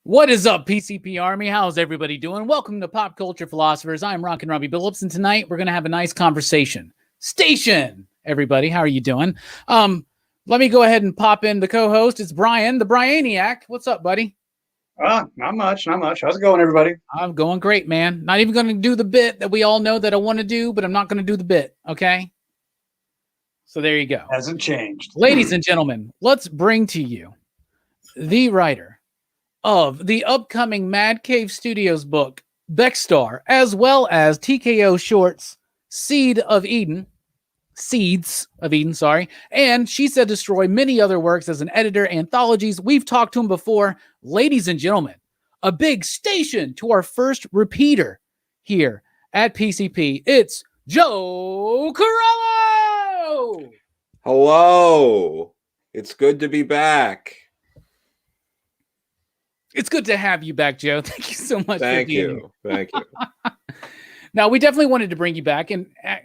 What is up, PCP Army? How's everybody doing? Welcome to Pop Culture Philosophers. I'm Rockin Robbie Billups, and tonight we're going to have a nice conversation. Station, everybody. How are you doing? Let me go ahead and pop in the co-host. It's Brian, the Brianiac. What's up, buddy? Not much. How's it going, everybody? I'm going great, man. Not even going to do the bit that we all know that I want to do, but I'm not going to do the bit, okay? So there you go. Hasn't changed. Ladies and gentlemen, let's bring to you the writer of the upcoming Mad Cave Studios book, BECSTAR, as well as TKO Shorts, Seeds of Eden, and She Said Destroy, many other works as an editor, anthologies. We've talked to him before. Ladies and gentlemen, a big station to our first repeater here at PCP. It's Joe Corallo! Hello. It's good to be back. It's good to have you back, Joe. Thank you so much. Thank you. Thank you. Now, we definitely wanted to bring you back, and I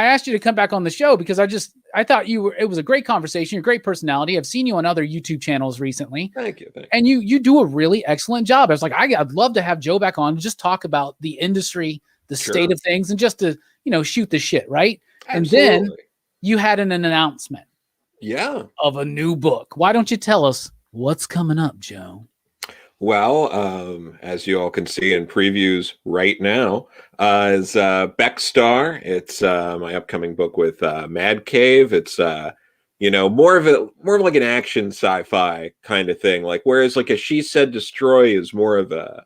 asked you to come back on the show because I thought it was a great conversation. You're a great personality. I've seen you on other YouTube channels recently. Thank you. And you do a really excellent job. I was like, I'd love to have Joe back on and just talk about the industry, the state of things, and just to, shoot the shit, right? Absolutely. And then you had an announcement. Yeah. Of a new book. Why don't you tell us what's coming up, Joe? Well, as you all can see in previews right now, is BECSTAR. It's my upcoming book with Mad Cave. It's more of like an action sci-fi kind of thing. Like whereas like a She Said Destroy is more of a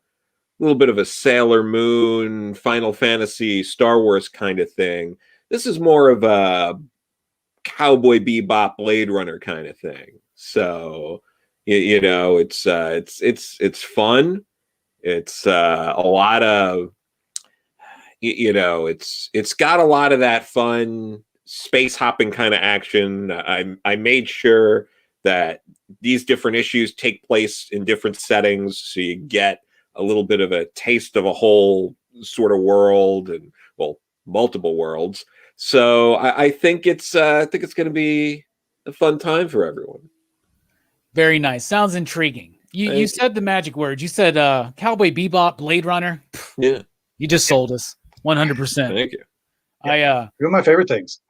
little bit of a Sailor Moon, Final Fantasy, Star Wars kind of thing. This is more of a Cowboy Bebop, Blade Runner kind of thing. So it's fun. It's a lot of, it's got a lot of that fun space hopping kind of action. I made sure that these different issues take place in different settings, so you get a little bit of a taste of a whole sort of world, and multiple worlds. So I think it's going to be a fun time for everyone. Very nice. Sounds intriguing. You said the magic words. You said Cowboy Bebop, Blade Runner. Yeah. You just sold us 100%. Thank you. Yeah. Two of my favorite things.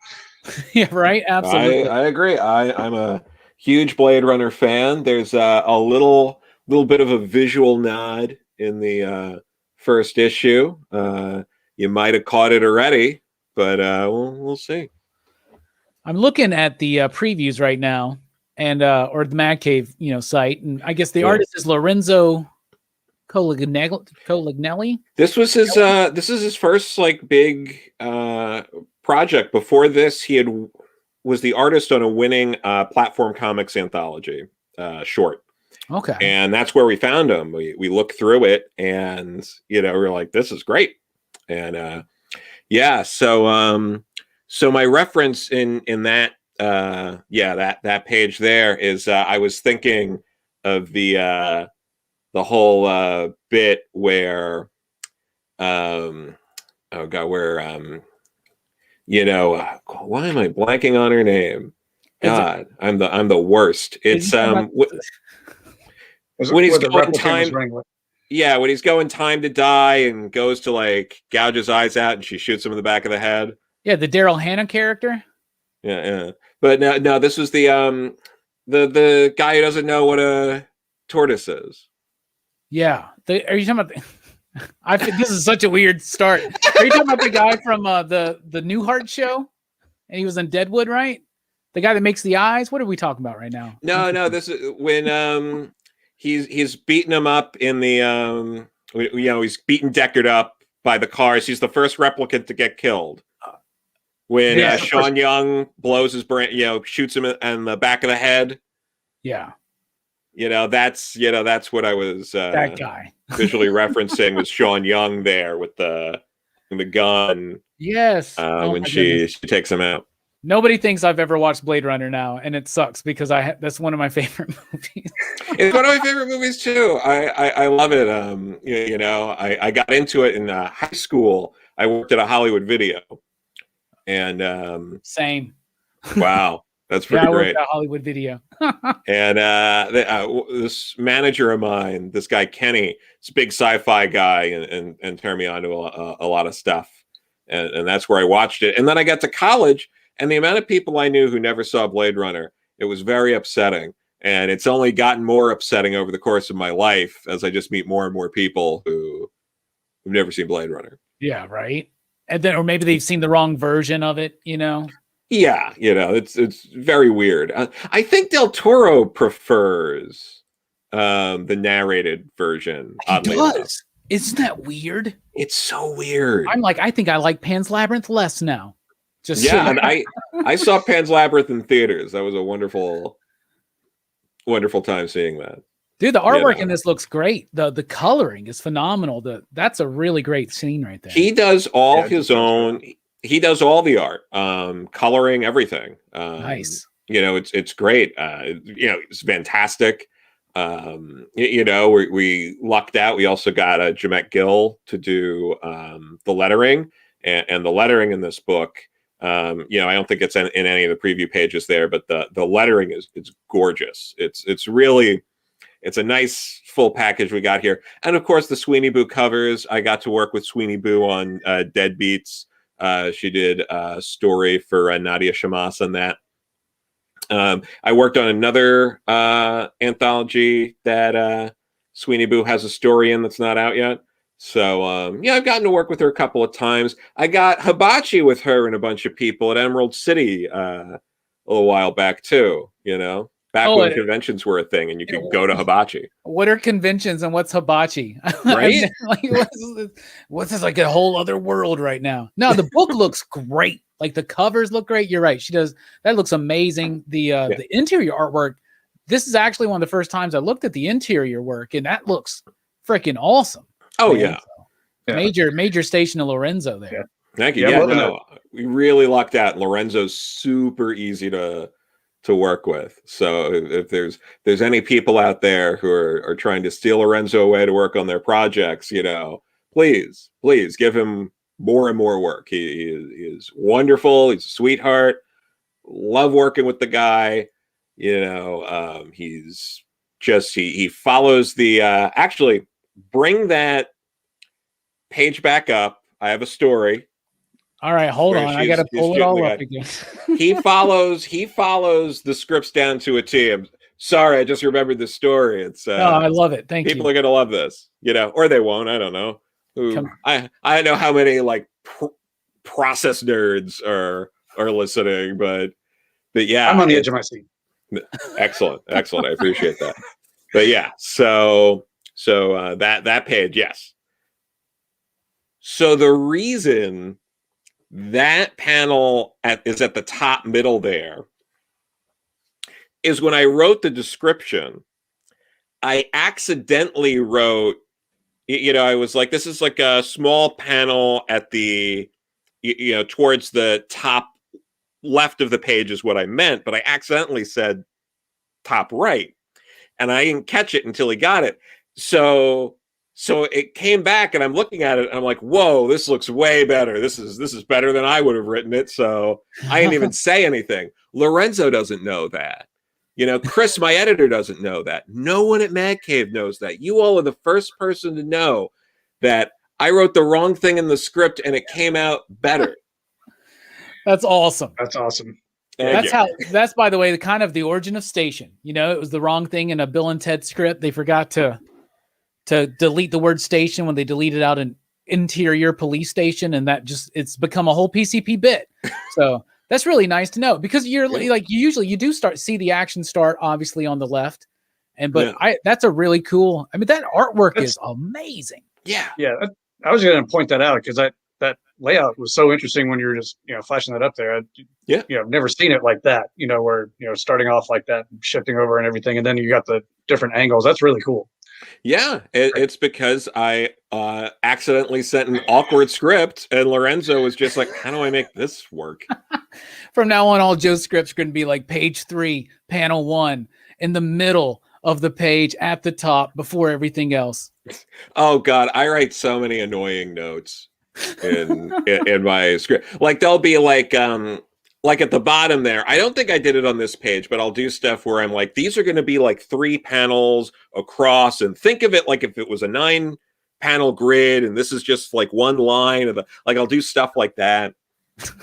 Yeah, right. Absolutely. I agree. I'm a huge Blade Runner fan. There's a little bit of a visual nod in the first issue. You might have caught it already, but we'll see. I'm looking at the previews right now. And or the Mad Cave, site, and I guess the artist is Lorenzo Colignelli. This was his. This is his first like big project. Before this, he was the artist on a winning Platform Comics anthology short. Okay, and that's where we found him. We looked through it, and we were like, "This is great." And so my reference in that. That page there is I was thinking of the whole bit where why am I blanking on her name? God, I'm the worst. It's when he's going time. When he's going time to die and goes to like gouge his eyes out and she shoots him in the back of the head. Yeah, the Daryl Hannah character. Yeah. But no, this was the guy who doesn't know what a tortoise is. Yeah. Are you talking about I think this is such a weird start. Are you talking about the guy from the Newhart show? And he was in Deadwood, right? The guy that makes the eyes? What are we talking about right now? No, this is when he's beating him up in the he's beating Deckard up by the cars. He's the first replicant to get killed. When Sean Young blows his brain, shoots him in the back of the head. Yeah. That's what I was that guy visually referencing was Sean Young there with the gun. Yes. When she takes him out. Nobody thinks I've ever watched Blade Runner now, and it sucks because that's one of my favorite movies. It's one of my favorite movies too. I love it. I got into it in high school. I worked at a Hollywood Video. And same. Wow. That's pretty I worked great. at Hollywood Video. And this manager of mine, this guy Kenny, it's a big sci-fi guy, and turned me on to a lot of stuff, and that's where I watched it. And then I got to college, and the amount of people I knew who never saw Blade Runner, it was very upsetting. And it's only gotten more upsetting over the course of my life as I just meet more and more people who've never seen Blade Runner. Yeah, right. And then, or maybe they've seen the wrong version of it. Yeah, it's very weird. I think Del Toro prefers the narrated version. He Oddly does. enough. Isn't that weird? It's so weird. I'm like, I think I like Pan's Labyrinth less now. And I saw Pan's Labyrinth in theaters. That was a wonderful time seeing that. Dude, the artwork in this looks great. The coloring is phenomenal. That's a really great scene right there. He does all his own. He does all the art, coloring, everything. Nice. It's great. It's fantastic. We lucked out. We also got Jamette Gill to do the lettering, and the lettering in this book. I don't think it's in any of the preview pages there, but the lettering is gorgeous. It's really, it's a nice full package we got here. And of course the Sweeney Boo covers. I got to work with Sweeney Boo on Deadbeats. She did a story for Nadia Shamas on that. I worked on another anthology that Sweeney Boo has a story in that's not out yet. So, I've gotten to work with her a couple of times. I got hibachi with her and a bunch of people at Emerald City a little while back, too, back when conventions were a thing and you could go to hibachi. What are conventions and what's hibachi? Right? What's this, like a whole other world right now? No, the book looks great. Like the covers look great. You're right. She does. That looks amazing. The interior artwork. This is actually one of the first times I looked at the interior work, and that looks freaking awesome. Oh, man. yeah. So, major station to Lorenzo there. Yeah. Thank you. We really lucked out. Lorenzo's super easy to work with. So if there's any people out there who are trying to steal Lorenzo away to work on their projects, please give him more and more work. He is wonderful. He's a sweetheart. Love working with the guy. He's just he follows the actually. Bring that page back up. I have a story. All right, hold on. I got to pull it all up again. he follows the scripts down to a T. I'm sorry, I just remembered the story. It's I love it. Thank you. People are gonna love this, or they won't. I don't know. I know how many like process nerds are listening, but yeah, I'm on the edge of my seat. Excellent. I appreciate that. But yeah, so that page, yes. So the reason that panel is at the top middle there is when I wrote the description, I accidentally wrote, I was like, this is like a small panel at the, towards the top left of the page is what I meant, but I accidentally said top right, and I didn't catch it until he got it. So it came back, and I'm looking at it, and I'm like, whoa, this looks way better. This is better than I would have written it. So I didn't even say anything. Lorenzo doesn't know that. Chris, my editor, doesn't know that. No one at Mad Cave knows that. You all are the first person to know that I wrote the wrong thing in the script, and it came out better. That's awesome. That's awesome. That's by the way, the origin of Station. It was the wrong thing in a Bill and Ted script. They forgot to delete the word station when they deleted out an interior police station, and it's become a whole PCP bit. So that's really nice to know, because you're like, you do see the action start obviously on the left, that's a really cool. I mean, that artwork is amazing. Yeah. I was going to point that out because that layout was so interesting when you were just flashing that up there. I've never seen it like that. Where starting off like that, shifting over and everything, and then you got the different angles. That's really cool. Yeah, it's because I accidentally sent an awkward script, and Lorenzo was just like, how do I make this work? From now on, all Joe's scripts are going to be like page 3, panel 1, in the middle of the page, at the top, before everything else. Oh, God, I write so many annoying notes in my script. Like, there'll be like like at the bottom there, I don't think I did it on this page, but I'll do stuff where I'm like, these are going to be like 3 panels across, and think of it like if it was a 9-panel grid, and this is just like one line of like I'll do stuff like that.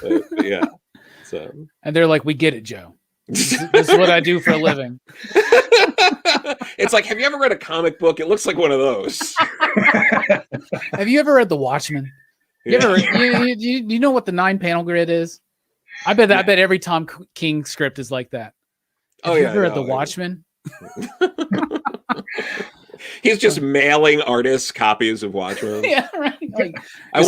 But, yeah. So. And they're like, we get it, Joe. This is what I do for a living. It's like, have you ever read a comic book? It looks like one of those. Have you ever read The Watchmen? You know what the 9-panel grid is? I bet every Tom King script is like that. Have you ever read The Watchmen? He's just mailing artists copies of Watchmen. Yeah, right. Like, I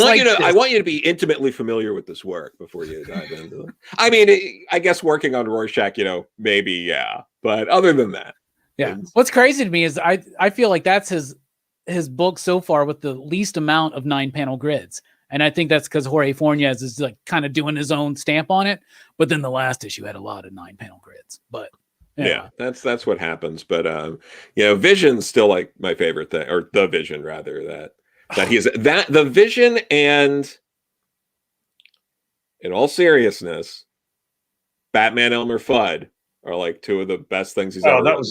want you to be intimately familiar with this work before you dive into it. I mean, I guess working on Rorschach, maybe, yeah. But other than that. Yeah. What's crazy to me is I feel like that's his book so far with the least amount of 9-panel grids. And I think that's because Jorge Fornes is like kind of doing his own stamp on it. But then the last issue had a lot of 9-panel grids. But yeah, that's what happens. But Vision's still like my favorite thing, or the Vision rather, that he's that the Vision, and in all seriousness, Batman Elmer Fudd are like 2 of the best things he's ever written.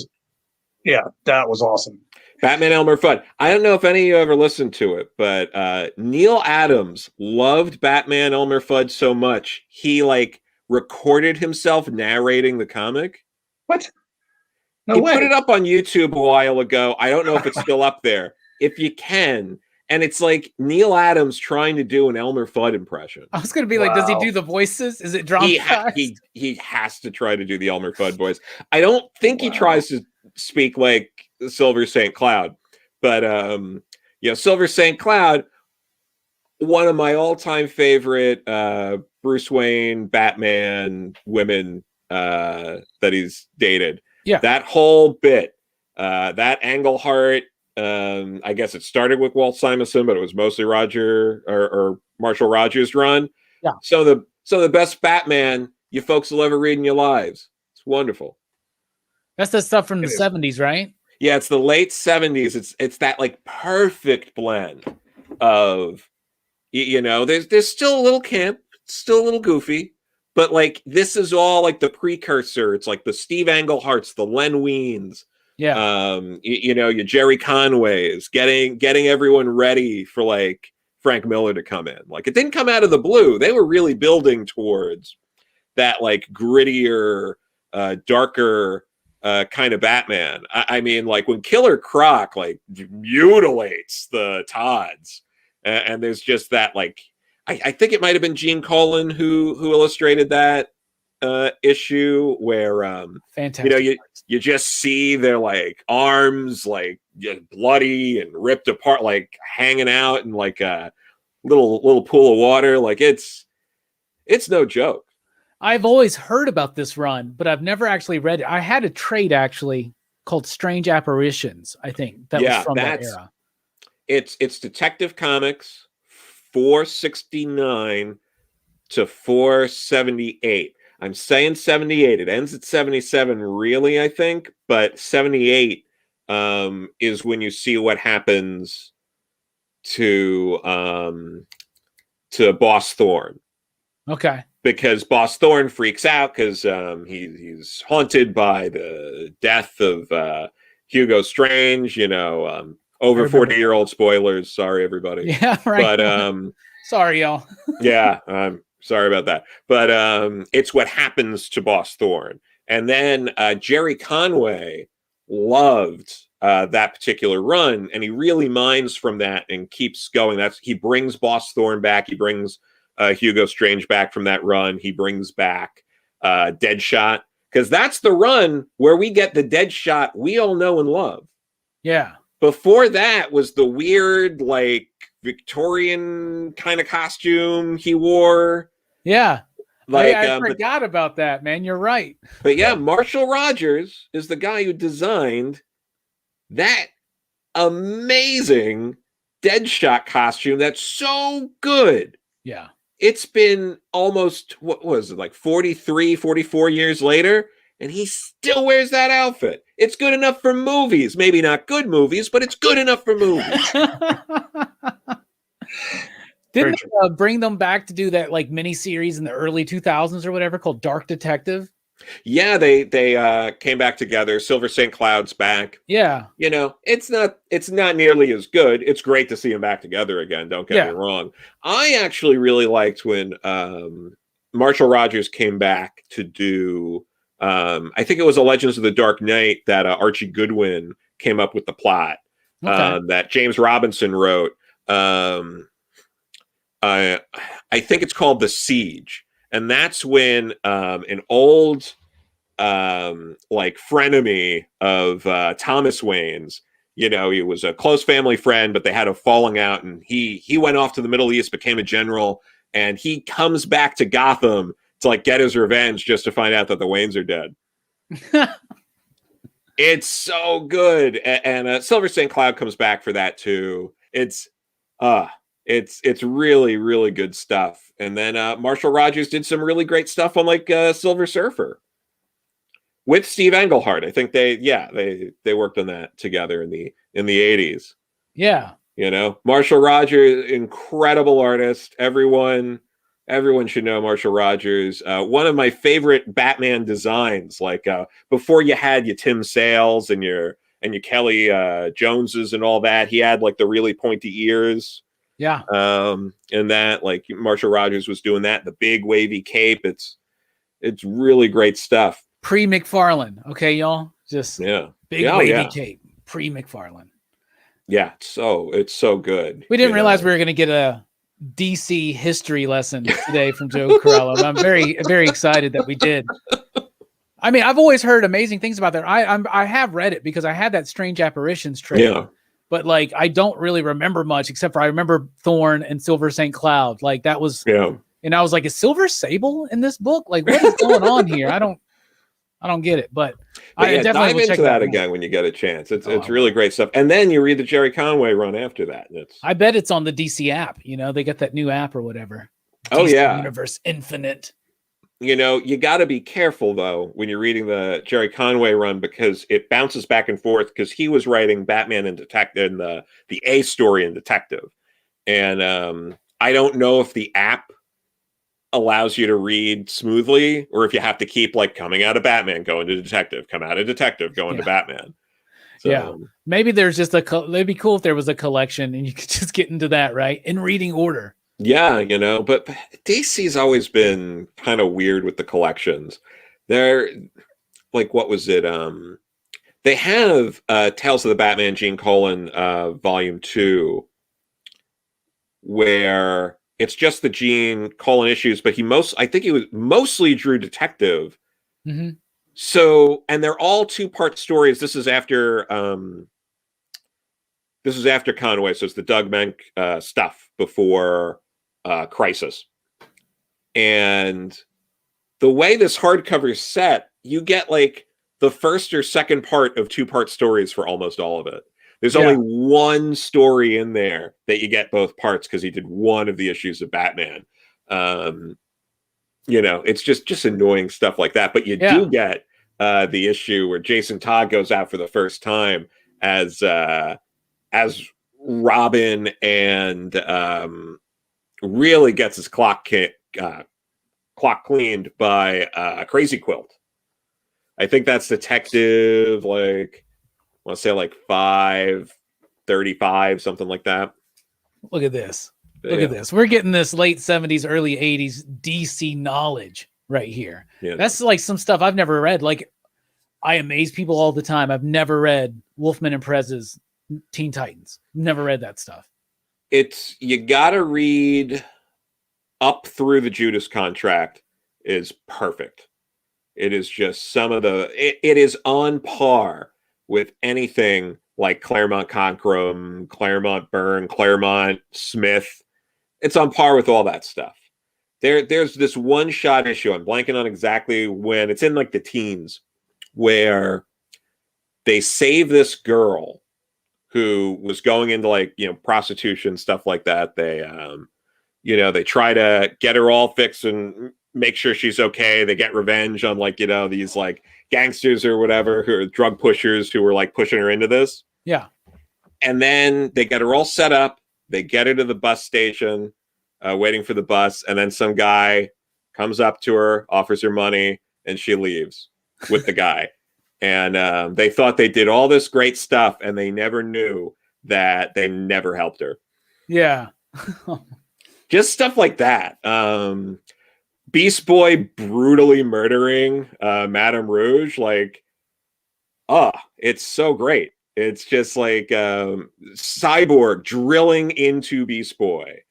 That was awesome. Batman Elmer Fudd. I don't know if any of you ever listened to it, but Neil Adams loved Batman Elmer Fudd so much, he like recorded himself narrating the comic. What? No way. He put it up on YouTube a while ago. I don't know if it's still up there. If you can. And it's like Neil Adams trying to do an Elmer Fudd impression. I was going to be like, does he do the voices? Is it dramatized? He has to try to do the Elmer Fudd voice. I don't think he tries to speak like Silver St. Cloud. But, Silver St. Cloud, one of my all-time favorite Bruce Wayne, Batman women that he's dated. Yeah. That whole bit, that Englehart, I guess it started with Walt Simonson, but it was mostly Roger or Marshall Rogers' run. Yeah. So the best Batman you folks will ever read in your lives. It's wonderful. That's the stuff from the 70s, right? Yeah, it's the late 70s. It's that like perfect blend of, there's still a little camp, still a little goofy, but like this is all like the precursor. It's like the Steve Engleharts, the Len Weins. Yeah. Your Jerry Conways, getting everyone ready for like Frank Miller to come in. Like it didn't come out of the blue. They were really building towards that like grittier, darker kind of Batman. I mean, like when Killer Croc like mutilates the Todds, and there's just that like I think it might have been Gene Colan who illustrated that issue where fantastic. You just see their like arms like bloody and ripped apart, like hanging out in like a little pool of water. Like it's no joke. I've always heard about this run, but I've never actually read it. I had a trade actually called Strange Apparitions, I think. That was from that era. It's Detective Comics 469 to 478. I'm saying 78. It ends at 77, really, I think. But 78 is when you see what happens to Boss Thorne. Okay. Because Boss Thorne freaks out because he's haunted by the death of Hugo Strange. Over 40-year-old spoilers. Sorry, everybody. Yeah, right. But sorry, y'all. Yeah, sorry about that. But it's what happens to Boss Thorne. And then Jerry Conway loved that particular run, and he really mines from that and keeps going. He brings Boss Thorne back. He brings Hugo Strange back from that run. He brings back Deadshot, because that's the run where we get the Deadshot we all know and love. Yeah. Before that was the weird, like, Victorian kind of costume he wore. Yeah. Like, I forgot about that, man. You're right. But yeah, Marshall Rogers is the guy who designed that amazing Deadshot costume that's so good. Yeah. It's been almost, what was it, like 43, 44 years later, and he still wears that outfit. It's good enough for movies. Maybe not good movies, but it's good enough for movies. Didn't they, bring them back to do that like mini series in the early 2000s or whatever called Dark Detective? Yeah, they came back together. Silver St. Cloud's back. Yeah. You know, it's not nearly as good. It's great to see them back together again. Don't get me wrong. I actually really liked when Marshall Rogers came back to do. I think it was a Legends of the Dark Knight that Archie Goodwin came up with the plot that James Robinson wrote. I think it's called The Siege, and that's when an old like frenemy of Thomas Wayne's, you know, he was a close family friend, but they had a falling out, and he went off to the Middle East, became a general, and he comes back to Gotham to like get his revenge just to find out that the Waynes are dead. It's so good, and Silver St. Cloud comes back for that too. It's really, really good stuff. And then Marshall Rogers did some really great stuff on like Silver Surfer with Steve Englehart. I think they worked on that together in the 80s. Yeah. You know, Marshall Rogers, incredible artist. Everyone should know Marshall Rogers. One of my favorite Batman designs, like before you had your Tim Sales and your Kelly Joneses and all that, he had like the really pointy ears. Yeah. And that, like, Marshall Rogers was doing that, the big wavy cape. It's really great stuff. Pre-McFarlane, okay, y'all? Just big wavy cape. Pre-McFarlane. Yeah, it's so good. We didn't realize we were going to get a DC history lesson today from Joe Corallo. I'm very, very excited that we did. I mean, I've always heard amazing things about that. I have read it because I had that Strange Apparitions trade. Yeah. But like, I don't really remember much except for I remember Thorn and Silver St. Cloud. Like that was, and I was like, is Silver Sable in this book? Like, what is going on here? I don't get it. But I definitely dive into that again when you get a chance. It's really great stuff. And then you read the Jerry Conway run after that. I bet it's on the DC app. You know, they got that new app or whatever. DC Universe Infinite. You know, you got to be careful, though, when you're reading the Jerry Conway run because it bounces back and forth because he was writing Batman and Detective and the A story in Detective. And I don't know if the app allows you to read smoothly or if you have to keep like coming out of Batman, going to Detective, come out of Detective, going to Batman. So, maybe there's just it'd be cool if there was a collection and you could just get into that, right? In reading order. Yeah, you know, but DC's always been kind of weird with the collections. They're like, what was it? They have Tales of the Batman Gene Colan Volume 2, where it's just the Gene Colan issues, but I think he was mostly drew Detective. Mm-hmm. So, and they're all 2-part stories. This is after Conway, so it's the Doug Menck stuff before Crisis. And the way this hardcover is set, you get like the first or second part of 2-part stories for almost all of it. There's only one story in there that you get both parts because he did one of the issues of Batman. You know, it's just annoying stuff like that. But you do get the issue where Jason Todd goes out for the first time as Robin and really gets his clock cleaned by Crazy Quilt. I think that's Detective, like, I want to say like 535, something like that. Look at this. Look at this. We're getting this late 70s, early 80s DC knowledge right here. Yeah. That's like some stuff I've never read. Like, I amaze people all the time. I've never read Wolfman and Prez's Teen Titans. Never read that stuff. You gotta read up through the Judas Contract is perfect. It is just it is on par with anything like Claremont Concrum, Claremont Byrne, Claremont Smith. It's on par with all that stuff. There's this one-shot issue, I'm blanking on exactly when, it's in like the teens, where they save this girl who was going into like, you know, prostitution, stuff like that. They, you know, they try to get her all fixed and make sure she's okay. They get revenge on like, you know, these like gangsters or whatever, who are drug pushers who were like pushing her into this. Yeah. And then they get her all set up. They get her to the bus station. waiting for the bus, and then some guy comes up to her, offers her money, and she leaves with the guy. And they thought they did all this great stuff, and they never knew that they never helped her. Yeah. Just stuff like that. Beast Boy brutally murdering Madame Rouge, like, it's so great. It's just like Cyborg drilling into Beast Boy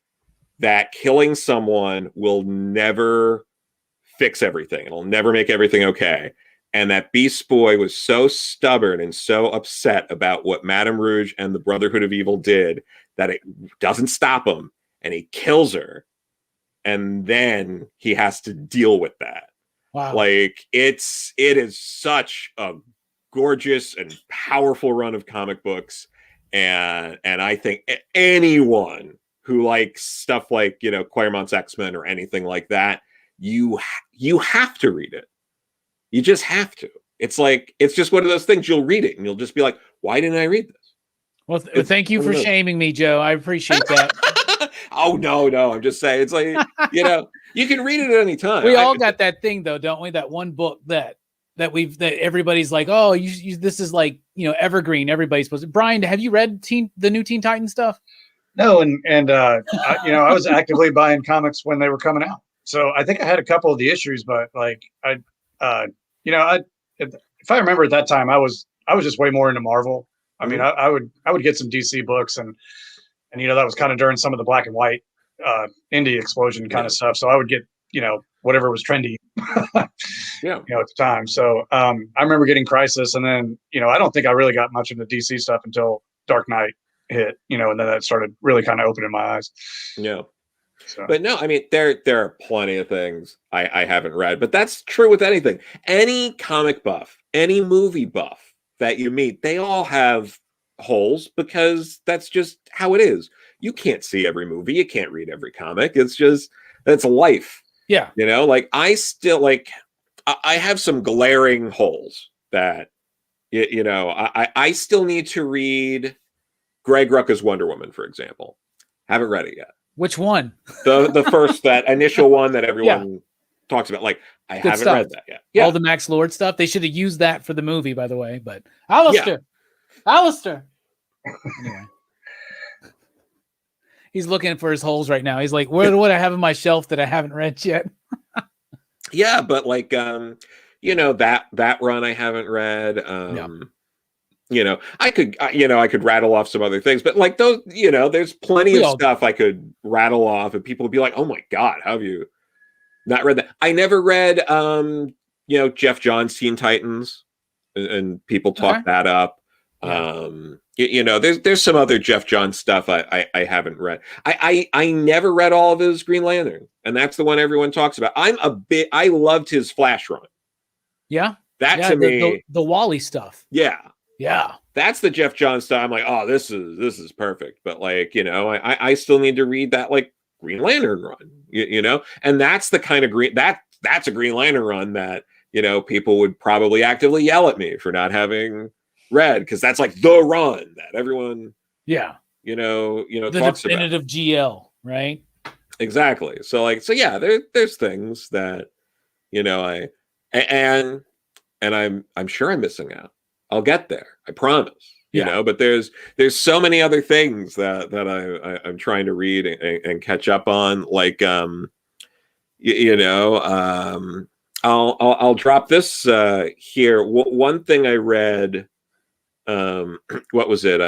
that killing someone will never fix everything. It'll never make everything okay. And that Beast Boy was so stubborn and so upset about what Madame Rouge and the Brotherhood of Evil did that it doesn't stop him, and he kills her. And then he has to deal with that. Wow. Like, it is such a gorgeous and powerful run of comic books. And I think anyone who likes stuff like, you know, Claremont's X-Men or anything like that, you have to read it. You just have to. It's like, it's just one of those things. You'll read it and you'll just be like, why didn't I read this? Well, thank you for shaming me, Joe. I appreciate that. Oh, no. I'm just saying, it's like, you know, you can read it at any time. We all got that thing though, don't we? That one book that everybody's like, oh, you this is like, you know, evergreen. Everybody's supposed to. Brian, have you read the new Teen Titans stuff? No. And I was actively buying comics when they were coming out. So I think I had a couple of the issues, but like if I remember at that time, I was just way more into Marvel. I mean, I would get some DC books and that was kind of during some of the black and white indie explosion kind of stuff. So I would get, whatever was trendy, at the time. So I remember getting Crisis, and then, I don't think I really got much into DC stuff until Dark Knight hit, and then that started really kind of opening my eyes. Yeah. So. But no, I mean, there are plenty of things I haven't read, but that's true with anything. Any comic buff, any movie buff that you meet, they all have holes because that's just how it is. You can't see every movie. You can't read every comic. That's life. Yeah. Like I have some glaring holes that, I still need to read Greg Rucka's Wonder Woman, for example. Haven't read it yet. Which one? The first, that initial one that everyone talks about. Like, I haven't read that yet. Yeah. All the Max Lord stuff. They should have used that for the movie, by the way. But Alistair. Anyway. He's looking for his holes right now. He's like, what do I have on my shelf that I haven't read yet? Yeah, but like that run I haven't read. I could rattle off some other things, but like those, there's plenty of stuff I could rattle off, and people would be like, "Oh my God, how have you not read that?" I never read, Jeff Johns' Teen Titans, and people talk that up. Yeah. There's some other Jeff Johns stuff I haven't read. I never read all of his Green Lantern, and that's the one everyone talks about. I loved his Flash run. Yeah, to me, the Wally stuff. Yeah, that's the Jeff Johns stuff. I'm like, oh, this is perfect. But like, I still need to read that like Green Lantern run, and that's the kind of that's a Green Lantern run that people would probably actively yell at me for not having read, because that's like the run that everyone the talks about. definitive GL, right? Exactly. There's things that I'm sure I'm missing out. I'll get there, I promise. But there's so many other things that I'm trying to read and catch up on. Like I'll drop this here. One thing I read. What was it?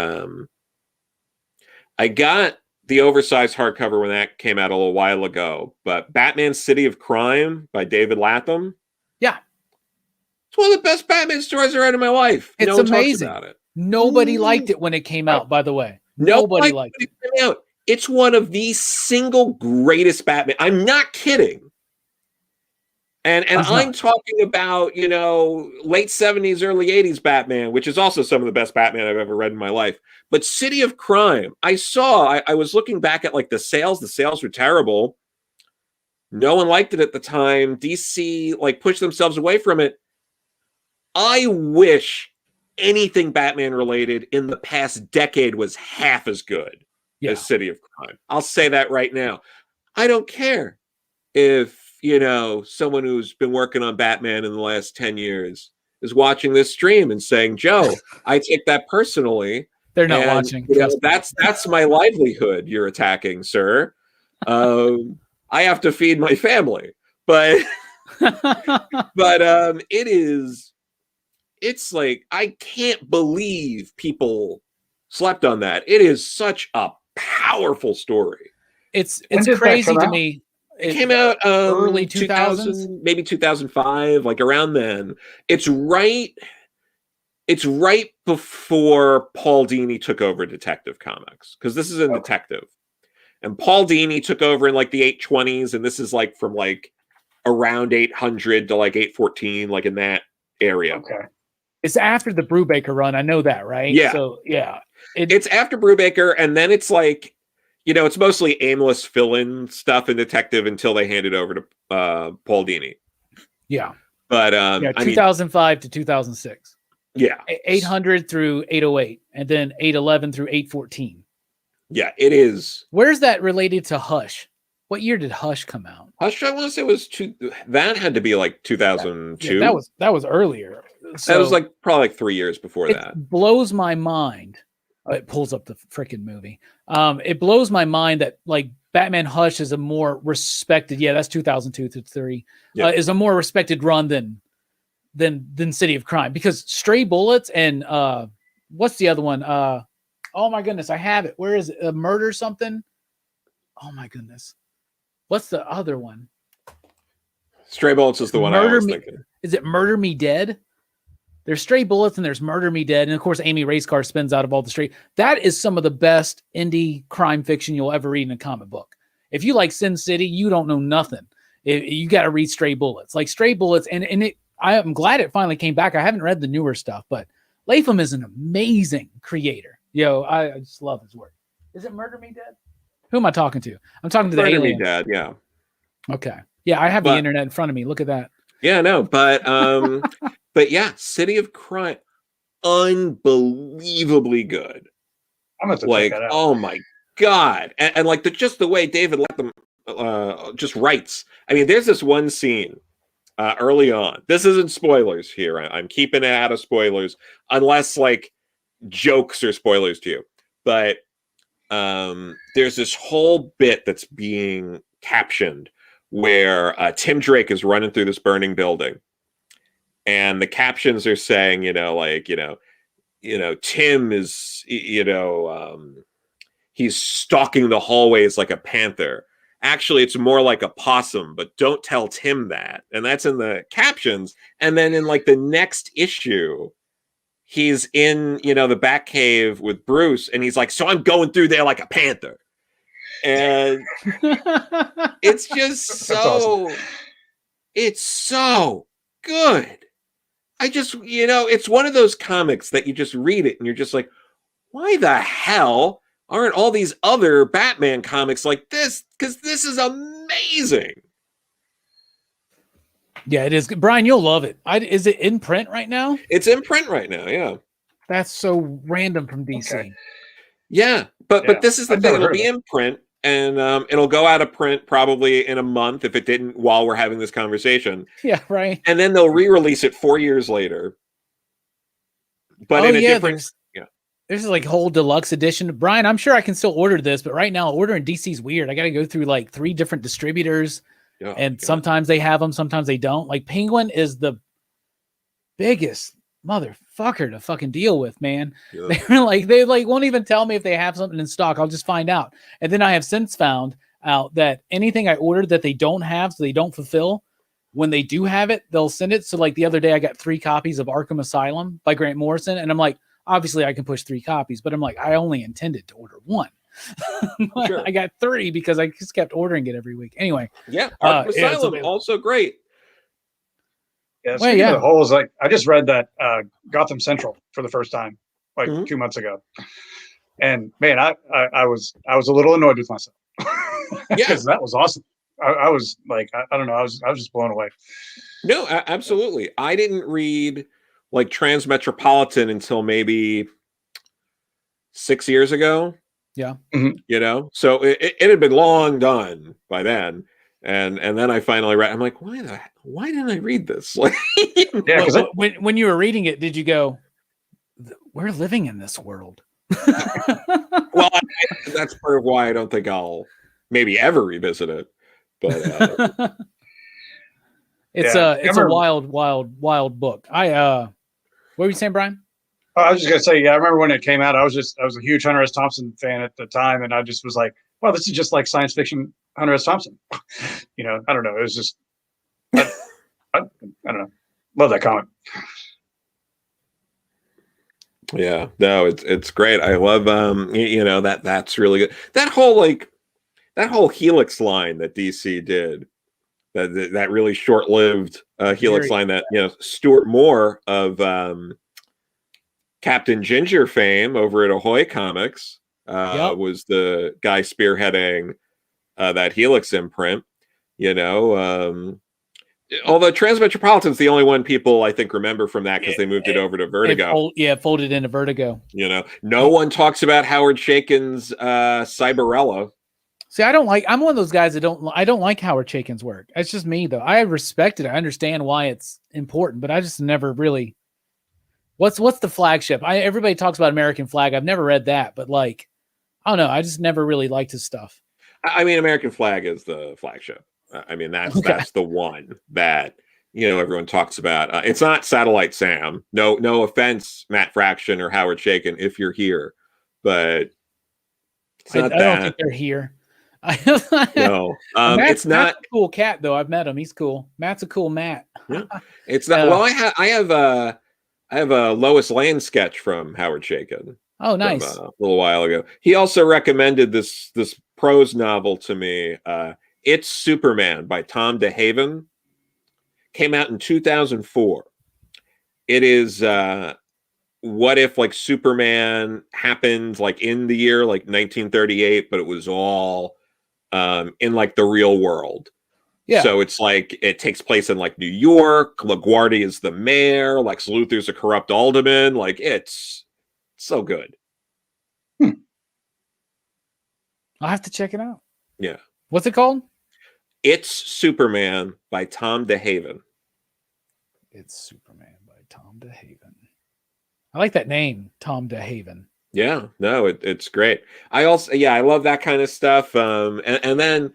I got the oversized hardcover when that came out a little while ago, but Batman City of Crime by David Latham. Yeah. It's one of the best Batman stories I read in my life. It's amazing. Talks about it. Nobody liked it when it came out, by the way. Nobody liked it. It's one of the single greatest Batman. I'm not kidding. And I'm talking about, late 70s, early 80s Batman, which is also some of the best Batman I've ever read in my life. But City of Crime, I was looking back at like the sales. The sales were terrible. No one liked it at the time. DC pushed themselves away from it. I wish anything Batman related in the past decade was half as good as City of Crime. I'll say that right now. I don't care if, someone who's been working on Batman in the last 10 years is watching this stream and saying, Joe, I take that personally. They're not watching. That's my livelihood you're attacking, sir. I have to feed my family. But it's like, I can't believe people slept on that. It is such a powerful story. It's crazy to me. It came out early 2000s, maybe 2005, like around then. It's right before Paul Dini took over Detective Comics, because this is a detective, and Paul Dini took over in like the 820s, and this is like from like around 800 to like 814, like in that area. Okay, it's after the Brubaker run. I know that, right? Yeah. So yeah, it's after Brubaker, and then it's like, it's mostly aimless fill-in stuff in Detective until they hand it over to Paul Dini. Yeah. But 2005 to 2006. Yeah. 800 through 808, and then 811 through 814. Yeah, it is. Where's that related to Hush? What year did Hush come out? Hush, I want to say that had to be like 2002. Yeah, that was earlier. So that was like probably like 3 years before that. Blows my mind. It pulls up the freaking movie. It blows my mind that like Batman Hush is a more respected. Yeah, that's 2002 to 3. Yeah. Is a more respected run than City of Crime, because Stray Bullets and what's the other one? Oh my goodness, I have it. Where is it? Murder something? Oh my goodness, what's the other one? Stray Bullets is the one I was thinking. Is it Murder Me Dead? There's Stray Bullets and there's Murder Me Dead. And of course, Amy Racecar spins out of all the straight. That is some of the best indie crime fiction you'll ever read in a comic book. If you like Sin City, you don't know nothing. You got to read Stray Bullets. Like Stray Bullets. I am glad it finally came back. I haven't read the newer stuff, but Latham is an amazing creator. I just love his work. Is it Murder Me Dead? Who am I talking to? I'm talking to the alien. Murder Me Dead, yeah. Okay. Yeah, I have the internet in front of me. Look at that. Yeah, no, but but yeah, City of Crime, unbelievably good. I'm gonna check that out. Oh my god, and like just the way David let them just writes. I mean, there's this one scene early on. This isn't spoilers here. I'm keeping it out of spoilers, unless like jokes or spoilers to you. But there's this whole bit that's being captioned where Tim Drake is running through this burning building, and the captions are saying, Tim is, he's stalking the hallways like a panther. Actually, it's more like a possum, but don't tell Tim that. And that's in the captions. And then in like the next issue, he's in, the Batcave with Bruce, and he's like, so I'm going through there like a panther. And it's just so, it's so good. I just, it's one of those comics that you just read it and you're just like, why the hell aren't all these other Batman comics like this? Because this is amazing. Yeah, it is. Brian, you'll love it. Is it in print right now? It's in print right now, yeah. That's so random from DC. Okay. Yeah, but this is the thing. It'll be in print, and it'll go out of print probably in a month if it didn't while we're having this conversation. Yeah, right. And then they'll re-release it 4 years later. But in a different... There's like whole deluxe edition. Brian, I'm sure I can still order this, but right now ordering DC is weird. I got to go through like 3 different distributors, and sometimes they have them, sometimes they don't. Like Penguin is the biggest motherfucker to fucking deal with, man. Yeah. They won't even tell me if they have something in stock. I'll just find out. And then I have since found out that anything I ordered that they don't have, so they don't fulfill, when they do have it, they'll send it. So like the other day I got 3 copies of Arkham Asylum by Grant Morrison, and I'm like, obviously I can push 3 copies, but I'm like, I only intended to order 1. Sure. I got 3 because I just kept ordering it every week. Anyway. Yeah. Arkham Asylum, also great. Yeah. Speaking of the holes, like I just read that Gotham Central for the first time, like 2 months ago. And man, I was a little annoyed with myself. Because that was awesome. I was like, I don't know. I was just blown away. No, absolutely. I didn't read like Transmetropolitan until maybe 6 years ago. Yeah. You know, so it had been long done by then. And then I finally read. I'm like, why didn't I read this? Like, Yeah, because when you were reading it, did you go, "We're living in this world"? well, that's part of why I don't think I'll maybe ever revisit it. But it's a wild book. What were you saying, Brian? I was just gonna say, yeah, I remember when it came out. I was a huge Hunter S. Thompson fan at the time, and I just was like, "Wow, this is just like science fiction Hunter S. Thompson." You know, I don't know. It was just, I don't know. Love that comic. Yeah, no, it's great. I love you know, that's really good. That whole Helix line that DC did, that really short-lived Helix line that, you know, Stuart Moore of Captain Ginger fame over at Ahoy Comics was the guy spearheading that Helix imprint, you know. Although Transmetropolitan's the only one people I think remember from that because they moved it over to Vertigo. Folded into Vertigo. You know, no one talks about Howard Chaykin's Cyberella. See, I'm one of those guys that I don't like Howard Chaykin's work. It's just me though. I respect it. I understand why it's important, but I just never really. What's the flagship? Everybody talks about American Flag. I've never read that, but like, I don't know. I just never really liked his stuff. I mean, American Flag is the flagship. I mean, that's the one that, you know, everyone talks about. It's not Satellite Sam. No offense, Matt Fraction or Howard Chaykin, if you're here, but it's not I don't think they're here. No, Matt's not. Matt's a cool cat though. I've met him. He's cool. Matt's a cool Matt. Yeah. It's not. Well, I have a Lois Lane sketch from Howard Chaykin. Oh, nice. From, a little while ago. He also recommended this prose novel to me. It's Superman by Tom DeHaven. Came out in 2004. It is what if like Superman happened like in the year like 1938, but it was all in like the real world. Yeah. So it's like it takes place in like New York. LaGuardia is the mayor. Lex Luthor's a corrupt alderman. Like it's so good. I'll have to check it out. Yeah. What's it called? It's Superman by Tom DeHaven. It's Superman by Tom DeHaven. I like that name, Tom DeHaven. Yeah, no, it's great. I love that kind of stuff. And then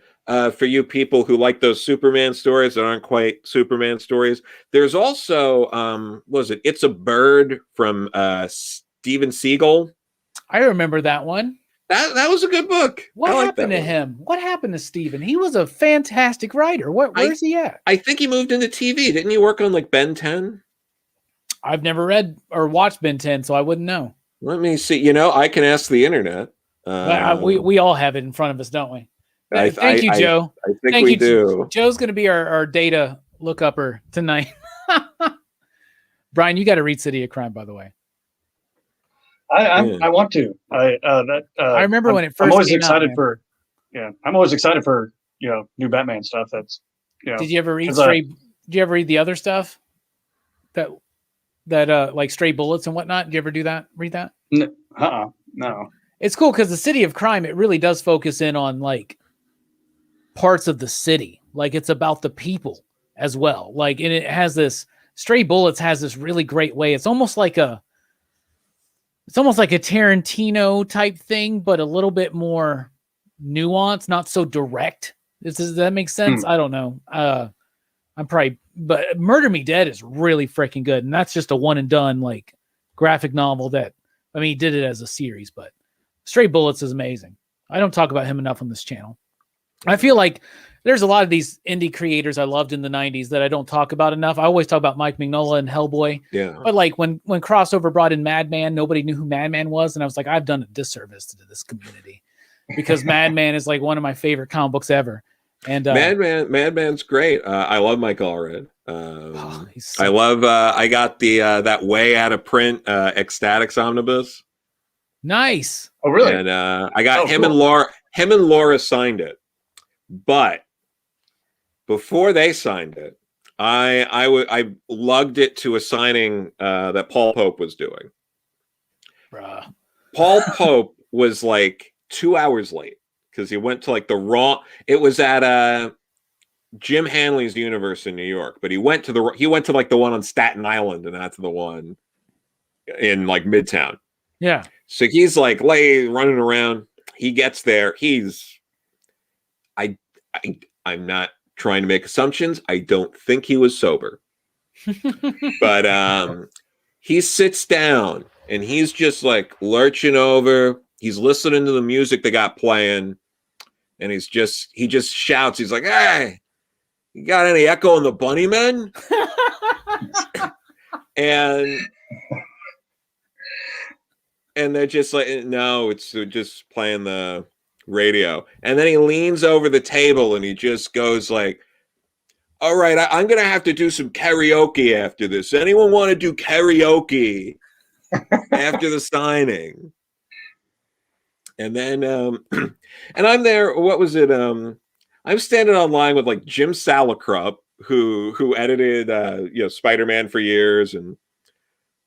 for you people who like those Superman stories that aren't quite Superman stories, there's also what was it? It's a Bird from Steven Seagal. I remember that one. That was a good book. What happened to him? What happened to Steven? He was a fantastic writer. Where's he at? I think he moved into TV. Didn't he work on like Ben 10? I've never read or watched Ben 10, so I wouldn't know. Let me see. You know, I can ask the internet. We all have it in front of us, don't we? Thank you, Joe. I think we do. Joe's going to be our data lookupper tonight. Brian, you got to read City of Crime, by the way. I want to. I remember when it first. I'm always came excited out, for. Yeah, I'm always excited for new Batman stuff. That's Did you ever read Did you ever read the other stuff? That like Stray Bullets and whatnot. Did you ever do that? Read that? No. It's cool because the City of Crime, it really does focus in on like parts of the city. Like it's about the people as well. Like, and it has this. Stray Bullets has this really great way. It's almost like a Tarantino type thing, but a little bit more nuanced, not so direct. Does that make sense? I don't know. But Murder Me Dead is really freaking good. And that's just a one and done, like graphic novel he did it as a series, but Stray Bullets is amazing. I don't talk about him enough on this channel. I feel like there's a lot of these indie creators I loved in the 90s that I don't talk about enough. I always talk about Mike Mignola and Hellboy. Yeah. But like when Crossover brought in Madman, nobody knew who Madman was. And I was like, I've done a disservice to this community because Madman is like one of my favorite comic books ever. And Madman's great. I love Mike Allred. I love I got the that way out of print Ecstatics omnibus. Nice. Oh really? And I got him cool. and Laura signed it. But before they signed it, I lugged it to a signing that Paul Pope was doing. Bruh. Paul Pope was like 2 hours late because he went to like the wrong. It was at Jim Hanley's Universe in New York, but he went to like the one on Staten Island and not to the one in like Midtown. Yeah. So he's like running around. He gets there. I'm not trying to make assumptions. I don't think he was sober. But he sits down and he's just like lurching over. He's listening to the music they got playing. And he just shouts. He's like, "Hey, you got any Echo and the Bunnymen?" and they're just like, "No, it's just playing the radio." And then he leans over the table and he just goes like, "All right, I'm going to have to do some karaoke after this. Anyone want to do karaoke after the signing?" And then, and I'm there. What was it? I'm standing online with like Jim Salicrup, who edited, Spider-Man for years and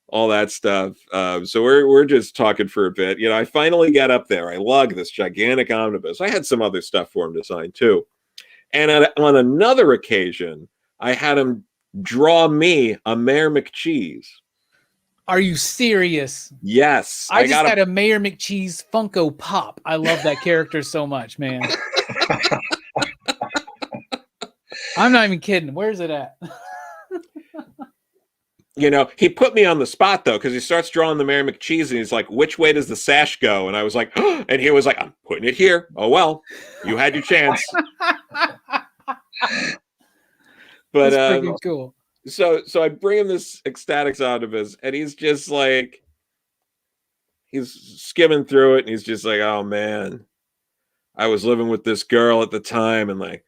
all that stuff. So we're just talking for a bit. I finally got up there. I lug this gigantic omnibus. I had some other stuff for him to sign too. And on another occasion, I had him draw me a Mayor McCheese. Are you serious? Yes. I just got a Mayor McCheese Funko Pop. I love that character so much, man. I'm not even kidding. Where's it at? He put me on the spot, though, because he starts drawing the Mayor McCheese, and he's like, "Which way does the sash go?" And I was like, oh, and he was like, "I'm putting it here." Oh, well, you had your chance. But that's freaking cool. So I bring him this Ecstatics omnibus, and he's just like, he's skimming through it, and he's just like, "Oh man, I was living with this girl at the time, and like,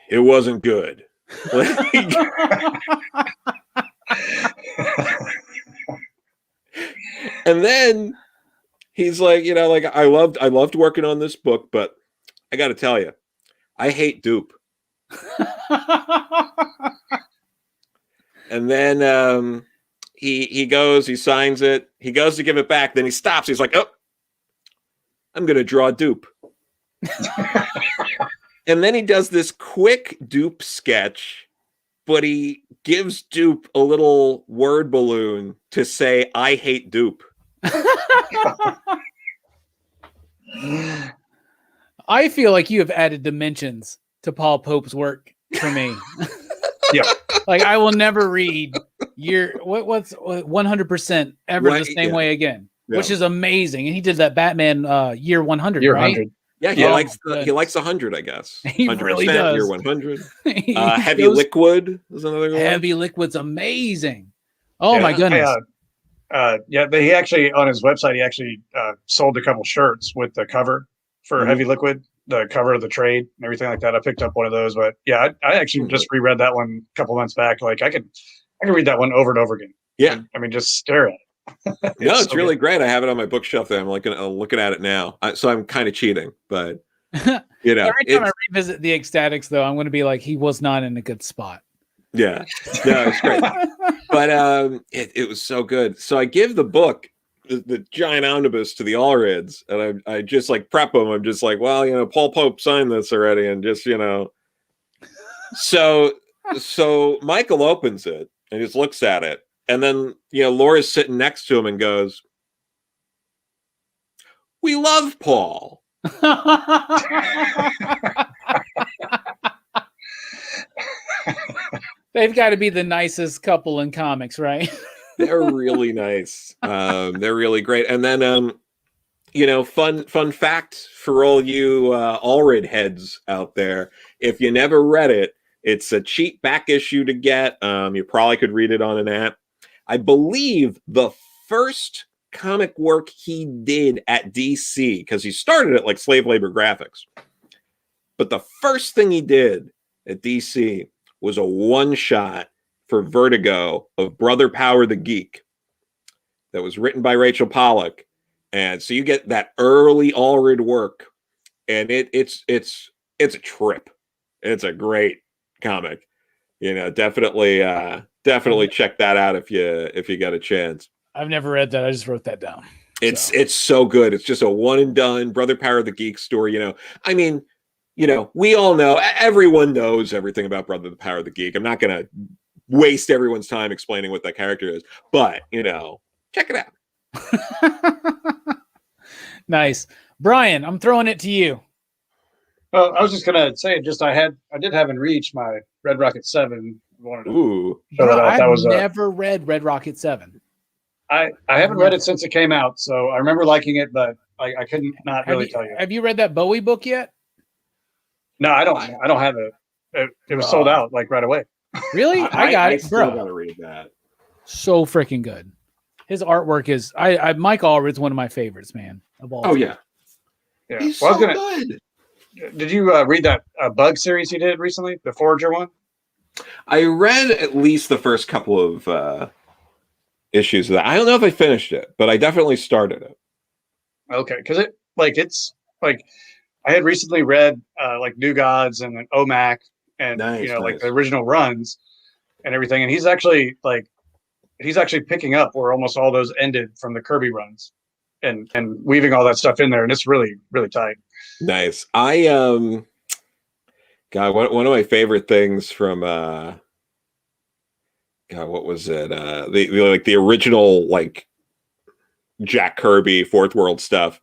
it wasn't good." And then he's like, I loved working on this book, but I got to tell you, I hate dupe. And then he goes, he signs it, he goes to give it back, then he stops. He's like, "Oh, I'm gonna draw dupe." And then he does this quick dupe sketch, but he gives dupe a little word balloon to say, "I hate dupe." I feel like you have added dimensions to Paul Pope's work for me. Yeah. Like I will never read what's 100% ever the same way again, which is amazing. And he did that Batman year 100, year right? 100. Yeah, he likes 100, I guess. He really does. Year 100. Heavy Liquid is another one. Heavy Liquid's amazing. Oh my goodness. But he actually on his website he sold a couple shirts with the cover for Heavy Liquid, the cover of the trade and everything like that. I picked up one of those, but yeah, I actually just reread that one a couple months back. Like I could read that one over and over again. Yeah, I mean, just stare at it. It's so really great. I have it on my bookshelf there. I'm looking at it now. So I'm kind of cheating, but every time I revisit the Ecstatics, though, I'm going to be like, he was not in a good spot. Yeah, no, it's great. But it was so good. So I give the book, the giant omnibus, to the Allreds, and I just like prep them. I'm just like, well, Paul Pope signed this already, and just So Michael opens it and just looks at it, and then Laura's sitting next to him and goes, "We love Paul." They've got to be the nicest couple in comics, right? They're really nice. They're really great. And then, fun fact for all you Allred heads out there: if you never read it, it's a cheap back issue to get. You probably could read it on an app. I believe the first comic work he did at DC, because he started at like Slave Labor Graphics, but the first thing he did at DC was a one-shot for Vertigo of Brother Power the Geek that was written by Rachel Pollack. And so you get that early Allred work, and it's a trip. It's a great comic. Definitely check that out if you get a chance. I've never read that. I just wrote that down. It's so good. It's just a one and done Brother Power of the Geek story. I mean, we all know, everyone knows everything about Brother the Power of the Geek. I'm not going to waste everyone's time explaining what that character is, but check it out. Nice. Brian, I'm throwing it to you. Well, I was just gonna say, I did have in reach my Red Rocket 7. Wanted to show that off. I've never read Red Rocket 7. I haven't read it since it came out, so I remember liking it, but I couldn't really tell you. Have you read that Bowie book yet? No, I don't have it. It was sold out like right away. Really? I got it, bro. I gotta read that. So freaking good. His artwork is Mike Allred's one of my favorites, man. Of all time. Yeah. He's so good. Did you read that Bug series he did recently, the Forager one? I read at least the first couple of issues of that. I don't know if I finished it, but I definitely started it. Okay, because it's I had recently read like New Gods and then OMAC and like the original runs and everything, and he's actually picking up where almost all those ended from the Kirby runs and weaving all that stuff in there, and it's really, really tight. Nice. I God, one of my favorite things from God, what was it? The original like Jack Kirby Fourth World stuff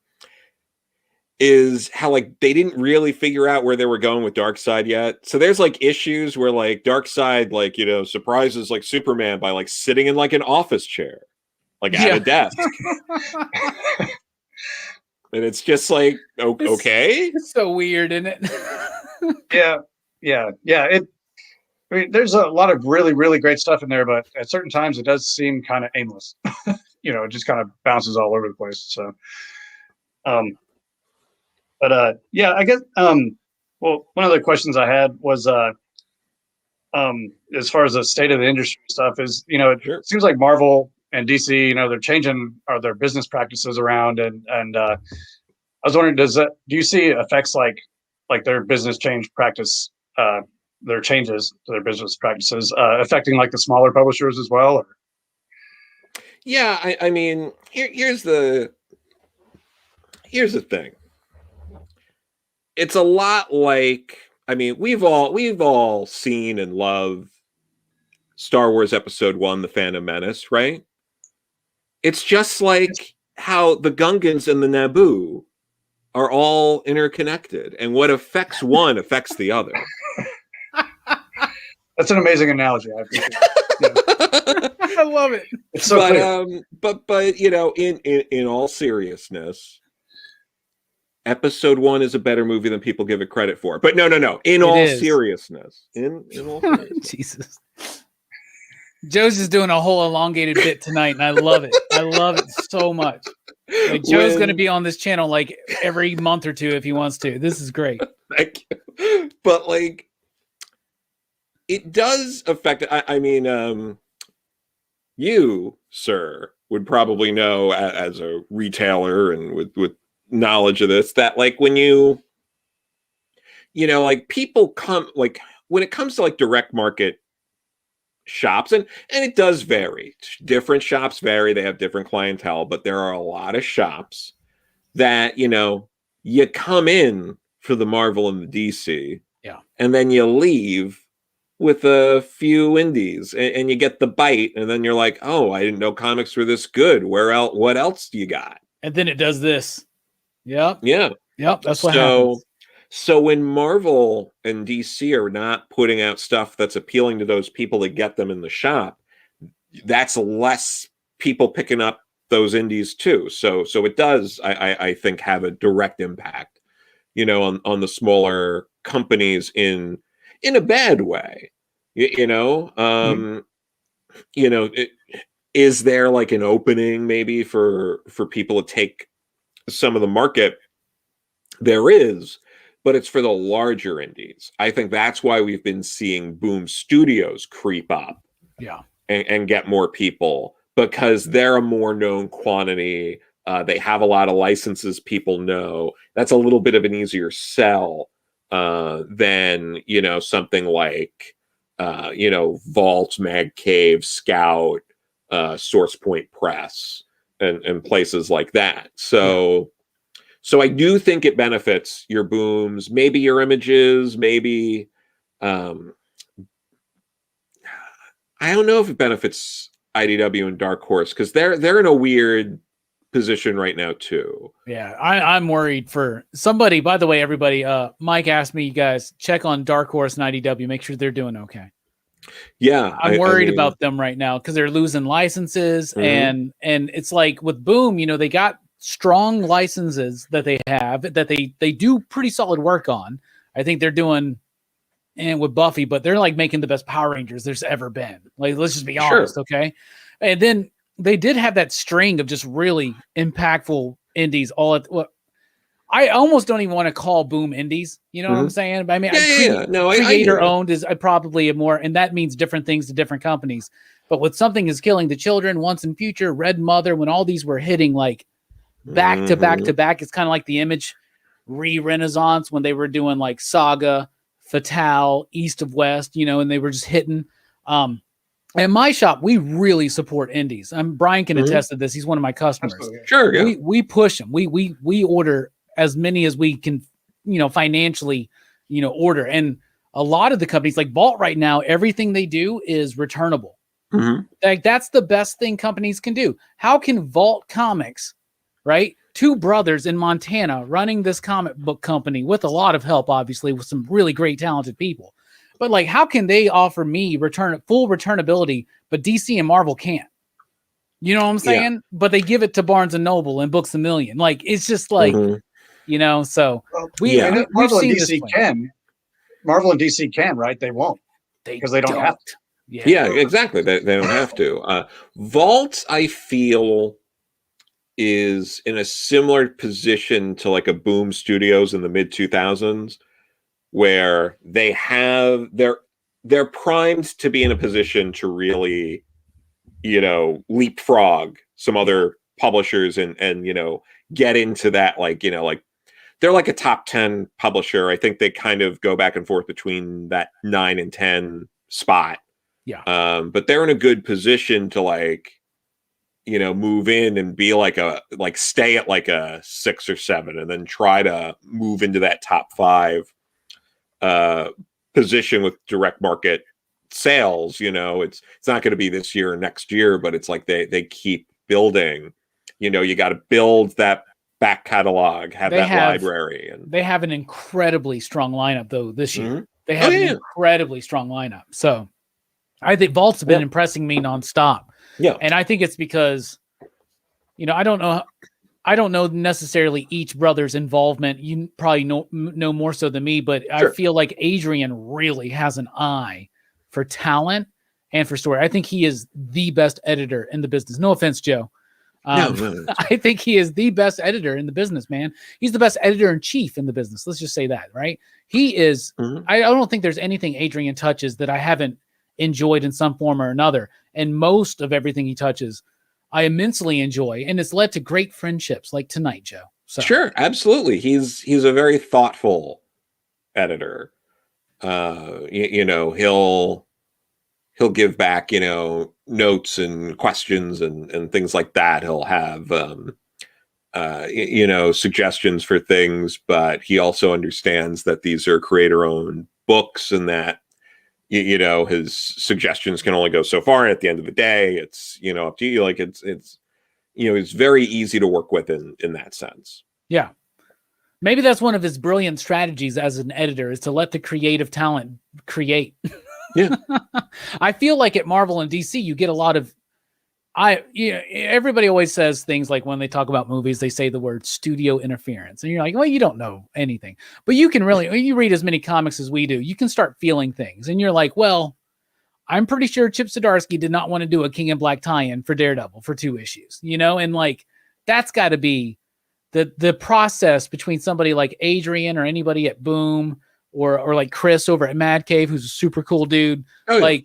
is how like they didn't really figure out where they were going with Darkseid yet. So there's like issues where like Darkseid like surprises like Superman by like sitting in like an office chair, like at a desk. And it's just like, okay. It's so weird, isn't it? Yeah. I mean, there's a lot of really, really great stuff in there, but at certain times it does seem kind of aimless. It just kind of bounces all over the place. So, I guess, well, one of the questions I had was, as far as the state of the industry stuff is, it seems like Marvel and DC, they're changing their business practices around, and I was wondering, do you see effects like their business change practice, their changes to their business practices affecting like the smaller publishers as well? Or? Yeah, I mean, here's the thing. It's a lot like, I mean, we've all seen and loved Star Wars Episode 1, The Phantom Menace, right? It's just like how the Gungans and the Naboo are all interconnected, and what affects one affects the other. That's an amazing analogy. I appreciate it. I love it. It's so clear. But in all seriousness, Episode 1 is a better movie than people give it credit for. But no. In all seriousness, Jesus. Joe's just doing a whole elongated bit tonight, and I love it. I love it so much. Like, Joe's going to be on this channel like every month or two if he wants to. This is great. Thank you. But like, it does affect. I mean, you, sir, would probably know as a retailer and with knowledge of this that like when like people come like when it comes to like direct market shops, and it does vary. Different shops vary, they have different clientele, but there are a lot of shops that you come in for the Marvel and the DC, and then you leave with a few indies, and you get the bite, and then you're like, oh, I didn't know comics were this good. What else do you got? And then it does this. Yep. That's what happens. So when Marvel and DC are not putting out stuff that's appealing to those people to get them in the shop, that's less people picking up those indies too. So it does, I think, have a direct impact, on the smaller companies in a bad way. Is there like an opening maybe for people to take some of the market? There is. But it's for the larger indies. I think that's why we've been seeing Boom Studios creep up, and get more people, because they're a more known quantity. They have a lot of licenses people know. That's a little bit of an easier sell than something like Vault, Mag Cave, Scout, Source Point Press. and places like that. So I do think it benefits your Booms, maybe your Images, maybe I don't know if it benefits IDW and Dark Horse, because they're in a weird position right now too. Yeah, I'm worried for somebody. By the way, everybody, Mike asked me, you guys check on Dark Horse and IDW, make sure they're doing okay. Yeah, I'm worried about them right now because they're losing licenses, and it's like with Boom, they got strong licenses that they have that they do pretty solid work on. I think they're doing and with Buffy, but they're like making the best Power Rangers there's ever been. Like, let's just be honest, okay? And then they did have that string of just really impactful indies all at what I almost don't even want to call Boom indies. You know what I'm saying? I mean, creator owned is probably a more, and that means different things to different companies. But with Something Is Killing the Children, Once and Future, Red Mother, when all these were hitting like back to back to back, it's kind of like the Image re-renaissance when they were doing like Saga, Fatale, East of West, and they were just hitting. At my shop, we really support indies. Brian can attest to this. He's one of my customers. Absolutely. Sure, yeah. We push them. We order as many as we can, financially, order. And a lot of the companies like Vault right now, everything they do is returnable. Like that's the best thing companies can do. How can Vault Comics, right? Two brothers in Montana running this comic book company with a lot of help, obviously, with some really great, talented people. But like, how can they offer me full returnability, but DC and Marvel can't? You know what I'm saying? Yeah. But they give it to Barnes and Noble and Books A Million. Like, it's just like, so Marvel and DC can. Marvel and DC can, right? They won't. Because they don't have to. Yeah, exactly. They don't have to. Vault, I feel, is in a similar position to like a Boom Studios in the mid 2000s, where they're primed to be in a position to really, leapfrog some other publishers and get into that, like they're like a top 10 publisher. I think they kind of go back and forth between that 9 and 10 spot. Yeah. But they're in a good position to move in and be stay at like a 6 or 7 and then try to move into that top 5 position with direct market sales. It's not going to be this year or next year, but it's like they keep building. You got to build that back catalog, have library, and they have an incredibly strong lineup though this year. They have an incredibly strong lineup. So I think Vault's been impressing me nonstop. Yeah, and I think it's because, I don't know necessarily each brother's involvement. You probably know more so than me, but I feel like Adrian really has an eye for talent and for story. I think he is the best editor in the business. No offense, Joe. No. I think he is the best editor in the business, man. He's the best editor in chief in the business. Let's just say that, right? He is. I don't think there's anything Adrian touches that I haven't enjoyed in some form or another. And most of everything he touches, I immensely enjoy, and it's led to great friendships like tonight, Joe. So. Sure, absolutely. He's a very thoughtful editor. He'll give back, notes and questions and things like that. He'll have, suggestions for things, but he also understands that these are creator-owned books and that, his suggestions can only go so far. And at the end of the day, it's, up to you. Like it's very easy to work with in that sense. Yeah. Maybe that's one of his brilliant strategies as an editor, is to let the creative talent create. Yeah. I feel like at Marvel and DC, you get a lot of, everybody always says things like when they talk about movies, they say the word studio interference. And you're like, well, you don't know anything. But you can really, when you read as many comics as we do, you can start feeling things. And you're like, well, I'm pretty sure Chip Zdarsky did not want to do a King in Black tie-in for Daredevil for 2 issues, and like, that's got to be the process between somebody like Adrian or anybody at Boom or like Chris over at Mad Cave, who's a super cool dude. Oh, yeah.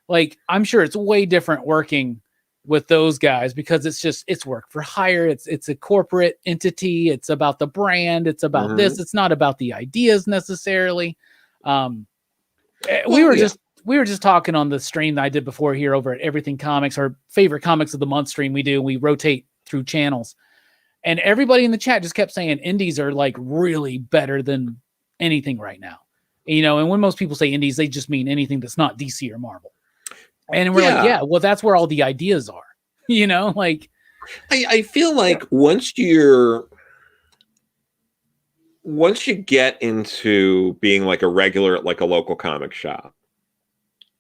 Like I'm sure it's way different working with those guys because it's work for hire. It's a corporate entity. It's about the brand. It's about this. It's not about the ideas necessarily. We were just talking on the stream that I did before here over at Everything Comics, our favorite comics of the month stream we do. We rotate through channels. And everybody in the chat just kept saying indies are like really better than anything right now. And when most people say indies, they just mean anything that's not DC or Marvel. And we're like, yeah, well, that's where all the ideas are, like. I feel like once you get into being like a regular at like a local comic shop,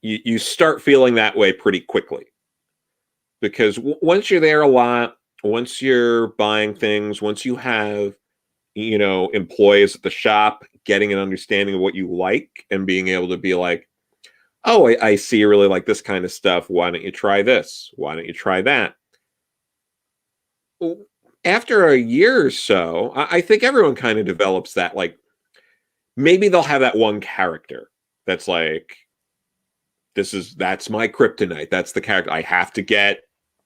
you start feeling that way pretty quickly. Because once you're there a lot, once you're buying things, once you have, employees at the shop getting an understanding of what you like and being able to be like, oh, I see you really like this kind of stuff. Why don't you try this? Why don't you try that? After a year or so, I think everyone kind of develops that, like, maybe they'll have that one character that's like, that's my kryptonite. That's the character. I have to get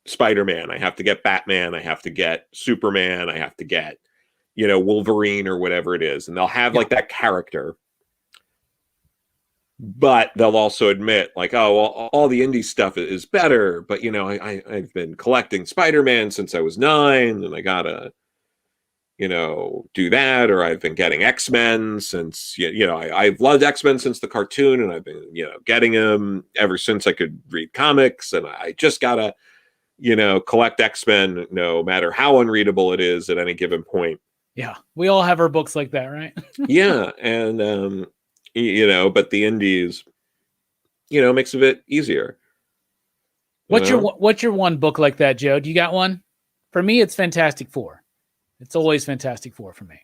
Spider-Man. I have to get Batman. I have to get Superman. I have to get, Wolverine or whatever it is. And they'll have like that character. But they'll also admit, like, oh, well, all the indie stuff is better. But, I've been collecting Spider-Man since I was 9, and I gotta, do that. Or I've been getting X-Men since, I've loved X-Men since the cartoon, and I've been, getting them ever since I could read comics. And I just gotta, collect X-Men, no matter how unreadable it is at any given point. Yeah, we all have our books like that, right? Yeah, and but the indies, makes it a bit easier. What's your one book like that, Joe? Do you got one? For me, it's Fantastic Four. It's always Fantastic Four for me.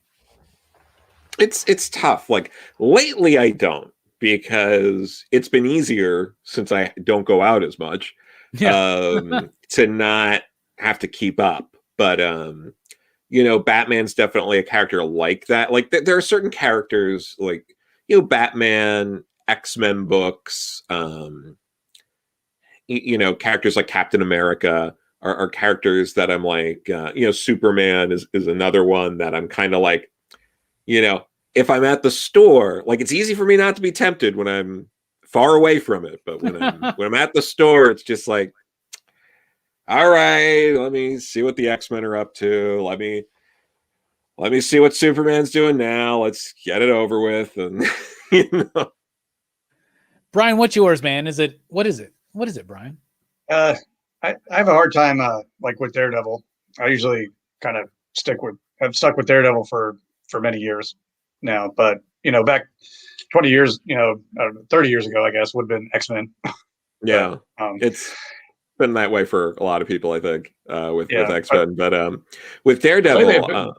It's tough. Like lately, I don't, because it's been easier since I don't go out as much to not have to keep up. But Batman's definitely a character like that. Like there are certain characters like. Batman, X-Men books, characters like Captain America are characters that I'm like, Superman is another one that I'm kind of like, if I'm at the store, like it's easy for me not to be tempted when I'm far away from it. But when I'm at the store, it's just like, all right, let me see what the X-Men are up to. Let me see what Superman's doing now. Let's get it over with. And Brian, what's yours, man? What is it, Brian? I have a hard time like with Daredevil. I usually kind of have stuck with Daredevil for many years now. But back 20 years, 30 years ago, I guess, would have been X-Men. Yeah, it's been that way for a lot of people, I think, with X-Men. But with Daredevil.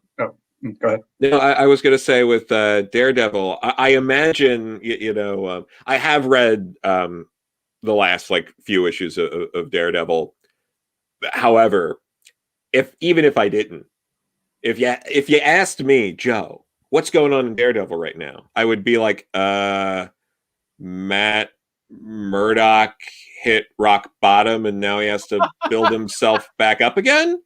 Go ahead. No, I was going to say with Daredevil, I imagine, I have read the last like few issues of Daredevil. However, even if I didn't, if you asked me, Joe, what's going on in Daredevil right now, I would be like, Matt Murdock hit rock bottom and now he has to build himself back up again.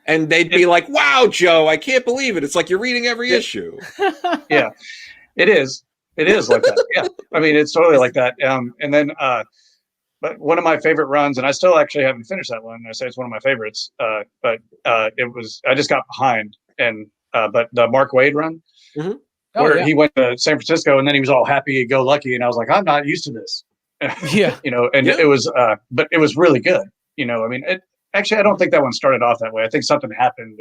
And they'd be like, wow, Joe, I can't believe it. It's like you're reading every issue. Yeah, it is. It is like that. Yeah. I mean, it's totally like that. And then, but one of my favorite runs, and I still actually haven't finished that one. I say it's one of my favorites. But I just got behind. But the Mark Waid run, where he went to San Francisco and then he was all happy go lucky. And I was like, I'm not used to this. Yeah. It was, but it was really good. I mean, actually, I don't think that one started off that way. I think something happened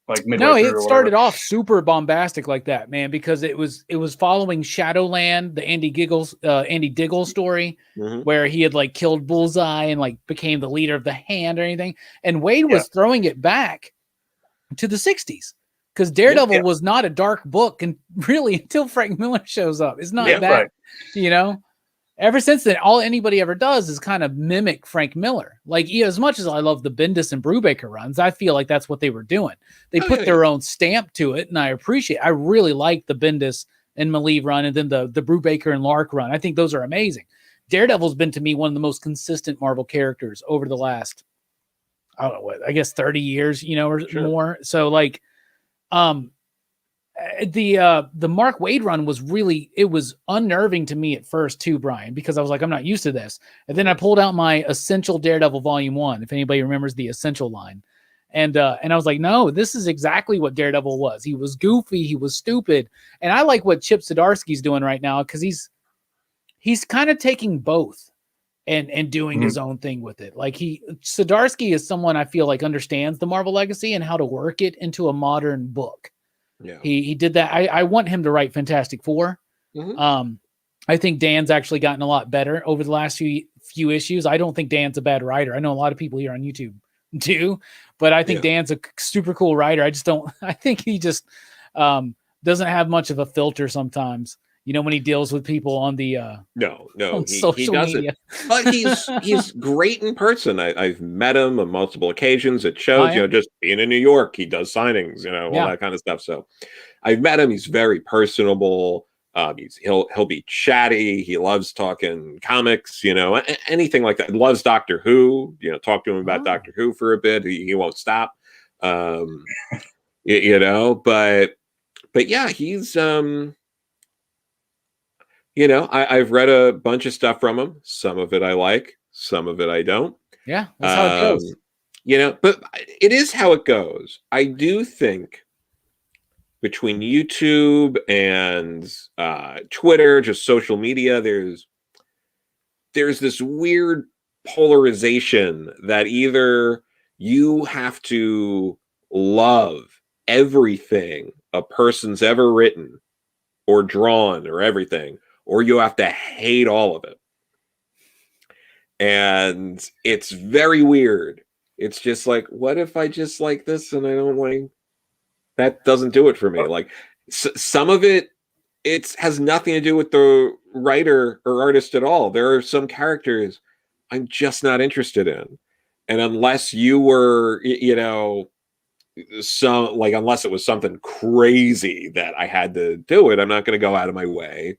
like midway through. No, it started off super bombastic like that, man, because it was following Shadowland, the Andy Diggle story, where he had like killed Bullseye and like became the leader of the Hand or anything. And Waid was throwing it back to the 60s because Daredevil was not a dark book and really until Frank Miller shows up. It's not that, Ever since then, all anybody ever does is kind of mimic Frank Miller. Like, as much as I love the Bendis and Brubaker runs, I feel like that's what they were doing. They put their own stamp to it, and I really like the Bendis and Malieve run, and then the Brubaker and Lark run. I think those are amazing. Daredevil's been, to me, one of the most consistent Marvel characters over the last, I don't know what, I guess 30 years, or more. So, like, the Mark Waid run was it was unnerving to me at first too, Brian, because I was like, I'm not used to this. And then I pulled out my Essential Daredevil Volume 1, if anybody remembers the Essential line. And I was like, no, this is exactly what Daredevil was. He was goofy, he was stupid. And I like what Chip Zdarsky's doing right now, because he's kind of taking both and doing his own thing with it. Like Zdarsky is someone I feel like understands the Marvel legacy and how to work it into a modern book. Yeah. He did that. I want him to write Fantastic Four. I think Dan's actually gotten a lot better over the last few issues. I don't think Dan's a bad writer. I know a lot of people here on YouTube do, but I think Dan's a super cool writer. I think he just doesn't have much of a filter sometimes, when he deals with people on the he doesn't. But he's great in person. I've met him on multiple occasions at shows. Just being in New York, he does signings, all that kind of stuff. So I've met him. He's very personable. He'll be chatty. He loves talking comics, anything like that. He loves Doctor Who. Talk to him about Doctor Who for a bit. He won't stop. But yeah, he's I've read a bunch of stuff from him. Some of it I like, some of it I don't. Yeah, that's how it goes. But it is how it goes. I do think between YouTube and Twitter, just social media, there's this weird polarization that either you have to love everything a person's ever written or drawn or everything, or you have to hate all of it. And it's very weird. It's just like, what if I just like this and I don't like... That doesn't do it for me. Like some of it has nothing to do with the writer or artist at all. There are some characters I'm just not interested in. And unless you were, unless it was something crazy that I had to do it, I'm not going to go out of my way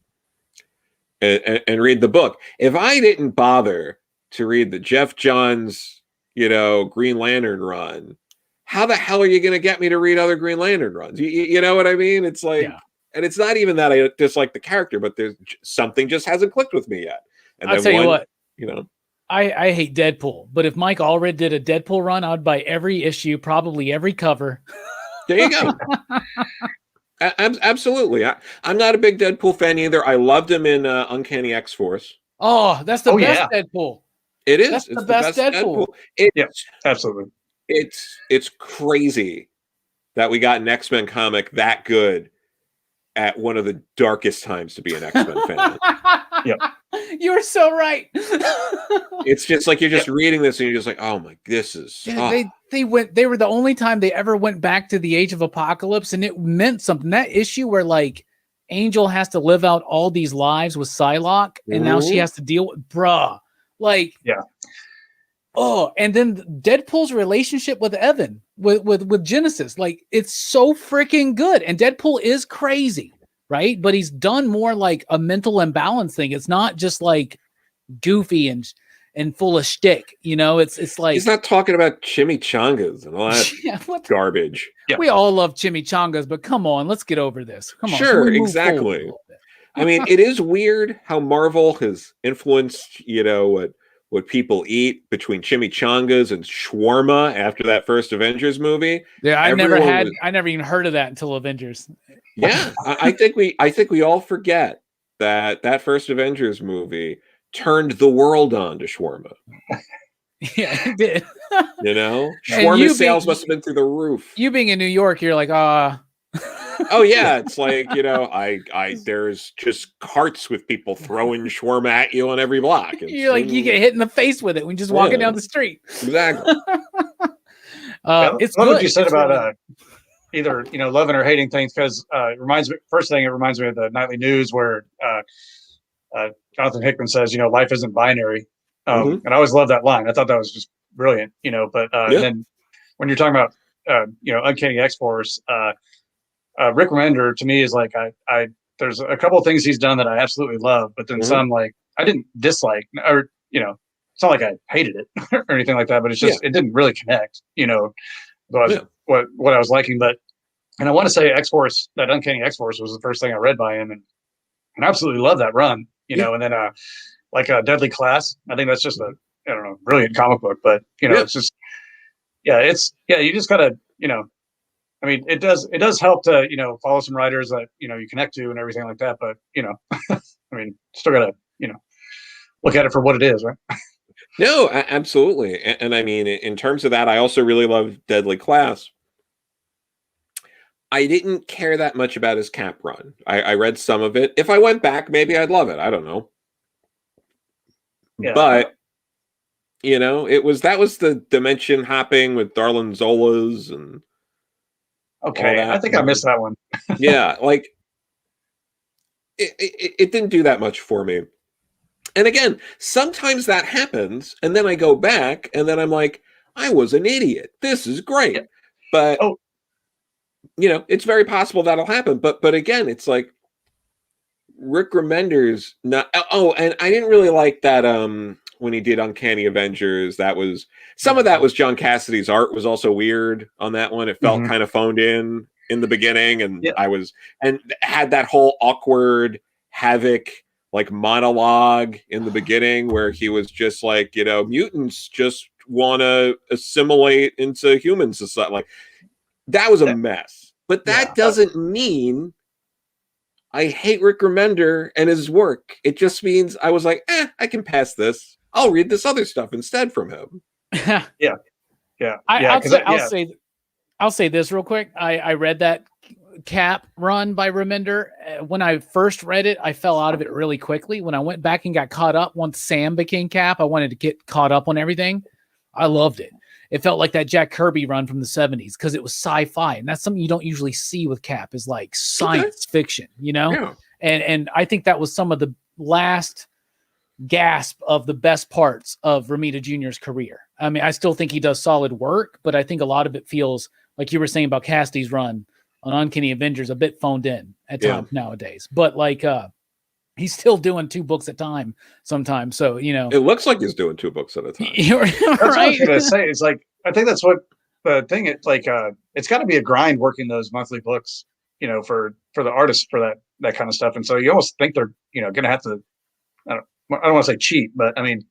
and read the book. If I didn't bother to read the Jeff Johns, Green Lantern run, how the hell are you going to get me to read other Green Lantern runs? You know what I mean? It's like, and it's not even that I dislike the character, but there's something just hasn't clicked with me yet. And I'll tell you what, I hate Deadpool, but if Mike Allred did a Deadpool run, I'd buy every issue, probably every cover. There you go. Absolutely. I'm not a big Deadpool fan either. I loved him in Uncanny X-Force. Oh, that's the best Deadpool. It is. That's the best Deadpool. Yeah, absolutely. It's crazy that we got an X-Men comic that good at one of the darkest times to be an X-Men fan. Yep. You're so right. It's just like you're just reading this and you're just like, oh my, this is... They were the only time they ever went back to the Age of Apocalypse, and it meant something. That issue where like Angel has to live out all these lives with Psylocke, and now she has to deal with and then Deadpool's relationship with Evan with Genesis, like it's so freaking good. And Deadpool is crazy, right? But he's done more like a mental imbalance thing. It's not just like goofy and full of shtick, It's like he's not talking about chimichangas and all that garbage. Yeah. We all love chimichangas, but come on, let's get over this. Come on, sure, exactly. I mean, it is weird how Marvel has influenced, what people eat between chimichangas and shawarma after that first Avengers movie. Yeah, I never even heard of that until Avengers. Yeah, I think we all forget that first Avengers movie turned the world on to shawarma. Yeah, it did. Shawarma sales must have been through the roof. You being in New York, you're like, Oh yeah, it's like, there's just carts with people throwing shawarma at you on every block. You're like, you get hit in the face with it when you're just walking down the street. Exactly. It's good. What you said it's about either loving or hating things, because it reminds me of the nightly news where Jonathan Hickman says, life isn't binary, and I always loved that line. I thought that was just brilliant. But and then when you're talking about Uncanny X-Force. Rick Remender to me is like I there's a couple of things he's done that I absolutely love, but then some like I didn't dislike, or it's not like I hated it or anything like that, but it's just it didn't really connect, what I was liking. But and I want to say X-Force, that Uncanny X-Force was the first thing I read by him, and I absolutely love that run, and then like Deadly Class, I think that's just a brilliant comic book, but it's just You just gotta, I mean, it does help to, follow some writers that, you connect to and everything like that. But, I mean, still gotta, look at it for what it is, right? No, absolutely. And I mean, in terms of that, I also really love Deadly Class. I didn't care that much about his Cap run. I read some of it. If I went back, maybe I'd love it. I don't know. Yeah. But that was the dimension hopping with Darlin Zola's and okay. I think I missed that one. Yeah, like it didn't do that much for me. And again, sometimes that happens, and then I go back, and then I'm like, I was an idiot. This is great. Yeah. But it's very possible that'll happen. But again, it's like Rick Remender's not. Oh, and I didn't really like that. When he did Uncanny Avengers, that was some of that was John Cassidy's art was also weird on that one. It felt kind of phoned in the beginning, and and had that whole awkward Havoc like monologue in the beginning where he was just like, mutants just want to assimilate into human society. Like that was a mess. But that doesn't mean I hate Rick Remender and his work. It just means I was like, I can pass this. I'll read this other stuff instead from him. I'll say this real quick. I read that Cap run by Remender. When I first read it, I fell out of it really quickly. When I went back and got caught up, once Sam became Cap, I wanted to get caught up on everything. I loved it. It felt like that Jack Kirby run from the 70s because it was sci-fi, and that's something you don't usually see with Cap is like science fiction, Yeah. And I think that was some of the last gasp of the best parts of Romita Jr.'s career. I mean, I still think he does solid work, but I think a lot of it feels like you were saying about Cassidy's run on Uncanny Avengers a bit phoned in at times nowadays. But like he's still doing 2 books at a time sometimes. So, it looks like he's doing 2 books at a time. That's what I was going to say. It's like, I think that's what the thing is like, it's got to be a grind working those monthly books, for the artists for that kind of stuff. And so you almost think they're, going to have to, I don't want to say cheat, but I mean,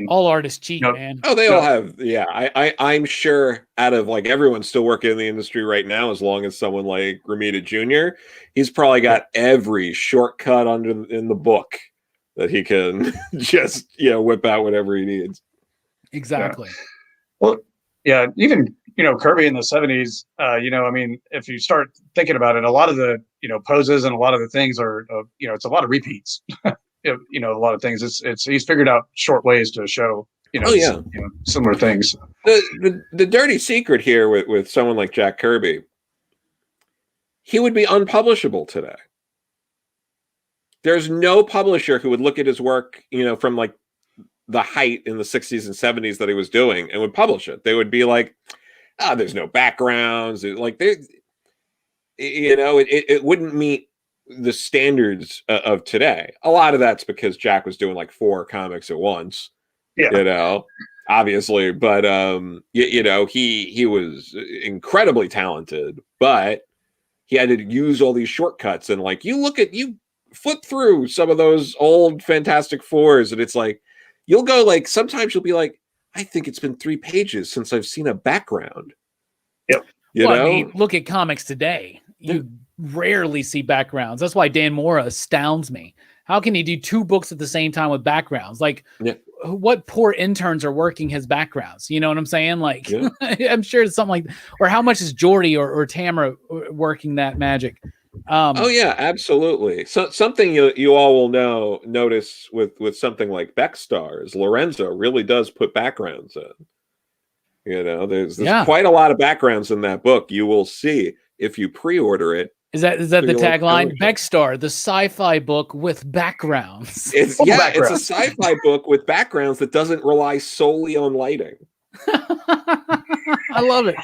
all artists cheat, man. Oh, they all have. Yeah. I'm sure out of like everyone's still working in the industry right now, as long as someone like Romita Jr., he's probably got every shortcut in the book that he can just, whip out whatever he needs. Exactly. Yeah. Well, yeah, even, Kirby in the 70s, I mean, if you start thinking about it, a lot of the, poses and a lot of the things are, it's a lot of repeats. A lot of things. He's figured out short ways to show, similar things. The dirty secret here with someone like Jack Kirby, he would be unpublishable today. There's no publisher who would look at his work, from like the height in the 60s and 70s that he was doing and would publish it. They would be like, there's no backgrounds. Like it wouldn't meet the standards of today. A lot of that's because Jack was doing like 4 comics at once, obviously, but he was incredibly talented, but he had to use all these shortcuts. And like, you flip through some of those old Fantastic Fours and it's like, you'll go like, sometimes you'll be like, I think it's been 3 pages since I've seen a background. Yep. I mean, look at comics today. You rarely see backgrounds. That's why Dan Mora astounds me. How can he do 2 books at the same time with backgrounds? Like, what poor interns are working his backgrounds? You know what I'm saying? Like, I'm sure it's something like, or how much is Jordy or Tamara working that magic? Oh yeah, absolutely. So something you all will notice with something like BECSTAR is Lorenzo really does put backgrounds in. There's quite a lot of backgrounds in that book. You will see if you pre-order it. Is that the tagline? BECSTAR, the sci-fi book with backgrounds. It's a sci-fi book with backgrounds that doesn't rely solely on lighting. I love it.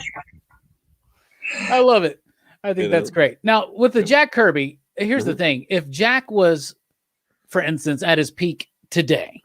I think that's great. Now, with the Jack Kirby, here's the thing. If Jack was, for instance, at his peak today,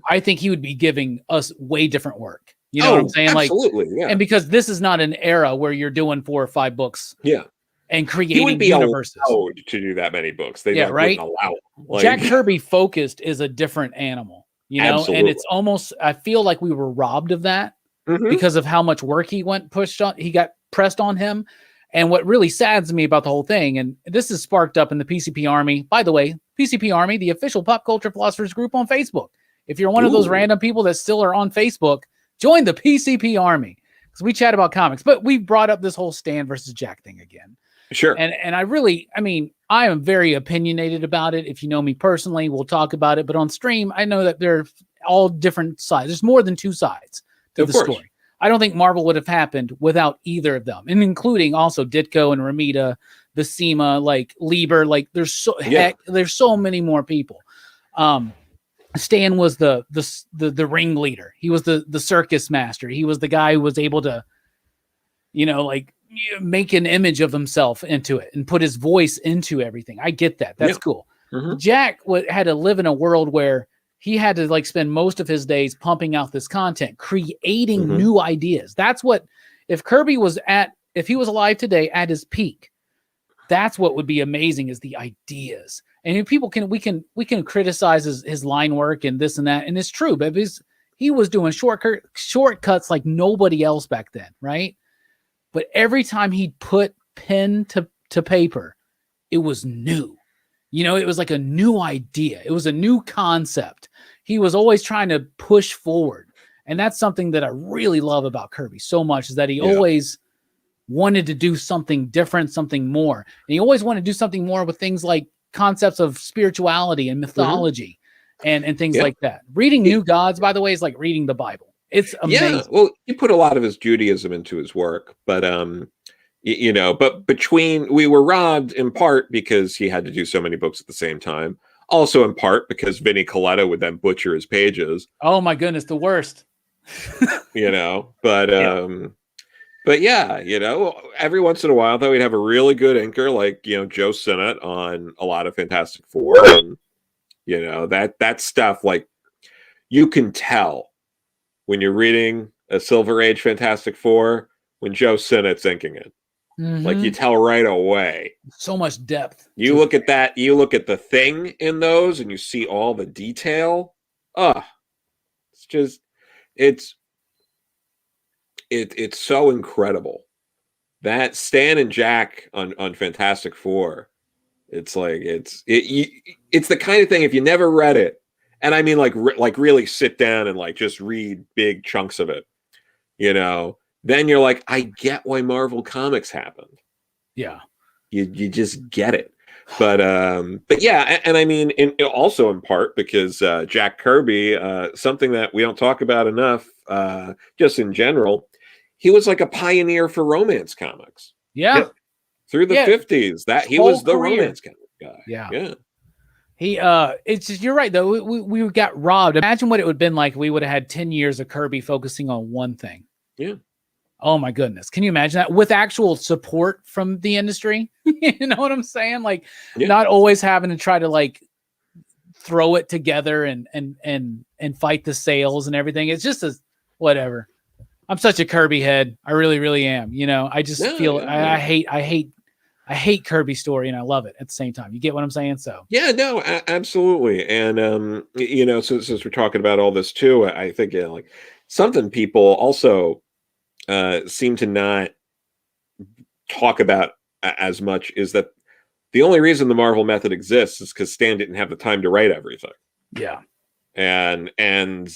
I think he would be giving us way different work. You know what I'm saying? Absolutely, And because this is not an era where you're doing 4 or 5 books. Yeah. And creating he would be universes. Allowed to do that many books. They right. Wouldn't allow it. Jack Kirby focused is a different animal, Absolutely. and it's almost, I feel like we were robbed of that because of how much work he got pressed on him. And what really saddens me about the whole thing, and this is sparked up in the PCP Army, by the way, PCP Army, the official pop culture philosophers group on Facebook. If you're one of those random people that still are on Facebook, join the PCP Army, because we chat about comics. But we brought up this whole Stan versus Jack thing again. Sure. And I am very opinionated about it. If you know me personally, we'll talk about it. But on stream, I know that they're all different sides. There's more than two sides to the story. I don't think Marvel would have happened without either of them, and including also Ditko and Ramita, Buscema, like Lieber. Like there's so many more people. Stan was the ringleader. He was the circus master. He was the guy who was able to, make an image of himself into it and put his voice into everything. I get that. That's cool. Mm-hmm. Jack had to live in a world where he had to spend most of his days pumping out this content, creating new ideas. That's what, if Kirby if he was alive today at his peak, that's what would be amazing, is the ideas. And if people we can criticize his line work and this and that. And it's true, but he was doing shortcuts like nobody else back then. Right. But every time he put pen to paper, it was new. It was like a new idea. It was a new concept. He was always trying to push forward. And that's something that I really love about Kirby so much, is that he always wanted to do something different, something more. And he always wanted to do something more with things like concepts of spirituality and mythology and things like that. Reading New Gods, by the way, is like reading the Bible. It's amazing. Yeah, well, he put a lot of his Judaism into his work, but we were robbed in part because he had to do so many books at the same time. Also in part because Vinnie Coletta would then butcher his pages. Oh my goodness, the worst. But every once in a while though, we'd have a really good inker like, Joe Sinnott on a lot of Fantastic Four. And, that stuff, like, you can tell when you're reading a Silver Age Fantastic Four when Joe Sinnott's inking it. Mm-hmm. Like, you tell right away. So much depth. You look at that, you look at the Thing in those, and you see all the detail. It's so incredible. That Stan and Jack on Fantastic Four, it's like it's the kind of thing, if you never read it, and I mean like really sit down and like just read big chunks of it, then you're like, I get why Marvel Comics happened. Yeah. You just get it. But yeah, and I mean, also in part because Jack Kirby, something that we don't talk about enough, just in general, he was like a pioneer for romance comics. Yeah. Through the 50s, that he was the romance comic guy. Yeah. He it's just, you're right though. We got robbed. Imagine what it would have been like if we would have had 10 years of Kirby focusing on one thing. Yeah. Oh my goodness. Can you imagine that with actual support from the industry? You know what I'm saying? Like not always having to try to like throw it together and fight the sales and everything. It's just whatever. I'm such a Kirby head. I really, really am. I just feel I hate Kirby's story and I love it at the same time. You get what I'm saying? So yeah, no, absolutely. And since we're talking about all this too, I think like something people also seem to not talk about as much is that the only reason the Marvel method exists is because Stan didn't have the time to write everything. Yeah. And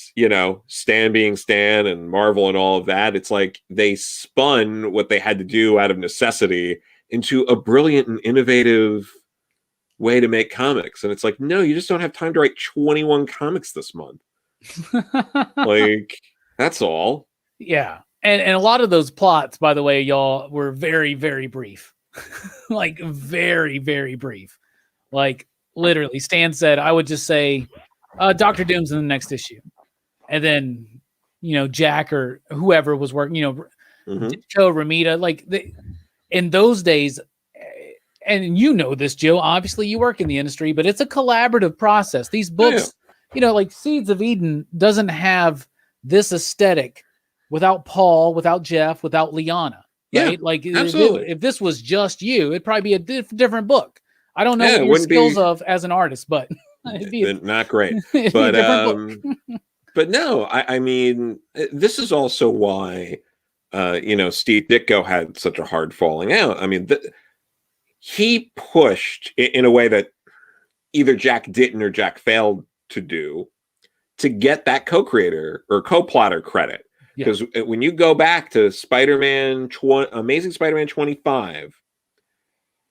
Stan being Stan and Marvel and all of that, it's like they spun what they had to do out of necessity into a brilliant and innovative way to make comics. And it's like, no, you just don't have time to write 21 comics this month. Like, that's all. Yeah. And a lot of those plots, by the way, y'all, were very, very brief. Like, very, very brief. Like, literally, Stan said, I would just say, Dr. Doom's in the next issue. And then, Jack or whoever was working, Ditko, Ramita, like, in those days, and this, Joe, obviously you work in the industry, but it's a collaborative process. These books, like Seeds of Eden doesn't have this aesthetic without Paul, without Jeff, without Liana. Right? Yeah, like absolutely. If this was just you, it'd probably be a different book. I don't know what your skills of as an artist, but it'd be not great. But But no, I mean, this is also why, Steve Ditko had such a hard falling out. I mean, he pushed in a way that either Jack didn't or Jack failed to do, to get that co-creator or co-plotter credit. Because when you go back to Amazing Spider-Man 25,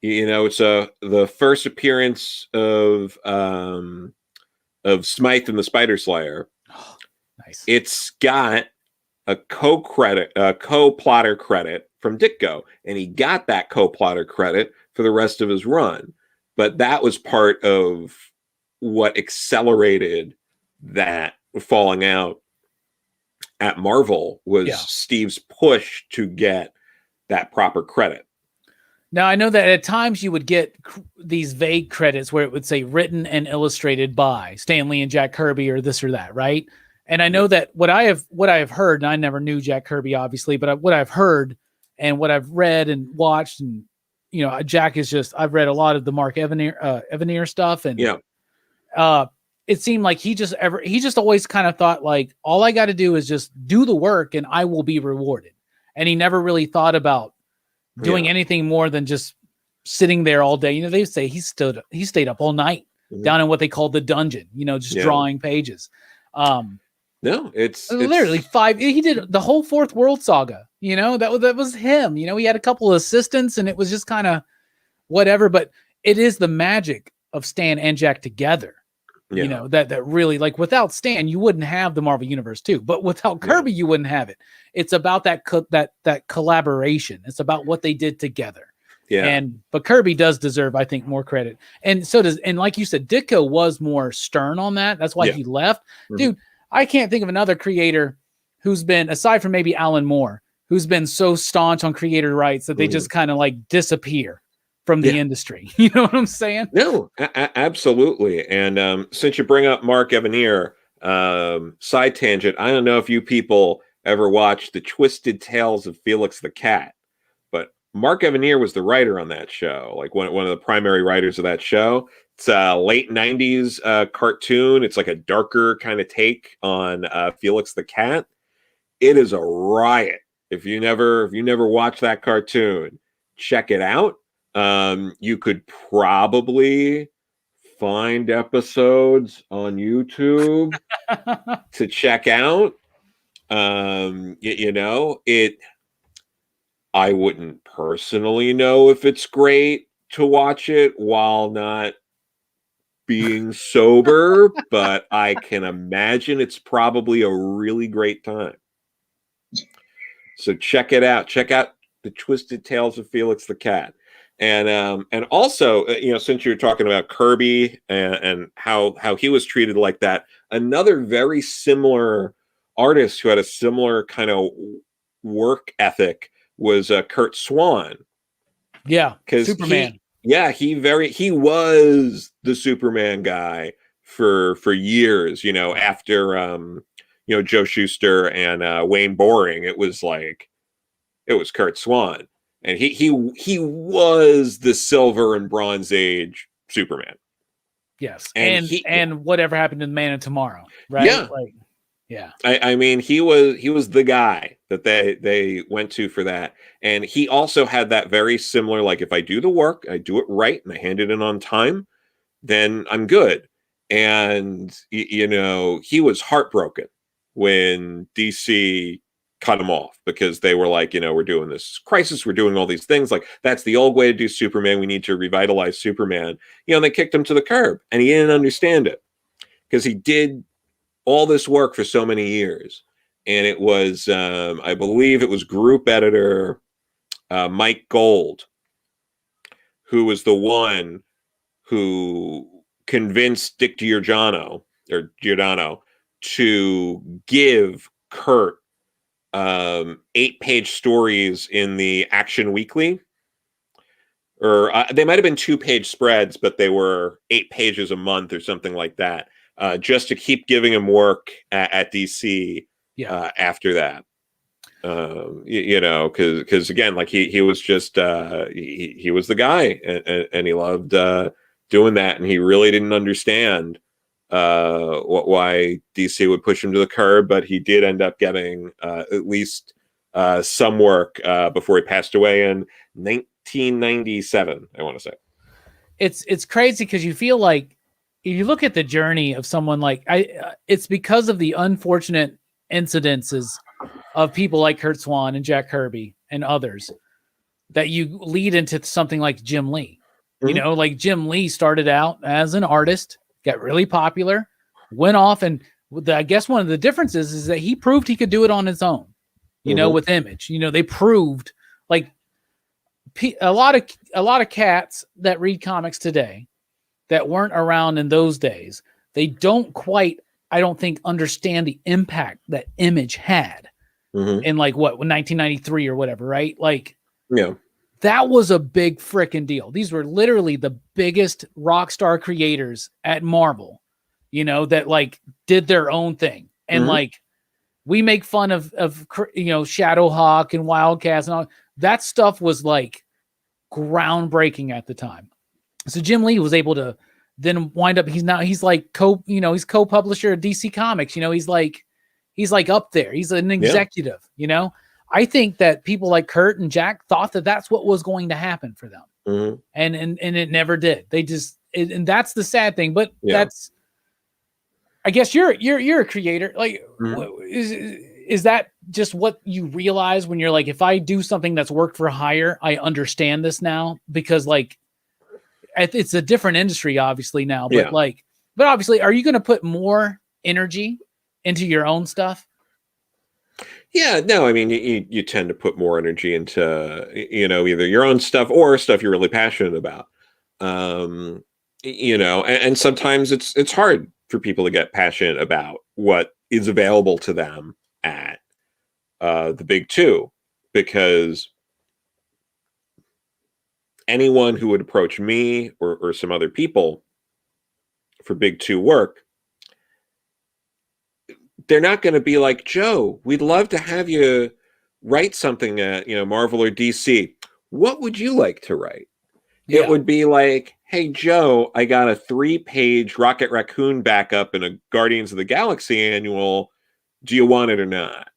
it's the first appearance of Smythe and the Spider Slayer. Oh, nice. It's got a co-plotter credit from Ditko, and he got that co-plotter credit for the rest of his run. But that was part of what accelerated that falling out at Marvel, was Steve's push to get that proper credit. Now, I know that at times you would get these vague credits where it would say written and illustrated by Stan Lee and Jack Kirby or this or that, right? And I know that what I have heard, and I never knew Jack Kirby, obviously, but what I've heard and what I've read and watched, and Jack is just, I've read a lot of the Mark Evanier stuff, and it seemed like he just always kind of thought like, all I got to do is just do the work and I will be rewarded. And he never really thought about doing anything more than just sitting there all day. They say he stayed up all night down in what they call the dungeon, just drawing pages. No, it's literally 5. He did the whole Fourth World Saga, that was him. He had a couple of assistants and it was just kind of whatever, but it is the magic of Stan and Jack together. That really, like, without Stan, you wouldn't have the Marvel Universe too, but without Kirby, you wouldn't have it. It's about that collaboration. It's about what they did together. But Kirby does deserve, I think, more credit. And so does, and like you said, Ditko was more stern on that. That's why he left. Mm-hmm. Dude, I can't think of another creator who's been, aside from maybe Alan Moore, who's been so staunch on creator rights that they just kind of like disappear from the industry. You know what I'm saying? No, absolutely. And since you bring up Mark Evanier, side tangent, I don't know if you people ever watched the Twisted Tales of Felix the Cat, but Mark Evanier was the writer on that show, like one of the primary writers of that show. It's a late 90s cartoon. It's like a darker kind of take on Felix the Cat. It is a riot. If you never watched that cartoon, check it out. You could probably find episodes on YouTube to check out. I wouldn't personally know if it's great to watch it while not being sober, but I can imagine it's probably a really great time. So check it out. Check out the Twisted Tales of Felix the Cat. And also, since you're talking about Kirby and how he was treated like that, another very similar artist who had a similar kind of work ethic was Kurt Swan. Yeah, because Superman. He was the Superman guy for years. After Joe Shuster and Wayne Boring, it was Kurt Swan. And he was the Silver and Bronze Age Superman. Yes, and whatever happened to the Man of Tomorrow, right? Yeah, I mean, he was the guy that they went to for that, and he also had that very similar, like, if I do the work, I do it right, and I hand it in on time, then I'm good. And he was heartbroken when DC cut him off, because they were like, we're doing this crisis, we're doing all these things, like, that's the old way to do Superman, we need to revitalize Superman, and they kicked him to the curb, and he didn't understand it, because he did all this work for so many years. And it was I believe it was group editor Mike Gold who was the one who convinced Dick Giordano to give Kurt 8-page stories in the Action Weekly, or they might have been 2-page spreads, but they were 8 pages a month or something like that, just to keep giving him work at DC after that. Because again, like, he was just he was the guy, and he loved doing that, and he really didn't understand why DC would push him to the curb, but he did end up getting at least some work before he passed away in 1997, I want to say. It's crazy because you feel like if you look at the journey of someone like it's because of the unfortunate incidences of people like Kurt Swan and Jack Kirby and others that you lead into something like Jim Lee. Mm-hmm. You know, like Jim Lee started out as an artist, got really popular, went off, and I guess one of the differences is that he proved he could do it on his own. You know, with Image. You know, they proved like a lot of cats that read comics today that weren't around in those days, they don't quite, I don't think, understand the impact that Image had in like 1993 or whatever, right? Like, yeah, that was a big freaking deal. These were literally the biggest rock star creators at Marvel, you know, that like did their own thing. And like, we make fun of you know, Shadowhawk and Wildcats and all that stuff was like groundbreaking at the time. So Jim Lee was able to then wind up, he's like co-publisher of DC Comics. You know, he's like up there. He's an executive, you know. I think that people like Kurt and Jack thought that that's what was going to happen for them. And it never did. They just, and that's the sad thing, but that's, I guess you're a creator. Like, is that just what you realize when you're like, if I do something that's worked for hire, I understand this now? Because like, it's a different industry, obviously now. But but obviously, are you going to put more energy into your own stuff? Yeah, no, I mean, you tend to put more energy into, you know, either your own stuff or stuff you're really passionate about. You know, and sometimes it's hard for people to get passionate about what is available to them at the big two, because anyone who would approach me or some other people for big two work, they're not going to be like, Joe, we'd love to have you write something at, you know, Marvel or DC. What would you like to write? Yeah. It would be like, hey, Joe, I got a 3-page Rocket Raccoon backup in a Guardians of the Galaxy annual. Do you want it or not?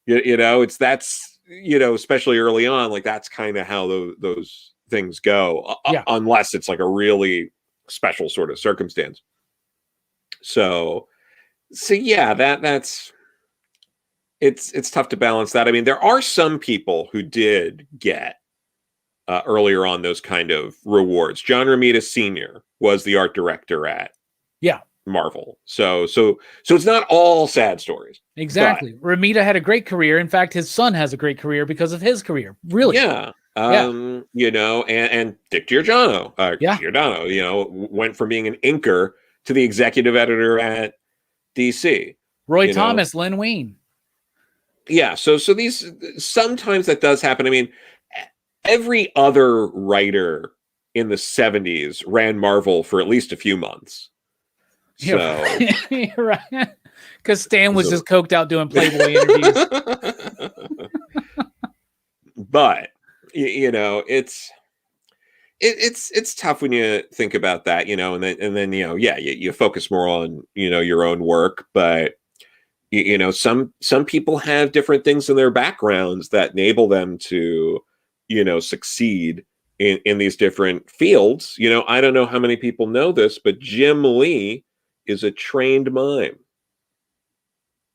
You know, that's, you know, especially early on, like that's kind of how those things go, unless it's like a really special sort of circumstance. So yeah, that's it's tough to balance that. I mean, there are some people who did get earlier on those kind of rewards. John Romita Sr. was the art director at Marvel. So it's not all sad stories. Exactly. Romita had a great career. In fact, his son has a great career because of his career. Really? Yeah. You know, and Dick Giordano, Giordano, you know, went from being an inker to the executive editor at DC. Roy Thomas, Len Wein. Yeah. So these, sometimes that does happen. I mean, every other writer in the 70s ran Marvel for at least a few months. So you're right. Because Stan was just coked out doing Playboy interviews. But you know, it's tough when you think about that, you know, and then you know, you focus more on, you know, your own work, but you know, some people have different things in their backgrounds that enable them to, you know, succeed in these different fields. You know, I don't know how many people know this, but Jim Lee is a trained mime.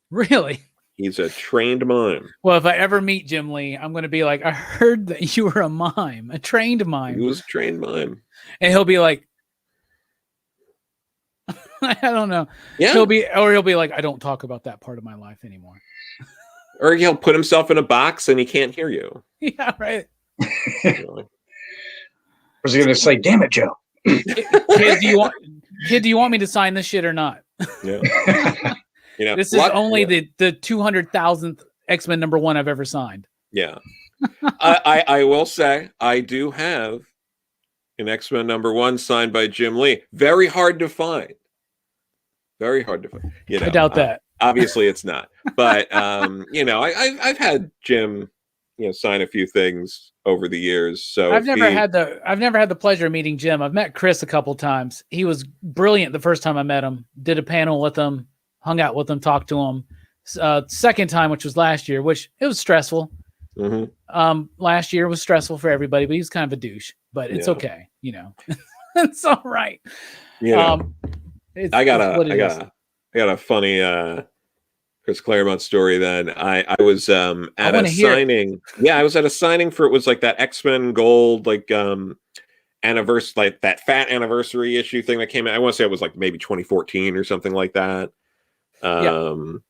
Really? He's a trained mime. Well, if I ever meet Jim Lee, I'm going to be like, I heard that you were a mime, a trained mime. He was a trained mime. And he'll be like, I don't know. Yeah. He'll be like, I don't talk about that part of my life anymore. Or he'll put himself in a box and he can't hear you. Yeah, right. Was he going to say, damn it, Joe? Kid, do you want me to sign this shit or not? Yeah. You know, this is only the 200,000th X-Men #1 I've ever signed. Yeah. I will say I do have an X-Men #1 signed by Jim Lee. Very hard to find. Very hard to find. You know, I doubt that. Obviously it's not. But you know, I've had Jim sign a few things over the years. So I've never had the pleasure of meeting Jim. I've met Chris a couple times. He was brilliant the first time I met him. Did a panel with him, hung out with him, talked to him. Second time, which was last year, which it was stressful. Last year was stressful for everybody, but he was kind of a douche. But it's okay, it's all right. I got a funny Chris Claremont story. Then I was at a signing. Yeah, I was at a signing for, it was like that X-Men Gold anniversary, like that fat anniversary issue thing that came out. I want to say it was like maybe 2014 or something like that. So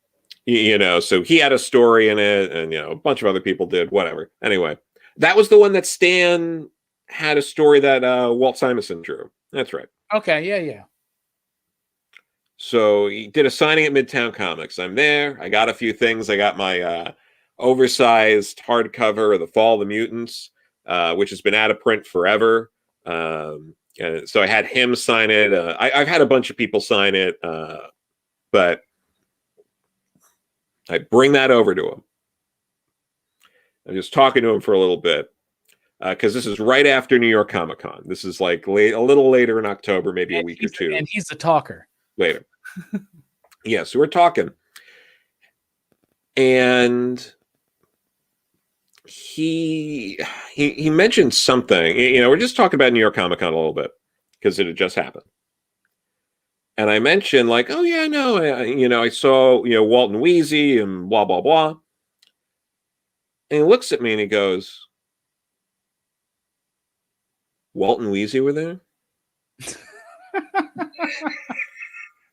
he had a story in it, and a bunch of other people did, whatever. Anyway, that was the one that Stan had a story that Walt Simonson drew. That's right. Okay, yeah. So he did a signing at Midtown Comics. I'm there. I got a few things. I got my oversized hardcover of The Fall of the Mutants, which has been out of print forever. And so I had him sign it. I've had a bunch of people sign it, but I bring that over to him. I'm just talking to him for a little bit, because this is right after New York Comic Con. This is like a little later in October, maybe a week or two. And he's the talker. Later. Yeah, so we're talking. And he mentioned something. We're just talking about New York Comic Con a little bit, because it had just happened. And I mentioned, like, oh yeah, no, I saw, Walt and Wheezy and blah, blah, blah. And he looks at me and he goes, Walt and Wheezy were there?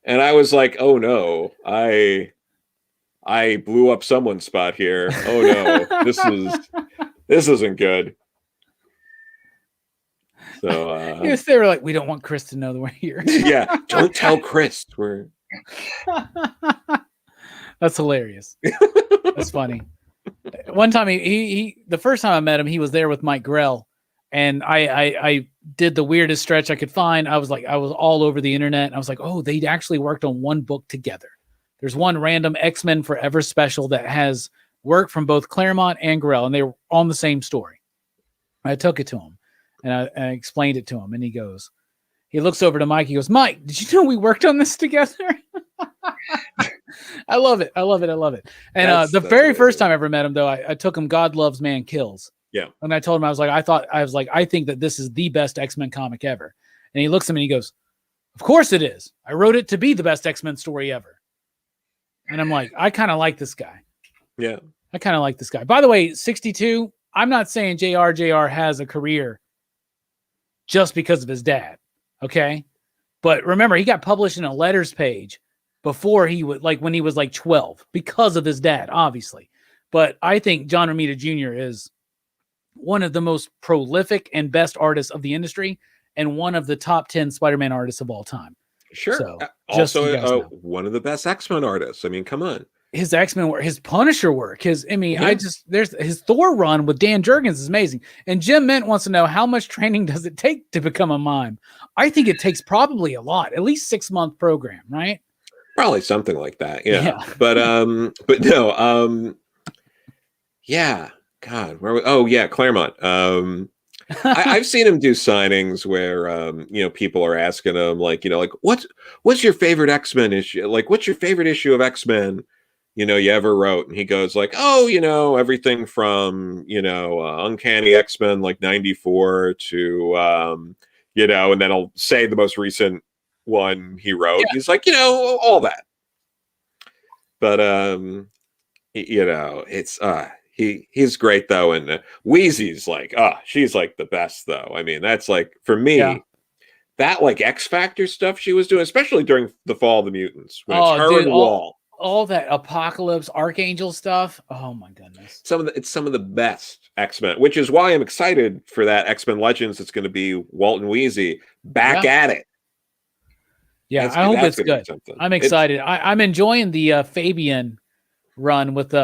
And I was like, oh no, I blew up someone's spot here. Oh no, this isn't good. So yes, they were like, we don't want Chris to know that we're here. Yeah, don't tell Chris. We're That's hilarious. That's funny. One time he the first time I met him, he was there with Mike Grell, and I did the weirdest stretch I could find. I was all over the internet. I was like, oh, they actually worked on one book together. There's one random X-Men Forever special that has work from both Claremont and Grell, and they were on the same story. I took it to him, and I explained it to him, and he looks over to Mike. He goes, Mike, did you know we worked on this together? I love it. And the very first time I ever met him, though, I took him God Loves, Man Kills. Yeah. And I told him, I think that this is the best X-Men comic ever. And he looks at me and he goes, of course it is. I wrote it to be the best X-Men story ever. And I'm like, I kind of like this guy. Yeah. I kind of like this guy. By the way, 62, I'm not saying JR has a career just because of his dad. Okay. But remember, he got published in a letters page before he would, like, when he was like 12, because of his dad, obviously. But I think John Romita Jr. is one of the most prolific and best artists of the industry, and one of the top 10 Spider-Man artists of all time. Sure. So, also, one of the best X-Men artists. I mean, come on. His X-Men work, his Punisher work, there's his Thor run with Dan Jurgens is amazing. And Jim Mint wants to know, how much training does it take to become a mime? I think it takes probably a lot, at least 6-month program, right? Probably something like that. Yeah. But no, yeah. God, Claremont. I've seen him do signings where people are asking him, like, what's your favorite X-Men issue? Like, what's your favorite issue of X-Men you ever wrote? And he goes like, oh, everything from Uncanny X-Men like 94 to and then I'll say the most recent one he wrote. Yeah. He's like, all that. But it's he's great though, and Wheezy's like, she's like the best though. I mean, that's like, for me, that like X Factor stuff she was doing, especially during the Fall of the Mutants, when it's her and Wall. All that Apocalypse, Archangel stuff. Oh my goodness. It's some of the best X-Men, which is why I'm excited for that X-Men Legends. It's going to be Walt and Wheezy back at it. Yeah, I hope it's good. I'm excited. I'm enjoying the Fabian run with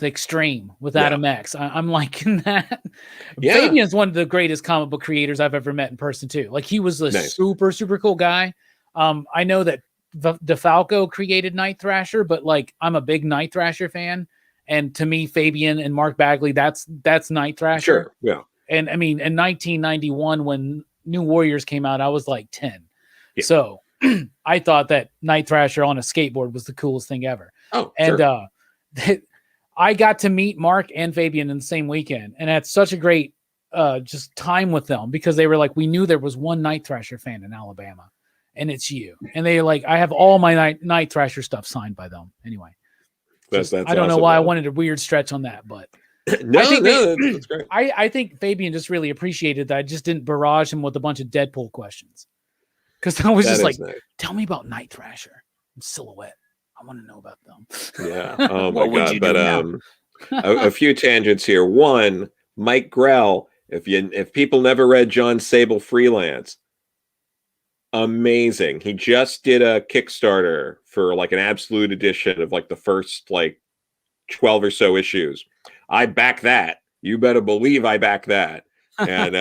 Extreme with Adam X. I'm liking that. Yeah. Fabian's one of the greatest comic book creators I've ever met in person too. Like, he was a super, super cool guy. I know that DeFalco created Night Thrasher, but like, I'm a big Night Thrasher fan, And to me, Fabian and Mark Bagley, that's Night Thrasher. Sure, yeah. And I mean, in 1991, when New Warriors came out, I was like 10. Yeah. So I thought that Night Thrasher on a skateboard was the coolest thing ever. Oh, and sure. I got to meet Mark and Fabian in the same weekend, and had such a great just time with them, because they were like, we knew there was one Night Thrasher fan in Alabama, and it's you. And they like, I have all my Night Thrasher stuff signed by them. Anyway, That's I don't know awesome, why man. I wanted a weird stretch on that, but that's great. I think Fabian just really appreciated that I just didn't barrage him with a bunch of Deadpool questions. Because I was just like, nice. Tell me about Night Thrasher and Silhouette. I want to know about them. Yeah. Oh my God. But a a few tangents here. One, Mike Grell. If people never read John Sable Freelance, amazing. He just did a Kickstarter for like an absolute edition of like the first like 12 or so issues. I back that. You better believe I back that. And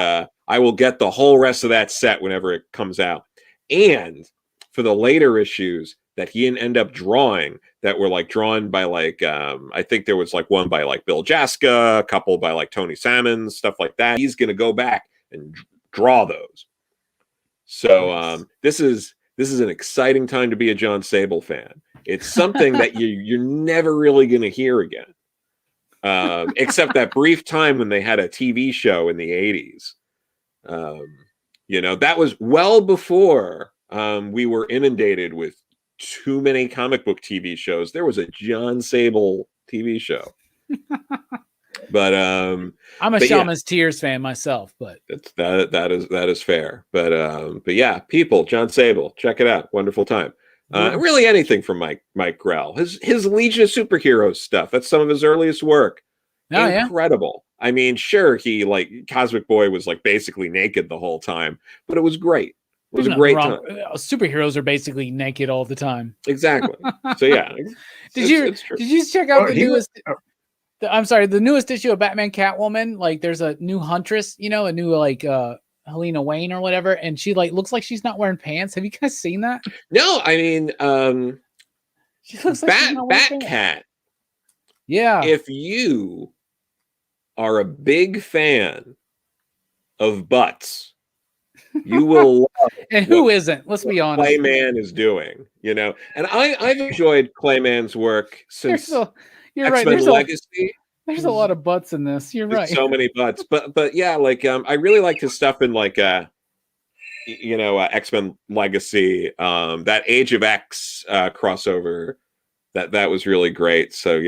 I will get the whole rest of that set whenever it comes out. And for the later issues that he didn't end up drawing, that were like drawn by like I think there was like one by like Bill Jaska, a couple by like Tony Salmons, stuff like that. He's gonna go back and draw those. So this is an exciting time to be a John Sable fan. It's something that you're never really gonna hear again. Except that brief time when they had a TV show in the 80s. That was well before we were inundated with too many comic book TV shows. There was a John Sable TV show. But I'm a Shaman's Tears fan myself, but that is fair. But yeah, people, John Sable, check it out. Wonderful time. Really anything from Mike Grell. His Legion of Superheroes stuff. That's some of his earliest work. Oh, incredible. Yeah. I mean, sure, he like Cosmic Boy was like basically naked the whole time, but it was great. It was a great time. Superheroes are basically naked all the time. Exactly. So yeah. Did you check out the newest? I'm sorry, the newest issue of Batman Catwoman. Like, there's a new Huntress, a new like Helena Wayne or whatever, and she like looks like she's not wearing pants. Have you guys seen that? No, I mean, she looks like Batcat. Yeah. If you are a big fan of butts, you will love and who isn't? Let's be honest. Clayman is doing, and I've enjoyed Clayman's work since you're X-Men right. Legacy. There's a lot of butts in this. You're right. So many butts, but yeah, like I really liked his stuff in like X-Men Legacy, that Age of X crossover. That was really great. So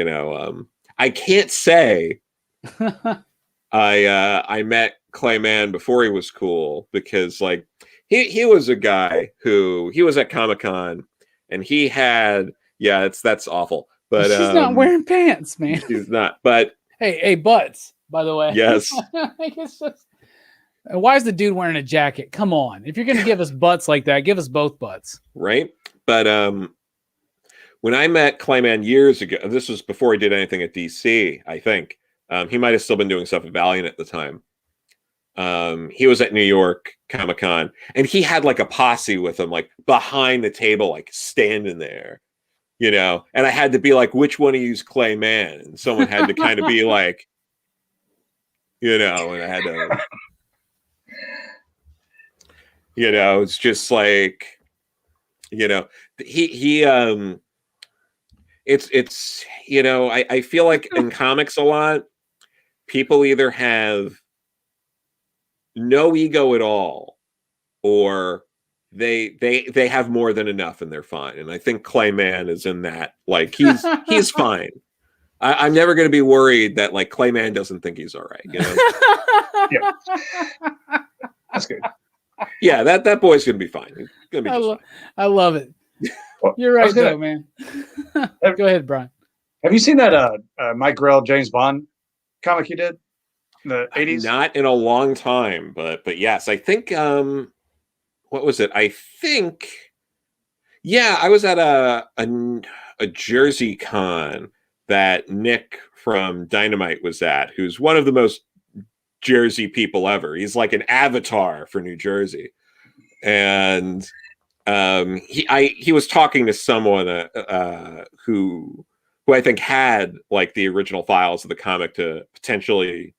I can't say I met Clayman before he was cool, because like he was a guy who he was at Comic-Con and he had that's awful. But she's not wearing pants, man. She's not. But hey, butts, by the way. Yes. It's just, why is the dude wearing a jacket? Come on. If you're gonna give us butts like that, give us both butts. Right. But when I met Clayman years ago, this was before he did anything at DC, I think. He might have still been doing stuff at Valiant at the time. He was at New York Comic-Con, and he had like a posse with him, like behind the table, like standing there, and I had to be like, which one of you is Clayman? And someone had to kind of be like, and I had to, it's just like, it's I feel like in comics a lot, people either have no ego at all, or they have more than enough and they're fine. And I think Clayman is in that. Like he's fine. I'm never going to be worried that like Clayman doesn't think he's all right. Yeah, that's good. Yeah, that boy's going to be fine. He's going to be I love it. Well, you're right, though, man. Go ahead, Brian. Have you seen that Mike Grell James Bond comic you did in the 80s? Not in a long time, but yes, I think what was it? I think I was at a Jersey con that Nick from Dynamite was at, who's one of the most Jersey people ever. He's like an avatar for New Jersey. And he was talking to someone who who I think had like the original files of the comic to potentially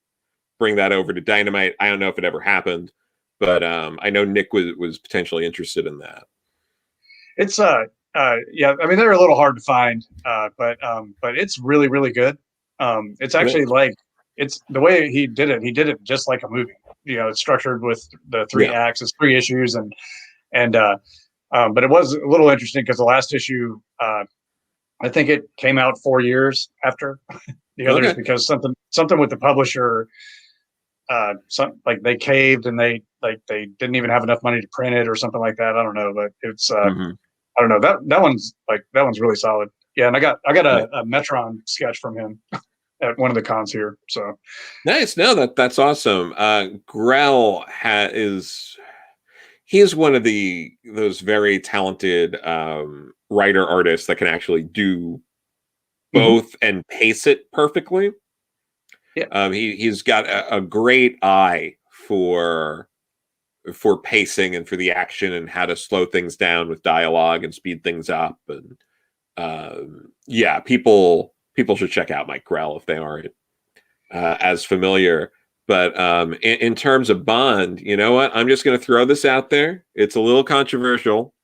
bring that over to Dynamite. I don't know if it ever happened, but I know Nick was potentially interested in that. It's yeah, I mean they're a little hard to find, but it's really really good. It's actually like it's the way he did it. He did it just like a movie. You know, it's structured with the 3 acts, it's 3 issues, and but it was a little interesting because the last issue, I think it came out 4 years after the others because something with the publisher, like they caved and they didn't even have enough money to print it or something like that. I don't know, but it's I don't know, that one's really solid. Yeah, and I got a Metron sketch from him at one of the cons here. So nice. No, that's awesome. Grell he's one of those very talented writer artists that can actually do both and pace it perfectly. Yeah. He's got a great eye for pacing and for the action and how to slow things down with dialogue and speed things up. And yeah, people should check out Mike Grell if they aren't as familiar. But in terms of Bond, you know what? I'm just going to throw this out there. It's a little controversial.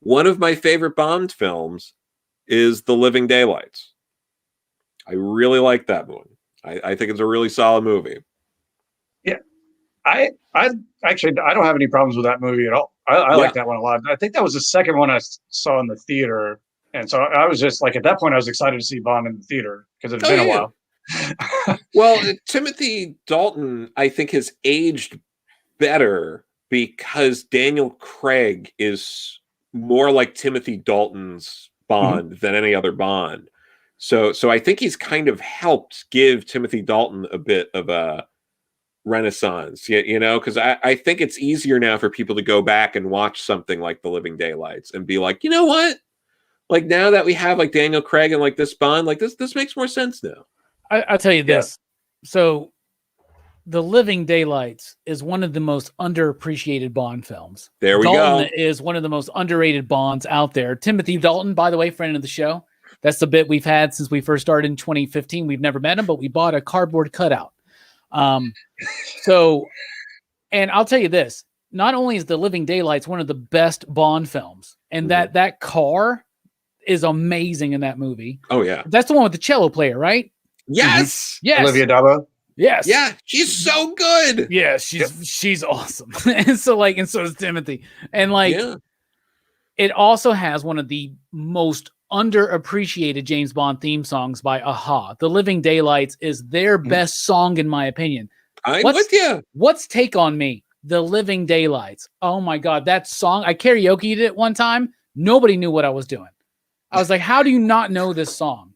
One of my favorite Bond films is The Living Daylights. I really like that one. I think it's a really solid movie. Yeah, I actually don't have any problems with that movie at all. I like that one a lot. I think that was the second one I saw in the theater, and so I was just like at that point I was excited to see Bond in the theater because it had been a while. Well, Timothy Dalton, I think, has aged better because Daniel Craig is more like Timothy Dalton's Bond than any other Bond. So I think he's kind of helped give Timothy Dalton a bit of a renaissance, you know, because I think it's easier now for people to go back and watch something like The Living Daylights and be like, you know what? Like now that we have like Daniel Craig and like this Bond, like this makes more sense now. I'll tell you this. So The Living Daylights is one of the most underappreciated Bond films. There we Dalton go. is one of the most underrated Bonds out there. Timothy Dalton, by the way, friend of the show. That's the bit we've had since we first started in 2015. We've never met him, but we bought a cardboard cutout. So, and I'll tell you this, not only is The Living Daylights one of the best Bond films, and that car is amazing in that movie. Oh, yeah. That's the one with the cello player, right? Yes. Yes. Olivia Dabo. Yes. Yeah. She's so good. Yeah. She's awesome. and so is Timothy. And it also has one of the most underappreciated James Bond theme songs by Aha. The Living Daylights is their best song, in my opinion. I'm with you. What's Take on Me? The Living Daylights. Oh my God. That song. I karaoke'd it one time. Nobody knew what I was doing. I was like, how do you not know this song?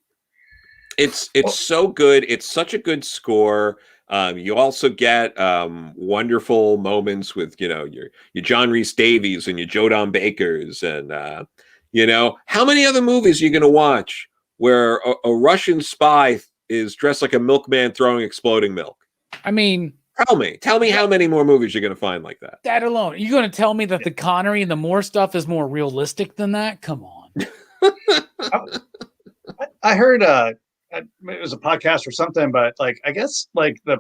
It's so good. It's such a good score. You also get wonderful moments with, you know, your John Rhys Davies and your Joe Don Bakers. And, you know, how many other movies are you going to watch where a Russian spy is dressed like a milkman throwing exploding milk? I mean, tell me how many more movies you're going to find like that. That alone. You're going to tell me that the Connery and the Moore stuff is more realistic than that? Come on. I heard it was a podcast or something, but like I guess like it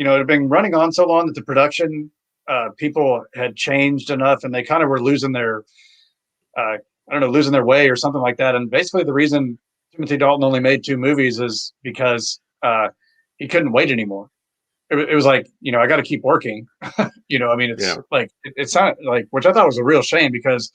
had been running on so long that the production people had changed enough and they kind of were losing their losing their way or something like that. And basically the reason Timothy Dalton only made 2 movies is because he couldn't wait anymore. It was like, you know, I got to keep working. You know, I mean, it's like it's not like, which I thought was a real shame because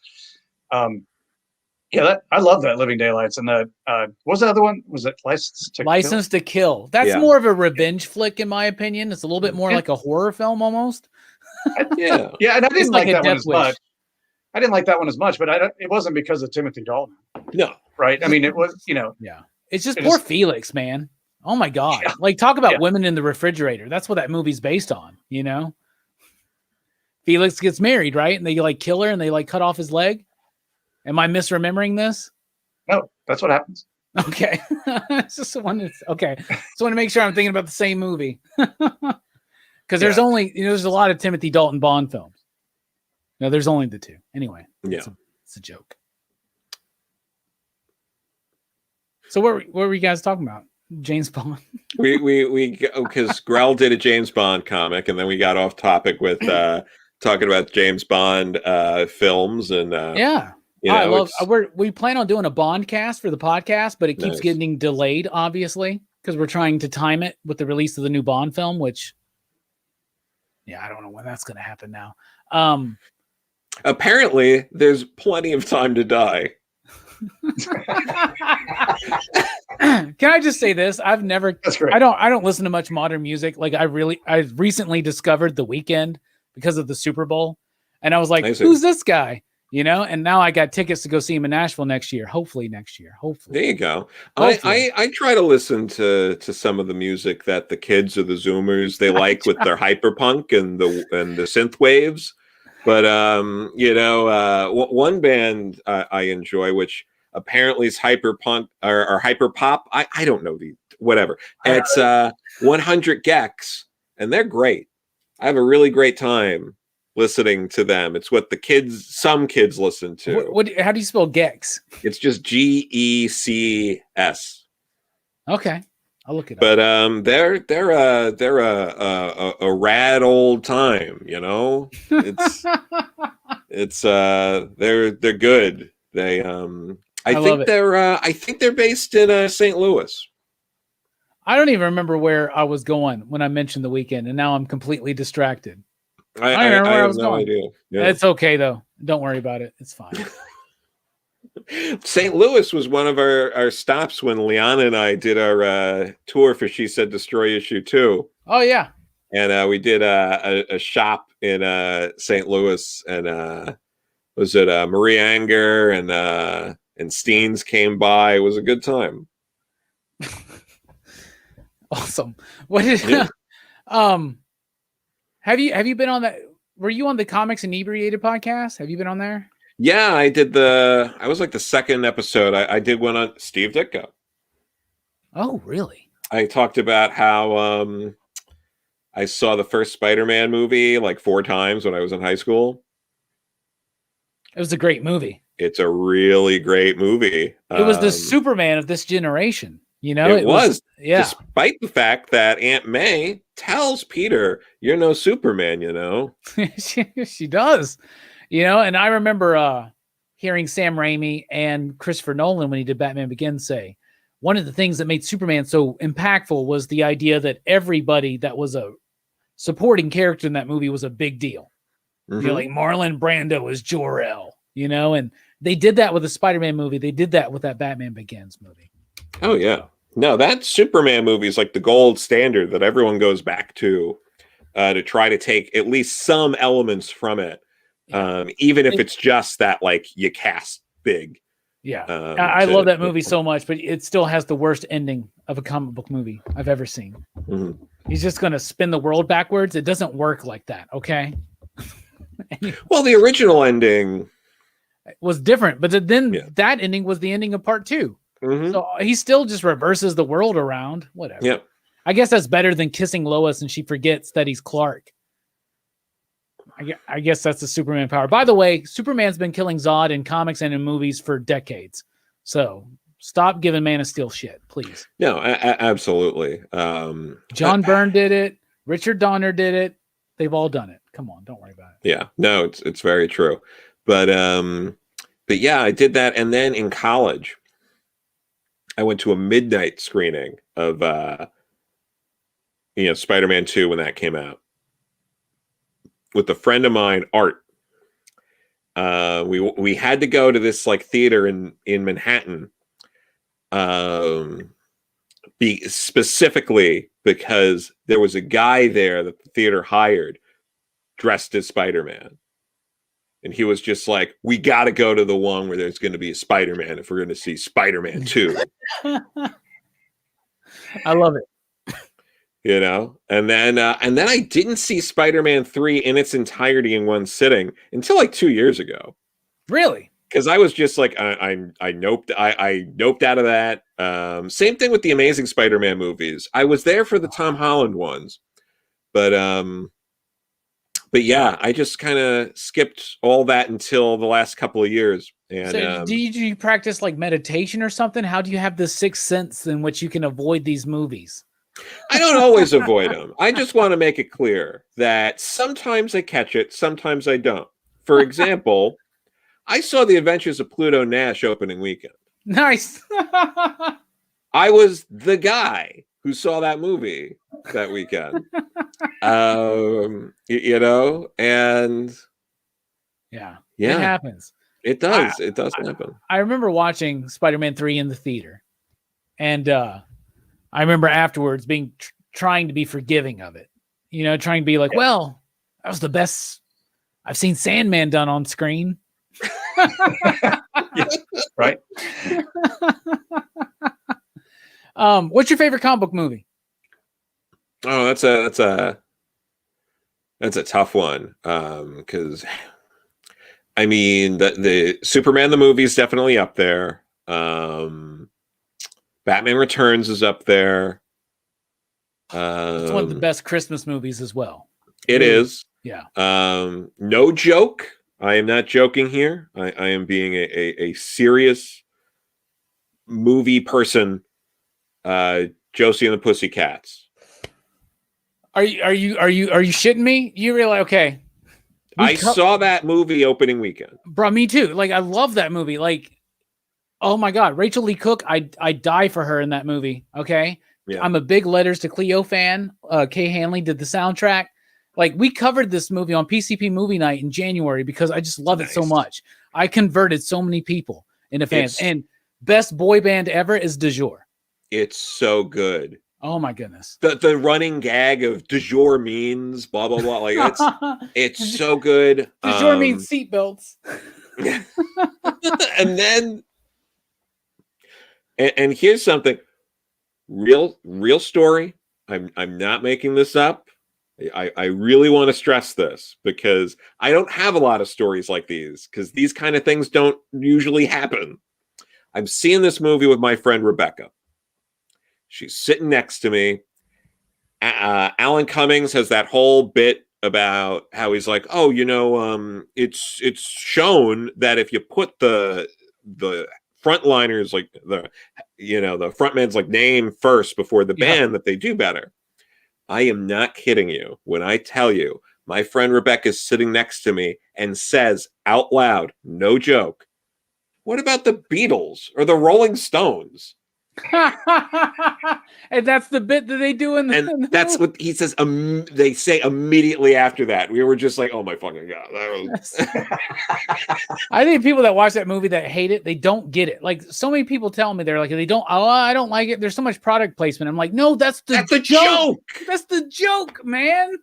I love that Living Daylights. And what was the other one? Was it License to Kill? That's more of a revenge flick, in my opinion. It's a little bit more like a horror film almost. Yeah, and I didn't like that one as much. I didn't like that one as much, but it wasn't because of Timothy Dalton. No, right? I mean, it was, you know. Yeah, it's just poor Felix, man. Oh my God! Yeah. Like talk about women in the refrigerator. That's what that movie's based on. You know, Felix gets married, right? And they like kill her and they like cut off his leg. Am I misremembering this? No, that's what happens. Okay. Just wanted to make sure I'm thinking about the same movie. Because there's only, there's a lot of Timothy Dalton Bond films. No, there's only the 2. Anyway, it's a joke. So what were you guys talking about? James Bond. we because Grell did a James Bond comic, and then we got off topic with talking about James Bond films, and yeah, you know, I love. We plan on doing a Bond cast for the podcast, but it keeps Nice. getting delayed, obviously, because we're trying to time it with the release of the new Bond film. Which, yeah, I don't know when that's going to happen now. Apparently, there's plenty of time to die. Can I just say this? I've never. That's great. I don't listen to much modern music. Like I recently discovered The Weeknd because of the Super Bowl, and I was like, "Who's this guy?" You know. And now I got tickets to go see him in Nashville next year. Hopefully next year. Hopefully. There you go. I try to listen to some of the music that the kids or the Zoomers they like with their hyperpunk and the synth waves. But you know, one band I enjoy, which apparently is hyperpunk or hyperpop. I don't know whatever. It's 100 Gex, and they're great. I have a really great time listening to them. It's what some kids listen to. How do you spell Gex? It's just GECS. Okay, I'll look it up. But they're a rad old time, you know. It's they're good. They I think they're based in St. Louis. I don't even remember where I was going when I mentioned The Weeknd, and now I'm completely distracted. I don't remember where I was going. Idea. Yeah. It's okay though. Don't worry about it. It's fine. St. Louis was one of our stops when Liana and I did our tour for She Said Destroy Issue 2. Oh yeah. And we did a shop in St. Louis, and was it Marie Anger and Steens came by. It was a good time. Awesome. What is have you been on that? Were you on the Comics Inebriated podcast? Have you been on there? Yeah, I was like the second episode. I did one on Steve Ditko. Oh, really? I talked about how I saw the first Spider-Man movie like 4 times when I was in high school. It was a great movie. It's a really great movie. It was the Superman of this generation. You know, it was. Yeah. Despite the fact that Aunt May tells Peter, "You're no Superman," you know. she does. You know, and I remember hearing Sam Raimi and Christopher Nolan when he did Batman Begins say, one of the things that made Superman so impactful was the idea that everybody that was a supporting character in that movie was a big deal. Mm-hmm. You know, like Marlon Brando is Jor-El, you know, and they did that with the Spider-Man movie. They did that with that Batman Begins movie. Oh, yeah. No, that Superman movie is like the gold standard that everyone goes back to try to take at least some elements from it. Yeah. Even if it's just that, like, you cast big. Yeah. I love that movie so much, but it still has the worst ending of a comic book movie I've ever seen. Mm-hmm. He's just going to spin the world backwards. It doesn't work like that. Okay. Well, the original ending was different, but then that ending was the ending of part 2. Mm-hmm. So he still just reverses the world around. Whatever. Yeah. I guess that's better than kissing Lois and she forgets that he's Clark. I guess that's the Superman power. By the way, Superman's been killing Zod in comics and in movies for decades. So stop giving Man of Steel shit, please. No, absolutely. John Byrne did it. Richard Donner did it. They've all done it. Come on, don't worry about it. Yeah, no, it's very true. But yeah, I did that, and then in college, I went to a midnight screening of Spider-Man 2 when that came out with a friend of mine, Art. We had to go to this like theater in Manhattan, specifically because there was a guy there that the theater hired dressed as Spider-Man. And he was just like, we got to go to the one where there's going to be a Spider-Man if we're going to see Spider-Man 2. I love it. You know, and then I didn't see Spider-Man 3 in its entirety in one sitting until like 2 years ago. Really? Because I was just like, I noped out of that. Same thing with the Amazing Spider-Man movies. I was there for the Tom Holland ones, but yeah, I just kind of skipped all that until the last couple of years And so do you practice like meditation or something? How do you have this sixth sense in which you can avoid these movies? I don't always avoid them. I just want to make it clear that sometimes I catch it, sometimes I don't. For example, I saw The Adventures of Pluto Nash opening weekend. Nice. I was the guy who saw that movie that weekend. You know, and yeah, it happens. It does. It does happen. I remember watching Spider-Man 3 in the theater, and I remember afterwards being trying to be forgiving of it. You know, trying to be like, well, that was the best I've seen Sandman done on screen. Yeah, right. What's your favorite comic book movie? Oh, that's a tough one. Because I mean, the Superman the movie is definitely up there. Batman Returns is up there. It's one of the best Christmas movies as well. It is. Yeah. No joke. I am not joking here. I am being a serious movie person. Josie and the Pussycats. Are you shitting me? You really okay? I saw that movie opening weekend. Bro, me too. Like, I love that movie. Like, oh my God, Rachel Lee Cook. I die for her in that movie. Okay. Yeah. I'm a big Letters to Cleo fan. Kay Hanley did the soundtrack. Like, we covered this movie on PCP Movie Night in January because I just love it so much. I converted so many people into fans. And best boy band ever is De Jour. It's so good. Oh my goodness. The running gag of de jour means blah blah blah. Like it's so good. De jour means seatbelts. And then and here's something. Real story. I'm not making this up. I really want to stress this because I don't have a lot of stories like these because these kind of things don't usually happen. I'm seeing this movie with my friend Rebecca. She's sitting next to me. Alan Cummings has that whole bit about how he's like, oh, you know, it's shown that if you put the frontliners, like the frontman's like name first before the band, that they do better. I am not kidding you when I tell you my friend Rebecca is sitting next to me and says out loud, no joke, what about the Beatles or the Rolling Stones? And that's the bit that they do in the and that's what he says. They say immediately after that. We were just like, oh my fucking God. I think people that watch that movie that hate it, they don't get it. Like, so many people tell me they're like, I don't like it. There's so much product placement. I'm like, no, that's the joke. That's the joke, man.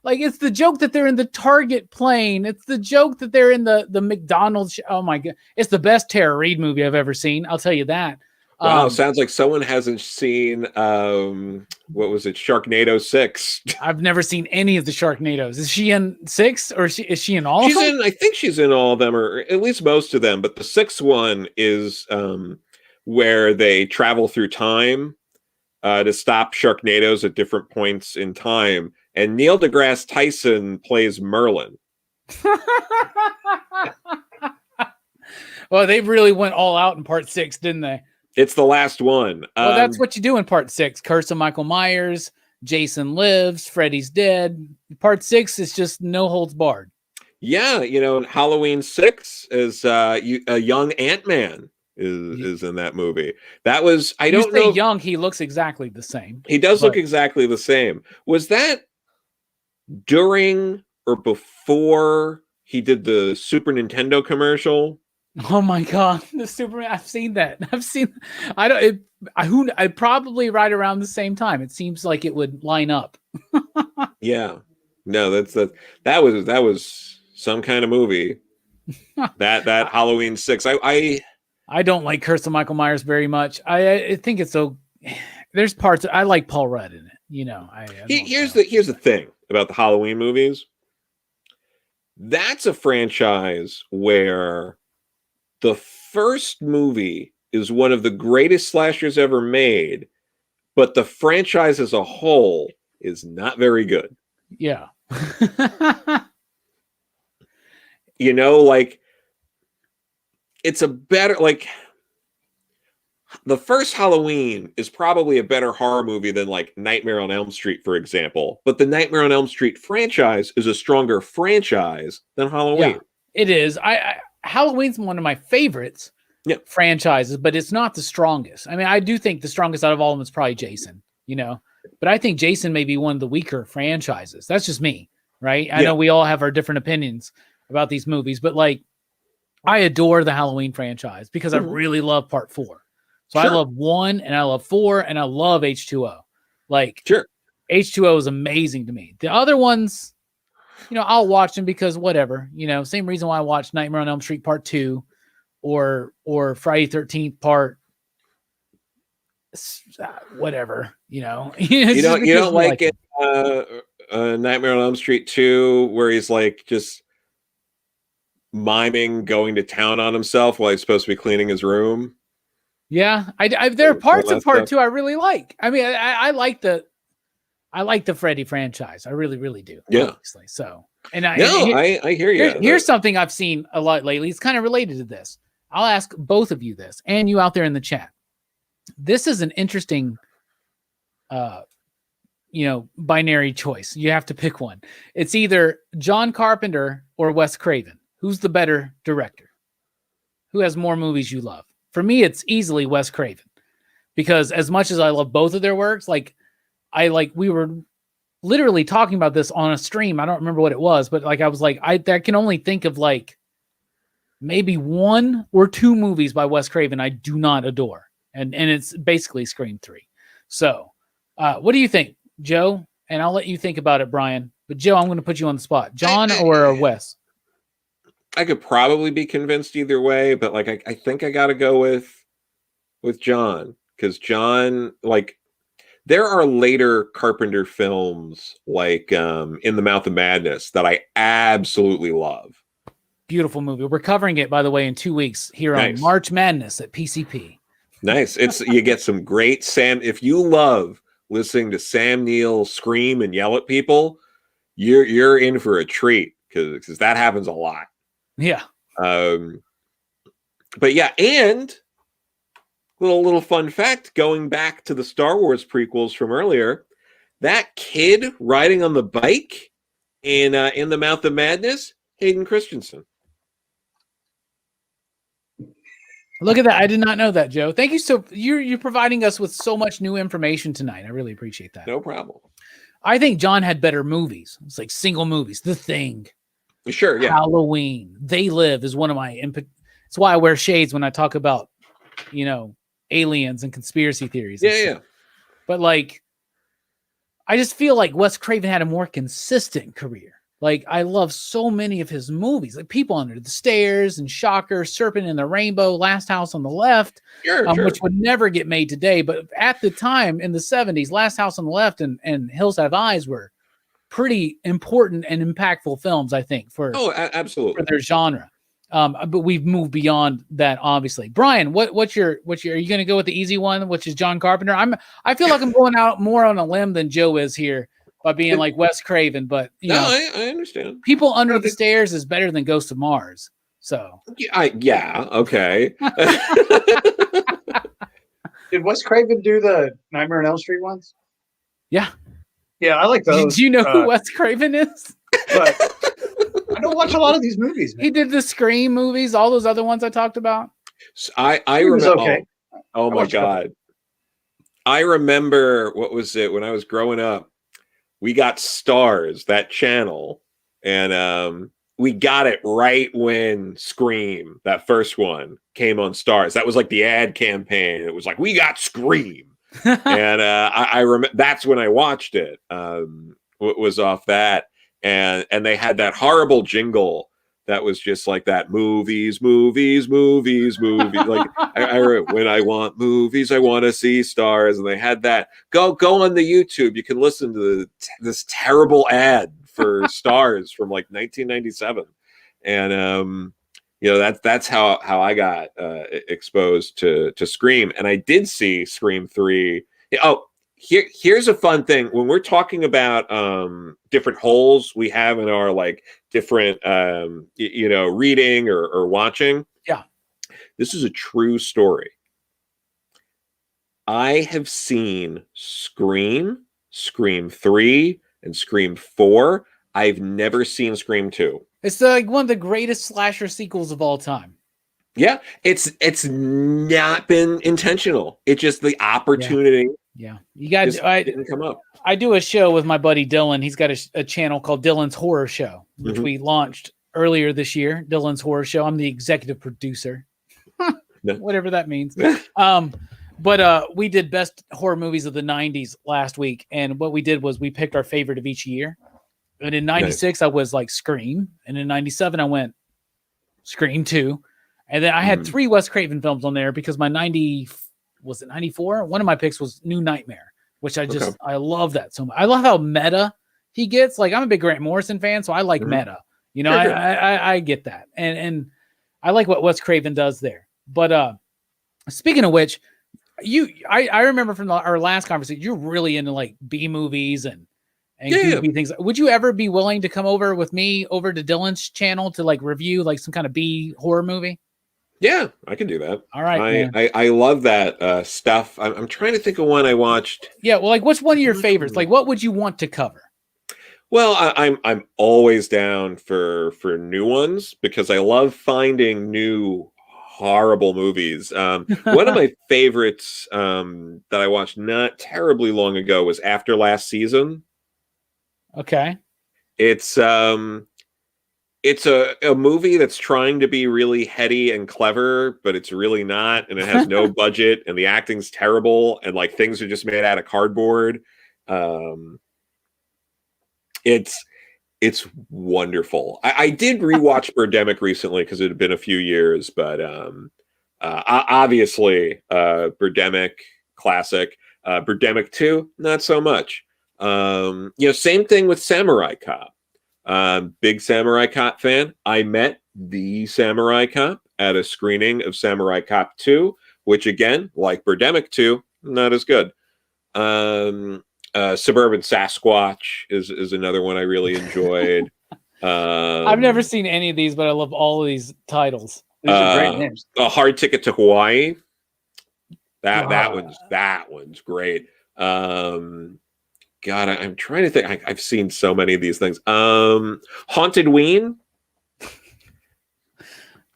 Like, it's the joke that they're in the Target plane. It's the joke that they're in the McDonald's. Oh my God. It's the best Tara Reid movie I've ever seen. I'll tell you that. Wow, sounds like someone hasn't seen what was it, Sharknado 6. I've never seen any of the Sharknadoes. Is she in 6 or is she in all of them? I think she's in all of them, or at least most of them, but the 6th one is where they travel through time to stop Sharknadoes at different points in time. And Neil deGrasse Tyson plays Merlin. Well, they really went all out in part 6, didn't they? It's the last one. Well, that's what you do in part 6. Curse of Michael Myers, Jason Lives, Freddy's dead. Part 6 is just no holds barred. Yeah, you know, Halloween 6 is a young Ant-Man is in that movie. That was, I don't know. Young, he looks exactly the same. He does look exactly the same. Was that during or before he did the Super Nintendo commercial? Oh my God, the Superman! I've seen that. I probably right around the same time. It seems like it would line up. Yeah, no, that was some kind of movie. that Halloween 6. I don't like Curse of Michael Myers very much. I think it's so. There's parts I like Paul Rudd in it. You know, here's the thing about the Halloween movies. That's a franchise where the first movie is one of the greatest slashers ever made, but the franchise as a whole is not very good. Yeah. You know, like it's a better, like, the first Halloween is probably a better horror movie than like Nightmare on Elm Street, for example. But the Nightmare on Elm Street franchise is a stronger franchise than Halloween. Yeah, it is. Halloween's one of my favorites franchises, but it's not the strongest. I mean, I do think the strongest out of all of them is probably Jason, but I think Jason may be one of the weaker franchises. That's just me, right? I know we all have our different opinions about these movies, but like, I adore the Halloween franchise because I really love part 4. So I love 1 and I love 4 and I love H2O. Like, H2O is amazing to me. The other ones, I'll watch them because whatever, same reason why I watched Nightmare on Elm Street Part 2 or Friday 13th Part whatever, you don't like it. Nightmare on Elm Street 2 where he's like just miming going to town on himself while he's supposed to be cleaning his room. Yeah, there are parts of part 2 I really like. I mean, I like the Freddy franchise. I really, really do. Yeah. Obviously. So, I hear you. Here's something I've seen a lot lately. It's kind of related to this. I'll ask both of you this, and you out there in the chat. This is an interesting, binary choice. You have to pick one. It's either John Carpenter or Wes Craven. Who's the better director? Who has more movies you love? For me, it's easily Wes Craven, because as much as I love both of their works, we were literally talking about this on a stream. I don't remember what it was, but like, I was like, I can only think of like maybe 1 or 2 movies by Wes Craven I do not adore. And it's basically Scream 3. So what do you think, Joe? And I'll let you think about it, Brian. But Joe, I'm going to put you on the spot. John or Wes? I could probably be convinced either way, but like I think I got to go with John, because John, like, there are later Carpenter films like In the Mouth of Madness that I absolutely love. Beautiful movie. We're covering it, by the way, in 2 weeks here on March Madness at PCP. Nice. You get some great Sam. If you love listening to Sam Neill scream and yell at people, you're in for a treat, because that happens a lot. Yeah. But yeah, and little fun fact, going back to the Star Wars prequels from earlier, that kid riding on the bike in the Mouth of Madness, Hayden Christensen. Look at that. I did not know that, Joe. Thank you. You're providing us with so much new information tonight. I really appreciate that. No problem. I think John had better movies. It's like single movies. The Thing. Sure, yeah. Halloween. They Live is one of my input. It's why I wear shades when I talk about, aliens and conspiracy theories. Yeah. But like, I just feel like Wes Craven had a more consistent career. Like, I love so many of his movies, like People Under the Stairs and Shocker, Serpent in the Rainbow, Last House on the Left, sure. Which would never get made today. But at the time in the 70s, Last House on the Left and Hills Have Eyes were pretty important and impactful films, I think, absolutely, for their genre. But we've moved beyond that, obviously. Brian, what's your are you going to go with the easy one, which is John Carpenter? I feel like I'm going out more on a limb than Joe is here by being like Wes Craven, but I understand. People Under the Stairs is better than Ghost of Mars. So okay. Did Wes Craven do the Nightmare on Elm Street ones? Yeah. Yeah, I like those. Do you know who Wes Craven is? But I don't watch a lot of these movies, man. He did the Scream movies, all those other ones I talked about. I remember. Okay. Oh my God. I remember, what was it, when I was growing up, we got Stars, that channel, and we got it right when Scream, that first one, came on Stars. That was like the ad campaign. It was like, we got Scream. And I remember that's when I watched it. It was off that, and they had that horrible jingle that was just like that, movies. Like I when I want movies, I want to see stars, and they had that. Go on the YouTube. You can listen to this terrible ad for Stars from like 1997, and that's how I got exposed to Scream. And I did see Scream 3. Oh, here's a fun thing. When we're talking about different holes we have in our like different reading or watching. Yeah. This is a true story. I have seen Scream, Scream 3, and Scream 4. I've never seen Scream 2. It's like one of the greatest slasher sequels of all time. Yeah, it's not been intentional. It's just the opportunity. Yeah. You got didn't come up. I do a show with my buddy Dylan. He's got a channel called Dylan's Horror Show, which we launched earlier this year. Dylan's Horror Show. I'm the executive producer. Whatever that means. But we did best horror movies of the 90s last week. And what we did was we picked our favorite of each year. And in 96, I was like Scream. And in 97, I went Scream 2. And then I had 3 Wes Craven films on there because my 94? One of my picks was New Nightmare, which I love that so much. I love how meta he gets. Like, I'm a big Grant Morrison fan, so I like meta. You know, I get that. And I like what Wes Craven does there. But speaking of which, I remember from our last conversation, you're really into like B movies and goofy things. Would you ever be willing to come over with me over to Dylan's channel to like review like some kind of B horror movie? Yeah, I can do that. All right. I love that stuff. I'm trying to think of one I watched. Yeah, well, like what's one of your favorites? Like what would you want to cover? Well, I'm always down for new ones because I love finding new horrible movies. One of my favorites that I watched not terribly long ago was After Last Season. Okay. It's a movie that's trying to be really heady and clever, but it's really not, and it has no budget, and the acting's terrible, and like things are just made out of cardboard. It's wonderful. I did rewatch Birdemic recently because it had been a few years, but obviously Birdemic classic. Birdemic 2, not so much. Same thing with Samurai Cop. Big Samurai Cop fan. I met the Samurai Cop at a screening of Samurai Cop 2, which again, like Birdemic 2, not as good. Suburban Sasquatch is another one I really enjoyed. I've never seen any of these, but I love all of these titles. These are great names. A Hard Ticket to Hawaii. That one's great. God, I'm trying to think. I've seen so many of these things. Haunted Ween.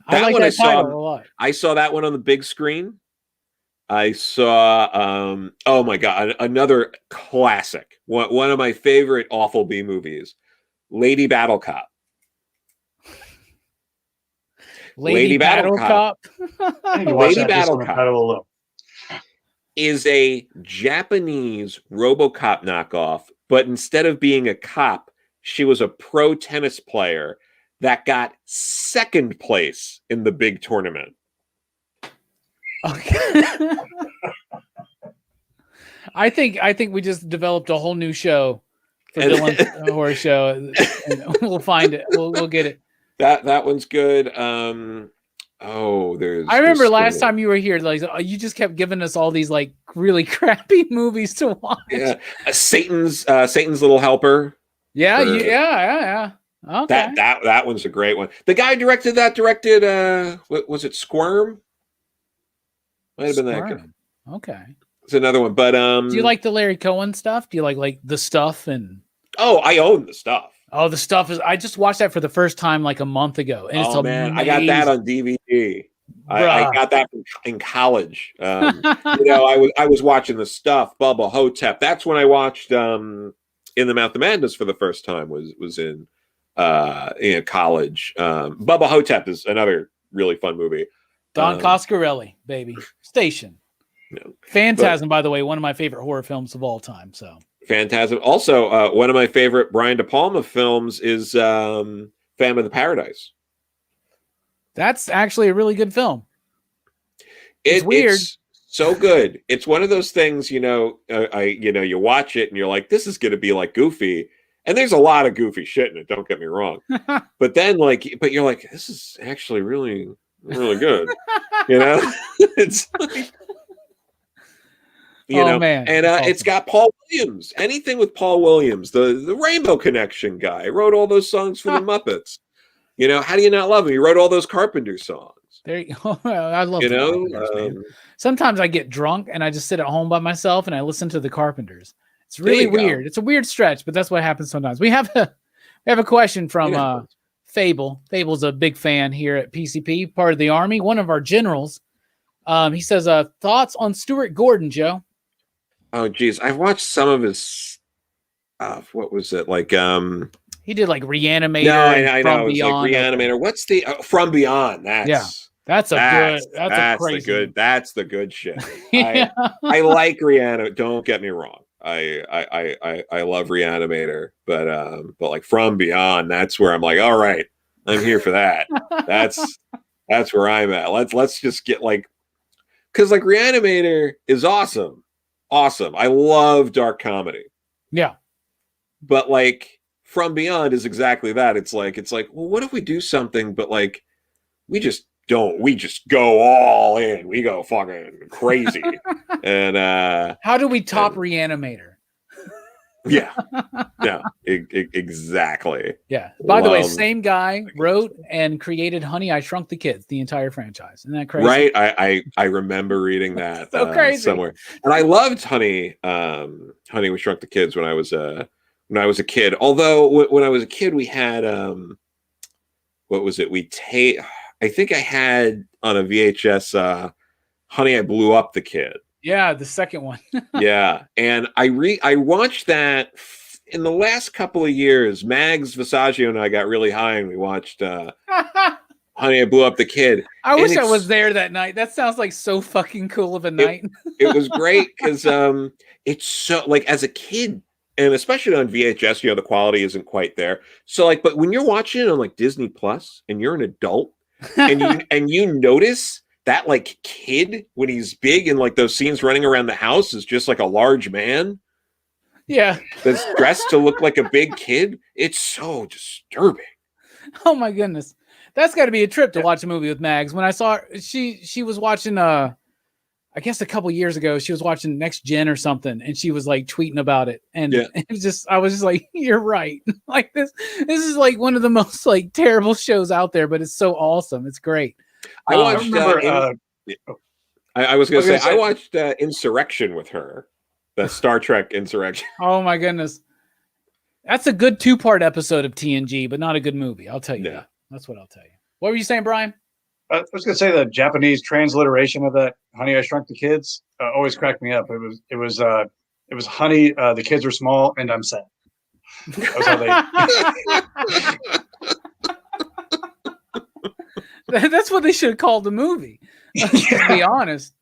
I like that title a lot. I saw that one on the big screen. I saw, oh my God, another classic. One of my favorite awful B movies, Lady Battle Cop. Lady Battle Cop. Lady Battle Cop is a Japanese RoboCop knockoff, but instead of being a cop, she was a pro tennis player that got second place in the big tournament. Okay. I think we just developed a whole new show for Dylan's horror show, and we'll find it. We'll get it. That one's good. I remember last time you were here, like you just kept giving us all these like really crappy movies to watch. Yeah, Satan's Little Helper. Yeah. Okay. That one's a great one. The guy directed was it Squirm? Might have been that guy. Okay. It's another one, but do you like the Larry Cohen stuff? Do you like The Stuff and? Oh, I own The Stuff. Oh, The Stuff I just watched that for the first time like a month ago, and it's amazing. I got that on DVD. I got that in college. I was watching The Stuff, Bubba Hotep. That's when I watched In the Mouth of Madness for the first time. Was in college. Bubba Hotep is another really fun movie. Don Coscarelli, baby. Station. No. Phantasm, by the way, one of my favorite horror films of all time. So Phantasm. Also, one of my favorite Brian De Palma films is Phantom of the Paradise. That's actually a really good film. It's weird. It's so good. It's one of those things, you watch it and you're like, this is going to be like Goofy. And there's a lot of goofy shit in it. Don't get me wrong. But then but you're like, this is actually really, really good. It's like, man. And awesome. It's got Paul Williams. Anything with Paul Williams, the Rainbow Connection guy, wrote all those songs for the Muppets. How do you not love him? He wrote all those Carpenter songs. There you go. I love You the know, Carpenters, man. Sometimes I get drunk and I just sit at home by myself and I listen to the Carpenters. It's really weird. It's a weird stretch, but that's what happens sometimes. We have a question from Fable. Fable's a big fan here at PCP, part of the Army, one of our generals. He says, thoughts on Stuart Gordon, Joe? Oh, geez. I've watched some of his, what was it? Like, he did like Reanimator. No, I know. It's like Reanimator. Okay. What's the, From Beyond? That's the good shit. Yeah. I like Reanimator. Don't get me wrong. I love Reanimator, but like From Beyond, that's where I'm like, all right, I'm here for that. That's where I'm at. Let's just get like, because like Reanimator is awesome. I love dark comedy. Yeah. But like From Beyond is exactly that. It's like, well, what if we do something, but like we just go all in. We go fucking crazy. And how do we top Reanimator? Yeah. Exactly. Yeah. By the way, same guy wrote and created Honey, I Shrunk the Kids, the entire franchise. Isn't that crazy? Right. I remember reading that so crazy. Somewhere. And I loved Honey, We Shrunk the Kids when I was a kid. Although when I was a kid, we had what was it? I think I had on a VHS Honey, I Blew Up the Kid. Yeah, the second one. Yeah, and I watched that in the last couple of years. Mags Visaggio and I got really high and we watched Honey, I Blew Up the Kid. I wish I was there that night. That sounds like so fucking cool of a night. It was great because it's so, like, as a kid, and especially on VHS, the quality isn't quite there. So like, but when you're watching it on like Disney Plus and you're an adult and you notice that like kid when he's big and like those scenes running around the house is just like a large man. Yeah. That's dressed to look like a big kid. It's so disturbing. Oh my goodness. That's got to be a trip to watch a movie with Mags. When I saw her, she was watching I guess a couple years ago, she was watching Next Gen or something, and she was like tweeting about it. And it was I was just like, you're right. Like this is like one of the most like terrible shows out there, but it's so awesome. It's great. I watched. I was going to say I watched Insurrection with her, the Star Trek Insurrection. Oh my goodness, that's a good 2-part episode of TNG, but not a good movie. I'll tell you that. That's what I'll tell you. What were you saying, Brian? I was going to say the Japanese transliteration of that Honey, I Shrunk the Kids always cracked me up. It was Honey, the kids are small and I'm sad. That was how they. That's what they should have called the movie. To be honest,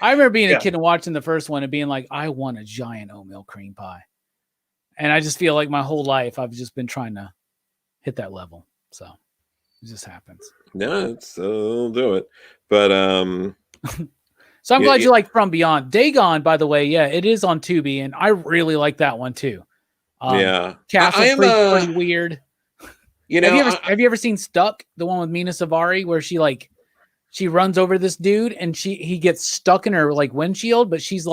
I remember being a kid and watching the first one and being like, I want a giant oatmeal cream pie, and I just feel like my whole life I've just been trying to hit that level. So it just happens. No, I'll do it. But so I'm glad you like From Beyond. Dagon, by the way, it is on Tubi, and I really like that one too. Castle's pretty weird. Have you ever seen Stuck, the one with Mina Savari, where she runs over this dude and he gets stuck in her like windshield, but she's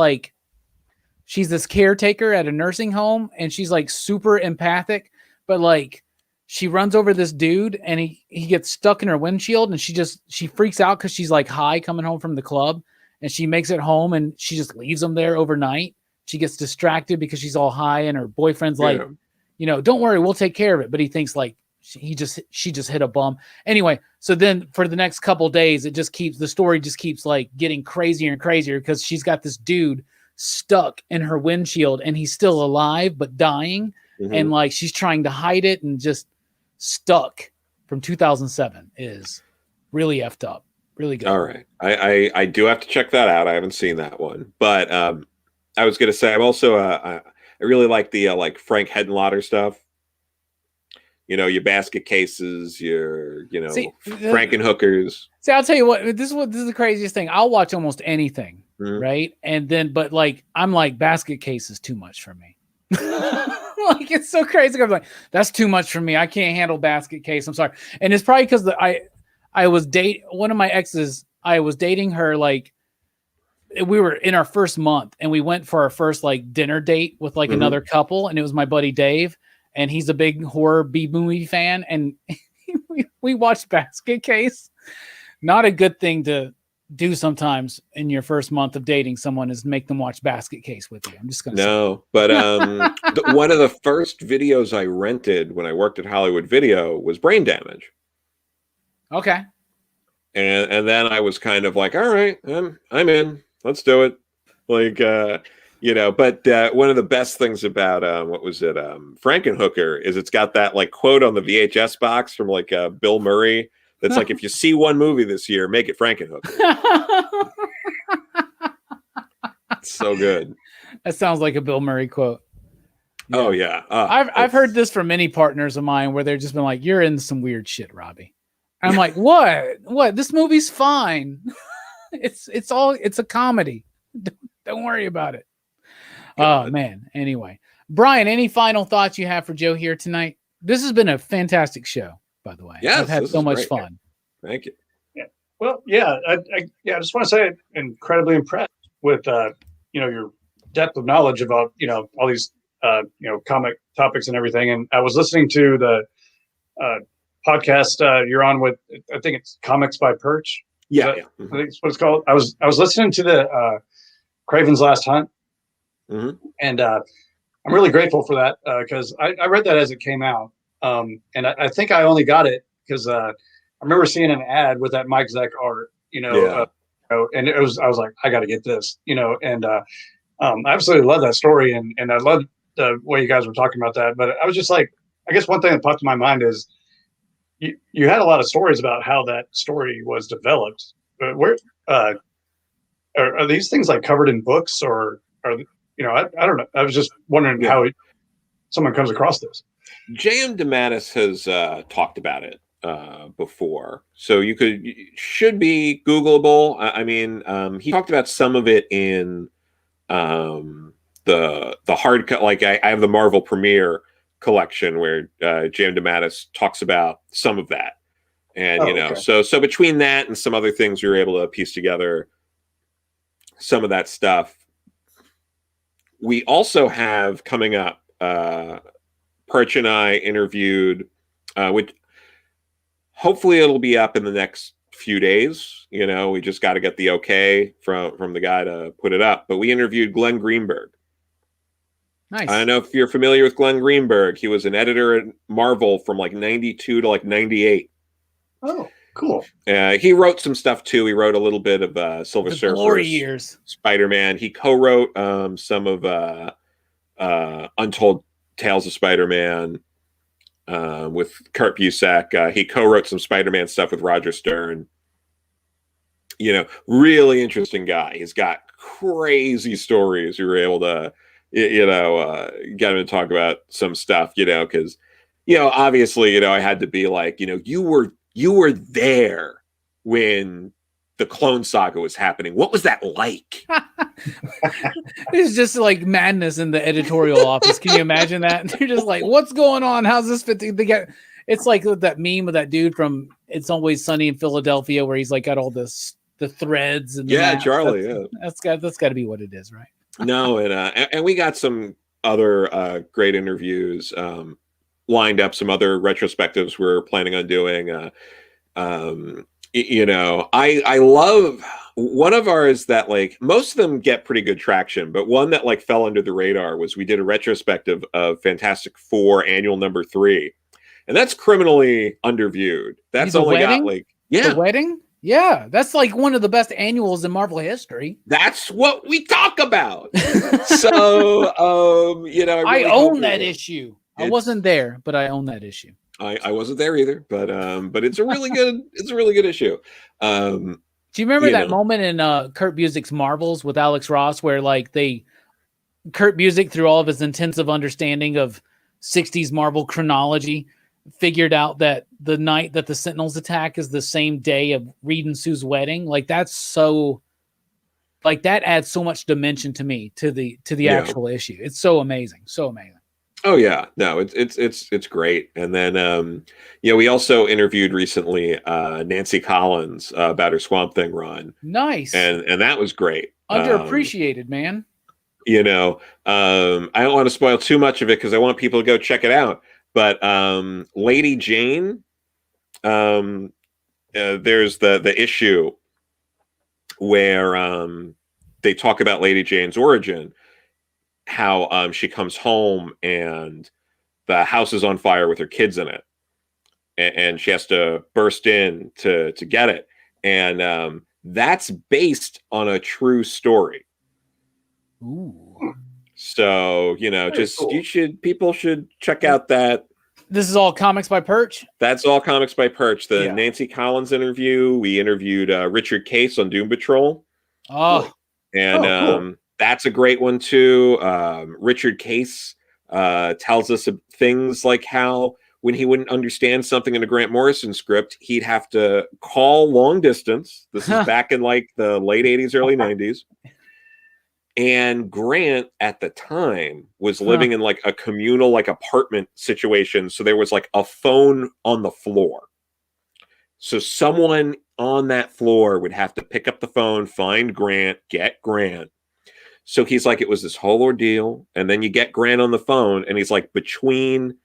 this caretaker at a nursing home and she's like super empathic, but like she runs over this dude and he gets stuck in her windshield and she freaks out because she's like high coming home from the club and she makes it home and she just leaves him there overnight. She gets distracted because she's all high and her boyfriend's like, don't worry, we'll take care of it. But he thinks like she just hit a bum. Anyway, so then for the next couple days, the story just keeps like getting crazier and crazier because she's got this dude stuck in her windshield and he's still alive but dying. Mm-hmm. And like she's trying to hide it and just Stuck from 2007 is really effed up. Really good. All right. I do have to check that out. I haven't seen that one. But I was going to say, I'm also, I really like the like Frank Henenlotter stuff. Your basket cases, your, Frankenhookers. See, I'll tell you what, this is the craziest thing. I'll watch almost anything, right? And then, but like, I'm like, basket cases too much for me. Like, it's so crazy. I'm like, that's too much for me. I can't handle basket case. I'm sorry. And it's probably because I was one of my exes, I was dating her, like, we were in our first month and we went for our first like dinner date with like another couple. And it was my buddy Dave. And he's a big horror B movie fan. And we watched Basket Case. Not a good thing to do sometimes in your first month of dating someone is make them watch Basket Case with you. I'm just going to say. But one of the first videos I rented when I worked at Hollywood Video was Brain Damage. Okay. And then I was kind of like, all right, I'm in. Let's do it. Like, but one of the best things about Frankenhooker is it's got that like quote on the VHS box from like Bill Murray that's like, if you see one movie this year, make it Frankenhooker. It's so good. That sounds like a Bill Murray quote. Yeah. Oh yeah. I've heard this from many partners of mine where they're just been like, you're in some weird shit, Robbie. And I'm like, what? This movie's fine. It's a comedy. Don't worry about it. Oh man. Anyway, Brian, any final thoughts you have for Joe here tonight? This has been a fantastic show, by the way. Yes, I've had so much fun. Thank you. Yeah. Well, yeah. I just want to say I'm incredibly impressed with your depth of knowledge about all these comic topics and everything. And I was listening to the podcast you're on with, I think it's Comics by Perch. Yeah. I think it's what it's called. I was listening to the Craven's Last Hunt. Mm-hmm. And I'm really grateful for that because I read that as it came out. And I think I only got it because I remember seeing an ad with that Mike Zeck art, and I was like, I got to get this, and I absolutely love that story. And I love the way you guys were talking about that. But I was just like, I guess one thing that popped in my mind is you had a lot of stories about how that story was developed. Where are these things like covered in books or are I don't know. I was just wondering how someone comes across this. J.M. DeMatteis has talked about it before, so should be Googleable. I mean, he talked about some of it in the hard cut. Like I have the Marvel Premiere collection where J.M. DeMatteis talks about some of that, and okay. So between that and some other things, we were able to piece together some of that stuff. We also have coming up, Perch and I interviewed, which hopefully it'll be up in the next few days. We just got to get the okay from the guy to put it up. But we interviewed Glenn Greenberg. Nice. I don't know if you're familiar with Glenn Greenberg. He was an editor at Marvel from like 92 to like 98. Oh, cool. He wrote some stuff too. He wrote a little bit of Silver Surfer, glory years, Spider-Man. He co-wrote some of Untold Tales of Spider-Man with Kurt Busiek. He co-wrote some Spider-Man stuff with Roger Stern. Really interesting guy. He's got crazy stories. We were able to, get him to talk about some stuff, because, obviously, I had to be like, you were there when the Clone Saga was happening. What was that like? It's just like madness in the editorial office. Can you imagine that? They're just like, what's going on? How's this fit together? It's like that meme of that dude from It's Always Sunny in Philadelphia where he's like got all the threads and Charlie. That's got to be what it is, right? No, and we got some other great interviews lined up. Some other retrospectives we're planning on doing. I love one of ours that like most of them get pretty good traction, but one that like fell under the radar was we did a retrospective of Fantastic Four annual number 3, and that's criminally underviewed. That's only got like the wedding. Yeah, that's like one of the best annuals in Marvel history. That's what we talk about. So, I own that issue. I wasn't there, but I own that issue. I wasn't there either, but it's a really good issue. Do you remember that moment in Kurt Busiek's Marvels with Alex Ross where like Kurt Busiek, through all of his intensive understanding of 60s Marvel chronology, figured out that the night that the Sentinels attack is the same day of Reed and Sue's wedding? Like that's so, like that adds so much dimension to me to the actual issue. It's so amazing, so amazing. Oh yeah, no, it's great. And then we also interviewed recently Nancy Collins about her Swamp Thing run. Nice, and that was great. Underappreciated, man. I don't want to spoil too much of it because I want people to go check it out. But Lady Jane, there's the issue where they talk about Lady Jane's origin, how she comes home and the house is on fire with her kids in it, and she has to burst in to get it, and that's based on a true story. Ooh. So people should check out that. This is all Comics by Perch? That's all Comics by Perch. The Nancy Collins interview, we interviewed Richard Case on Doom Patrol. Oh. And cool. That's a great one, too. Richard Case tells us things like how when he wouldn't understand something in a Grant Morrison script, he'd have to call long distance. This is back in like the late 80s, early 90s. And Grant at the time was living in like a communal like apartment situation. So there was like a phone on the floor. So someone on that floor would have to pick up the phone, find Grant, get Grant. So he's like, it was this whole ordeal. And then you get Grant on the phone and he's like, between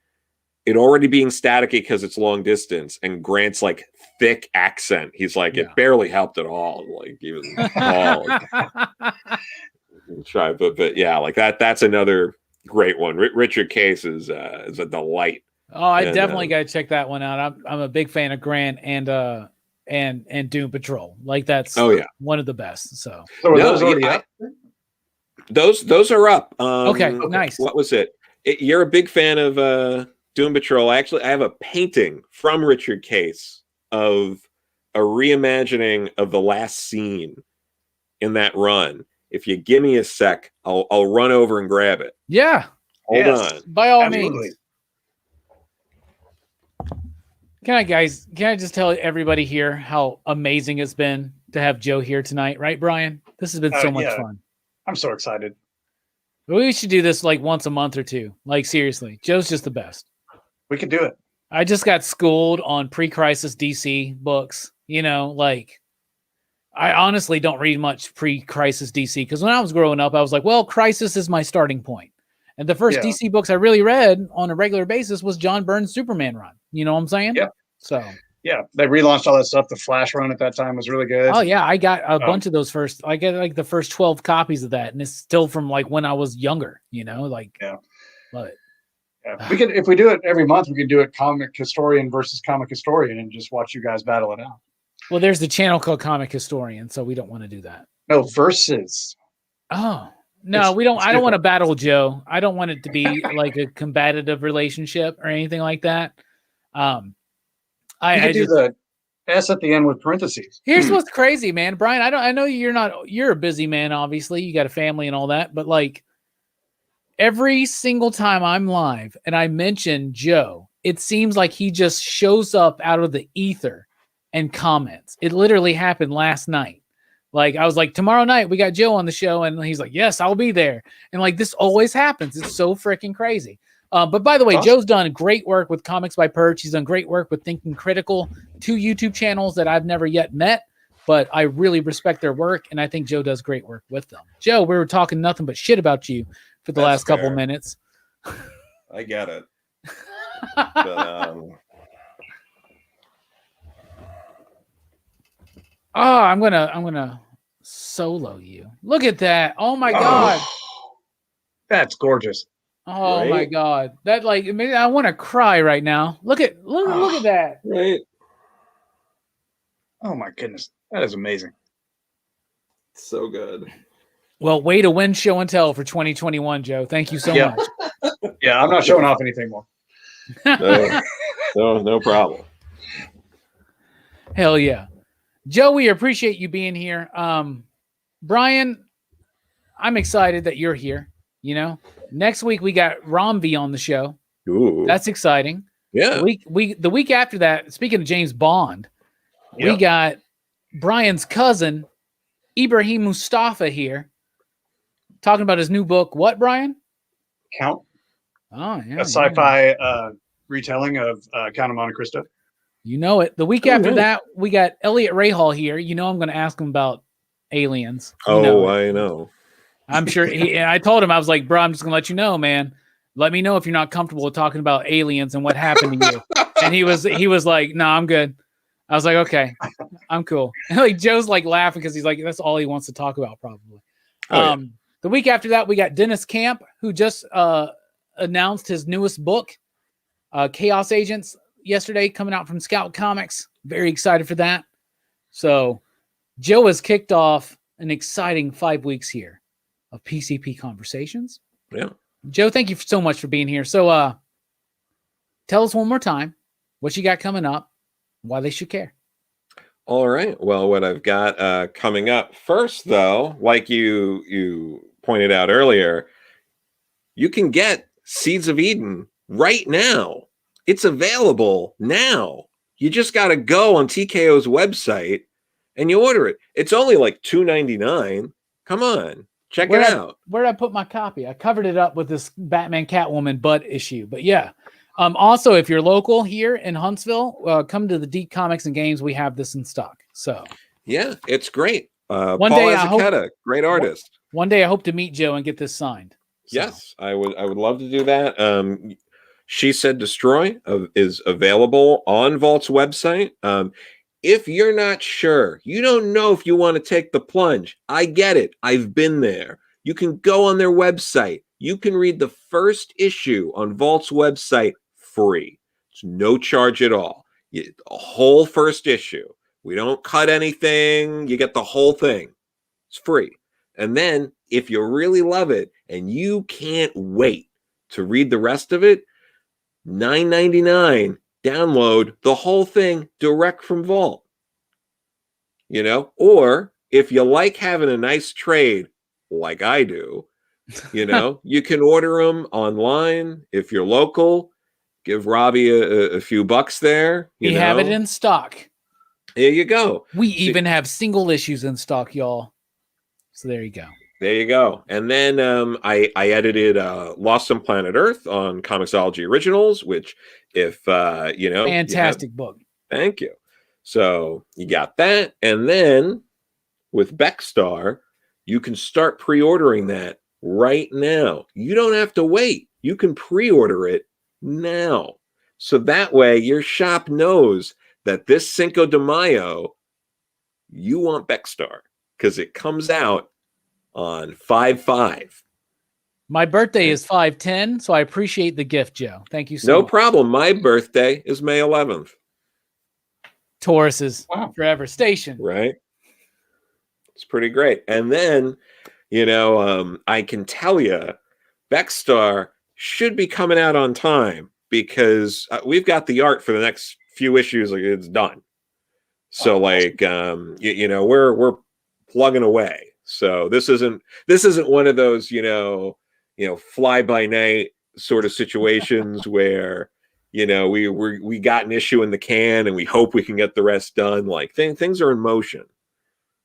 it already being staticky because it's long distance and Grant's like thick accent, he's like, it barely helped at all. Like he was try, but yeah, like that's another great one. Richard Case is a delight. Oh, I definitely got to check that one out. I'm a big fan of Grant and Doom Patrol. Like that's one of the best. So are those already up? Those are up. Okay, nice. What was it? You're a big fan of Doom Patrol. Actually, I have a painting from Richard Case of a reimagining of the last scene in that run. If you give me a sec, I'll run over and grab it. Yeah. Hold on. By all means. Can I just tell everybody here how amazing it's been to have Joe here tonight, right, Brian? This has been so much fun. I'm so excited. We should do this like once a month or two. Like seriously, Joe's just the best. We can do it. I just got schooled on pre-crisis DC books, like I honestly don't read much pre-crisis DC because when I was growing up, I was like, well, Crisis is my starting point. And the first DC books I really read on a regular basis was John Byrne's Superman run. You know what I'm saying? Yeah. So. Yeah, they relaunched all that stuff. The Flash run at that time was really good. Oh, yeah. I got a bunch of those first. I got like the first 12 copies of that. And it's still from like when I was younger, love it. Yeah. We could, if we do it every month, we could do it comic historian versus comic historian and just watch you guys battle it out. Well, there's the channel called Comic Historian, so we don't want to do that. No, versus. Oh, no, we don't. I don't want to battle Joe. I don't want it to be like a combative relationship or anything like that. I do the S at the end with parentheses. Here's what's crazy, man. Brian, I know you're a busy man, obviously. You got a family and all that, but like every single time I'm live and I mention Joe, it seems like he just shows up out of the ether and comments. It literally happened last night. Like I was like, tomorrow night we got Joe on the show, and he's like, yes, I'll be there. And like this always happens. It's so freaking crazy. But by the way, Joe's done great work with Comics by Perch. He's done great work with Thinking Critical, 2 YouTube channels that I've never yet met, but I really respect their work, and I think Joe does great work with them. Joe, we were talking nothing but shit about you for the last couple minutes. I get it. But, I'm gonna solo you. Look at that! Oh my god, that's gorgeous. Oh my god, that like maybe I want to cry right now. Look at that. Right. Oh my goodness, that is amazing. So good. Well, way to win show and tell for 2021, Joe. Thank you so much. Yeah, I'm not showing off anything more. No problem. Hell yeah. Joe, we appreciate you being here. Brian, I'm excited that you're here. Next week we got Romvi on the show. Ooh. That's exciting. Yeah. The week after that, speaking of James Bond, we got Brian's cousin, Ibrahim Mustafa here, talking about his new book. What, Brian? Count. Oh, yeah. A sci-fi retelling of Count of Monte Cristo. You know it. The week after that, we got Elliot Rahal here. I'm going to ask him about aliens. I know. I'm sure. I told him, I was like, bro, I'm just going to let you know, man. Let me know if you're not comfortable with talking about aliens and what happened to you. And he was like, no, I'm good. I was like, okay, I'm cool. And like Joe's like laughing because he's like, that's all he wants to talk about probably. The week after that, we got Dennis Camp, who just announced his newest book, Chaos Agents, yesterday, coming out from Scout Comics. Very excited for that. So Joe has kicked off an exciting 5 weeks here of PCP conversations. Yeah. Joe, thank you so much for being here. So tell us one more time what you got coming up, why they should care. All right. Well, what I've got coming up first, though, like you pointed out earlier, you can get Seeds of Eden right now. It's available now. You just got to go on TKO's website and you order it. It's only like $2.99. Come on, check it out. Where did I put my copy? I covered it up with this Batman Catwoman Bud issue. But yeah. Also, if you're local here in Huntsville, come to the Deep Comics and Games. We have this in stock. So yeah, it's great. Paul day, Azucetta, great artist. One day I hope to meet Joe and get this signed. So. Yes, I would love to do that. She Said Destroy is available on Vault's website. If you're not sure, you don't know if you want to take the plunge, I get it. I've been there. You can go on their website. You can read the first issue on Vault's website free. It's no charge at all. A whole first issue. We don't cut anything. You get the whole thing. It's free. And then if you really love it and you can't wait to read the rest of it, $9.99, download the whole thing direct from Vault. You know, or if you like having a nice trade like I do, you know, you can order them online. If you're local, give Robbie a few bucks there. We have it in stock. There you go. We even have single issues in stock, y'all. So there you go. There you go. And then I edited Lost on Planet Earth on Comixology Originals, which if, you know. Fantastic book. Thank you. So you got that. And then with BECSTAR, you can start pre-ordering that right now. You don't have to wait. You can pre-order it now. So that way your shop knows that this Cinco de Mayo, you want BECSTAR because it comes out on 5/5. My birthday is 5/10, so I appreciate the gift, Joe. Thank you so much. No problem. My birthday is May 11th. Tauruses forever. Station. Right? It's pretty great. And then, you know, I can tell you, BECSTAR should be coming out on time because we've got the art for the next few issues. Like it's done. So like, you know, we're plugging away. So this isn't one of those, you know, fly by night sort of situations where, you know, we got an issue in the can and we hope we can get the rest done. Like things are in motion.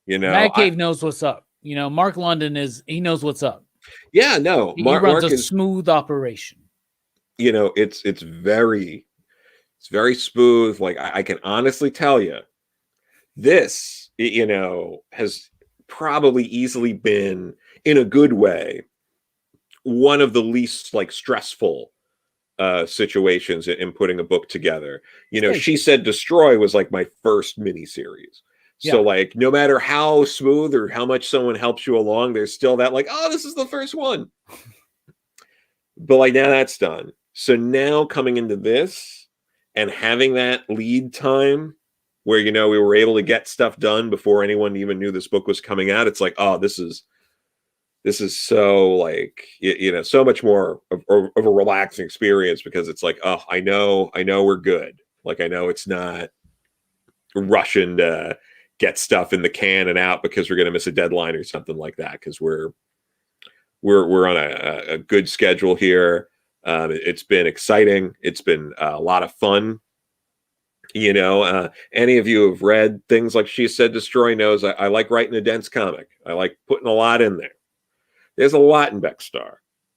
You know, Matt Cave knows what's up. You know, Mark London he knows what's up. Yeah, no, He runs a smooth operation. You know, it's very smooth. Like I can honestly tell you, this, you know, has probably easily been, in a good way, one of the least like stressful situations in putting a book together. You know, She Said Destroy was like my first miniseries. So like, no matter how smooth or how much someone helps you along, there's still that like, oh, this is the first one. But like now that's done. So now coming into this and having that lead time where, you know, we were able to get stuff done before anyone even knew this book was coming out. It's like, oh, this is so like, you know, so much more of a relaxing experience because it's like, oh, I know we're good. Like, I know it's not rushing to get stuff in the can and out because we're going to miss a deadline or something like that. Cause we're on a good schedule here. It's been exciting. It's been a lot of fun. You know, any of you have read things like She Said Destroy knows I like writing a dense comic. I like putting a lot in there. There's a lot in BECSTAR.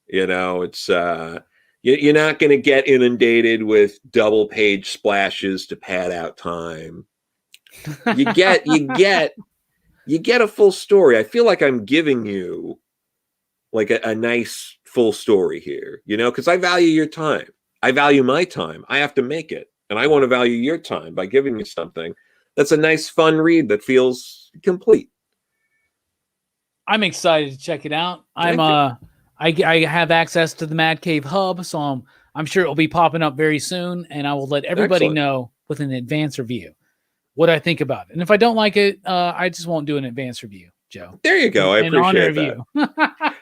You know, it's you're not going to get inundated with double page splashes to pad out time. You get a full story. I feel like I'm giving you like a nice full story here, you know, because I value your time. I value my time. I have to make it. And I want to value your time by giving you something that's a nice, fun read that feels complete. I'm excited to check it out. I have access to the Mad Cave Hub, so I'm sure it'll be popping up very soon, and I will let everybody know with an advance review what I think about it. And if I don't like it, I just won't do an advance review, Joe. There you go. I appreciate that.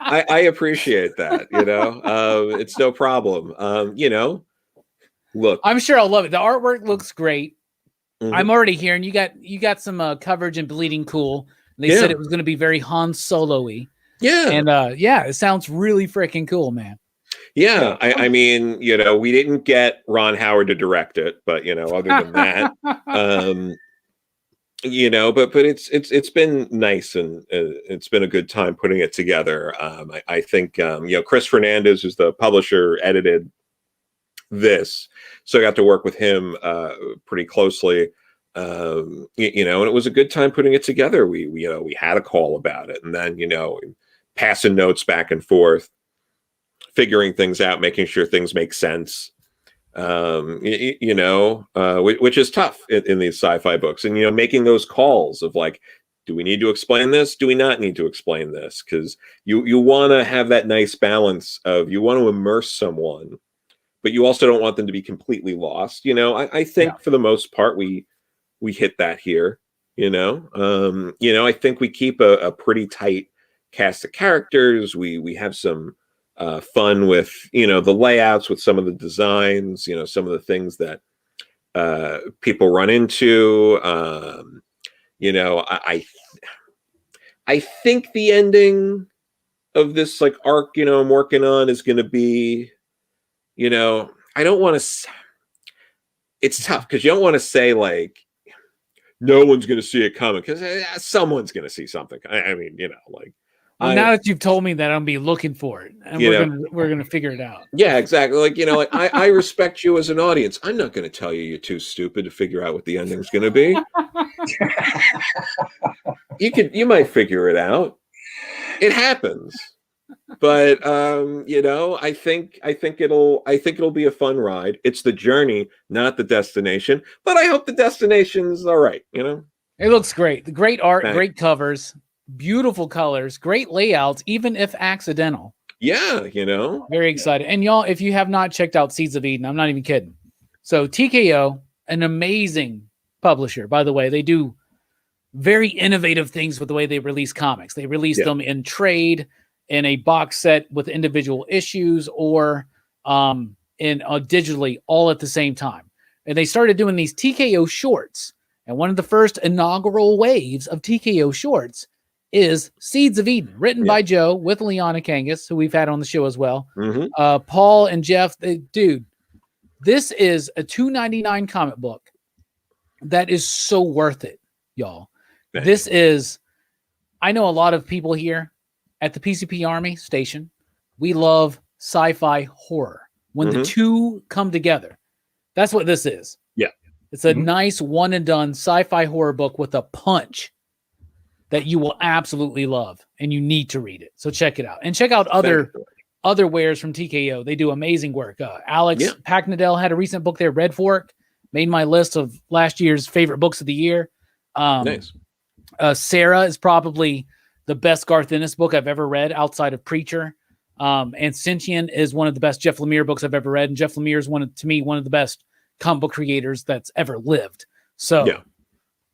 I appreciate that. It's no problem. Look, I'm sure I'll love it. The artwork looks great. Mm-hmm. I'm already hearing you got some coverage in Bleeding Cool. They said it was going to be very Han Solo-y. Yeah. And it sounds really freaking cool, man. Yeah. I mean, we didn't get Ron Howard to direct it, but other than that, but it's been nice, and it's been a good time putting it together. I think Chris Fernandez, who's the publisher, edited this, so I got to work with him pretty closely. And it was a good time putting it together. We had a call about it, and then passing notes back and forth, figuring things out, making sure things make sense. Which is tough in these sci-fi books, and making those calls of like, do we need to explain this? Do we not need to explain this? Because you want to have that nice balance of, you want to immerse someone, but you also don't want them to be completely lost. I think for the most part we hit that here. I think we keep a pretty tight cast of characters. We have some fun with the layouts, with some of the designs, some of the things that people run into. I think the ending of this arc I'm working on is going to be, I don't want to. It's tough because you don't want to say no one's going to see it coming, because someone's going to see something. I mean, now that you've told me that, I'm gonna be looking for it, and we're gonna figure it out. Yeah, exactly. I respect you as an audience. I'm not going to tell you're too stupid to figure out what the ending's going to be. You might figure it out. It happens, but I think it'll be a fun ride. It's the journey, not the destination. But I hope the destination's all right. It looks great. The great art, great covers. Beautiful colors, great layouts, even if accidental. Yeah, Very excited. And y'all, if you have not checked out Seeds of Eden, I'm not even kidding. So TKO, an amazing publisher, by the way. They do very innovative things with the way they release comics. They release them in trade, in a box set with individual issues, or digitally, all at the same time. And they started doing these TKO shorts. And one of the first inaugural waves of TKO shorts is Seeds of Eden, written by Joe with Liana Kangas, who we've had on the show as well. Mm-hmm. Paul and Jeff, dude, this is a $2.99 comic book that is so worth it, y'all. This is, I know a lot of people here at the PCP Army Station, we love sci-fi horror. When the two come together, that's what this is. Yeah. It's a nice one and done sci-fi horror book with a punch that you will absolutely love, and you need to read it. So check it out, and check out other wares from TKO. They do amazing work. Alex Packnadell had a recent book there, Red Fork, made my list of last year's favorite books of the year. Nice. Sarah is probably the best Garth Ennis book I've ever read outside of Preacher. And Sentient is one of the best Jeff Lemire books I've ever read. And Jeff Lemire is one of the best comic book creators that's ever lived. So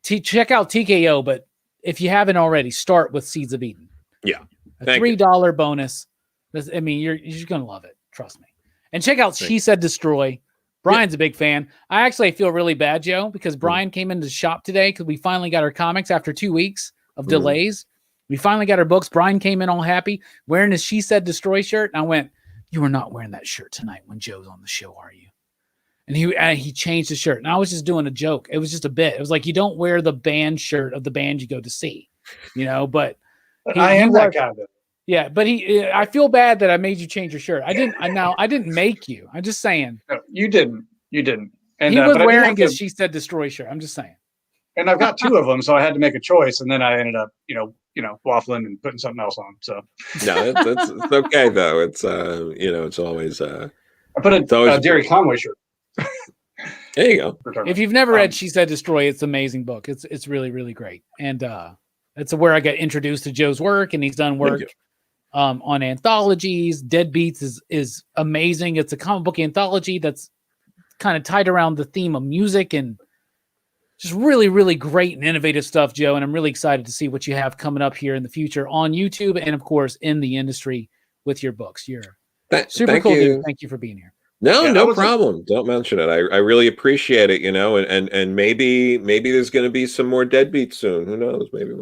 check out TKO, but if you haven't already, start with Seeds of Eden. Yeah. A $3 bonus. I mean, you're going to love it. Trust me. And check out She Said Destroy. Brian's a big fan. I feel really bad, Joe, because Brian came into the shop today because we finally got our comics after 2 weeks of delays. We finally got our books. Brian came in all happy, wearing his She Said Destroy shirt. And I went, "You are not wearing that shirt tonight when Joe's on the show, are you?" And he changed the shirt. And I was just doing a joke. It was just a bit. It was like, you don't wear the band shirt of the band you go to see, but I am that kind of. Yeah, but I feel bad that I made you change your shirt. I didn't make you. I'm just saying. No, you didn't. And he was wearing his She Said Destroy shirt. I'm just saying. And I've got two of them, so I had to make a choice, and then I ended up, waffling and putting something else on. So no, it's okay though. It's it's always. I put a Jerry Conway shirt. There you go. If you've never read She Said Destroy, it's an amazing book. It's really, really great. And that's where I got introduced to Joe's work, and he's done work on anthologies. Deadbeats is amazing. It's a comic book anthology that's kind of tied around the theme of music and just really, really great and innovative stuff, Joe. And I'm really excited to see what you have coming up here in the future on YouTube and, of course, in the industry with your books. You're super cool, dude. Thank you for being here. No problem. Don't mention it. I really appreciate it, and maybe there's going to be some more Deadbeats soon. Who knows? Maybe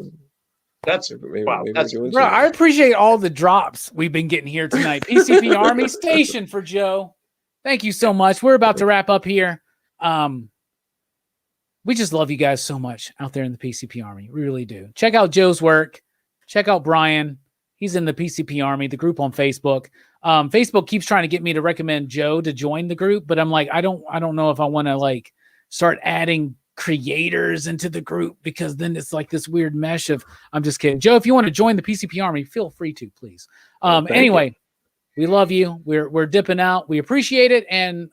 bro, I appreciate all the drops we've been getting here tonight. PCP Army Station for Joe. Thank you so much. We're about to wrap up here. We just love you guys so much out there in the PCP Army. We really do. Check out Joe's work. Check out Brian. He's in the PCP Army, the group on Facebook. Facebook keeps trying to get me to recommend Joe to join the group, but I'm like, I don't know if I want to like start adding creators into the group, because then it's like this weird mesh of, I'm just kidding. Joe, if you want to join the PCP Army, feel free to, please. Anyway, we love you. We're dipping out. We appreciate it. And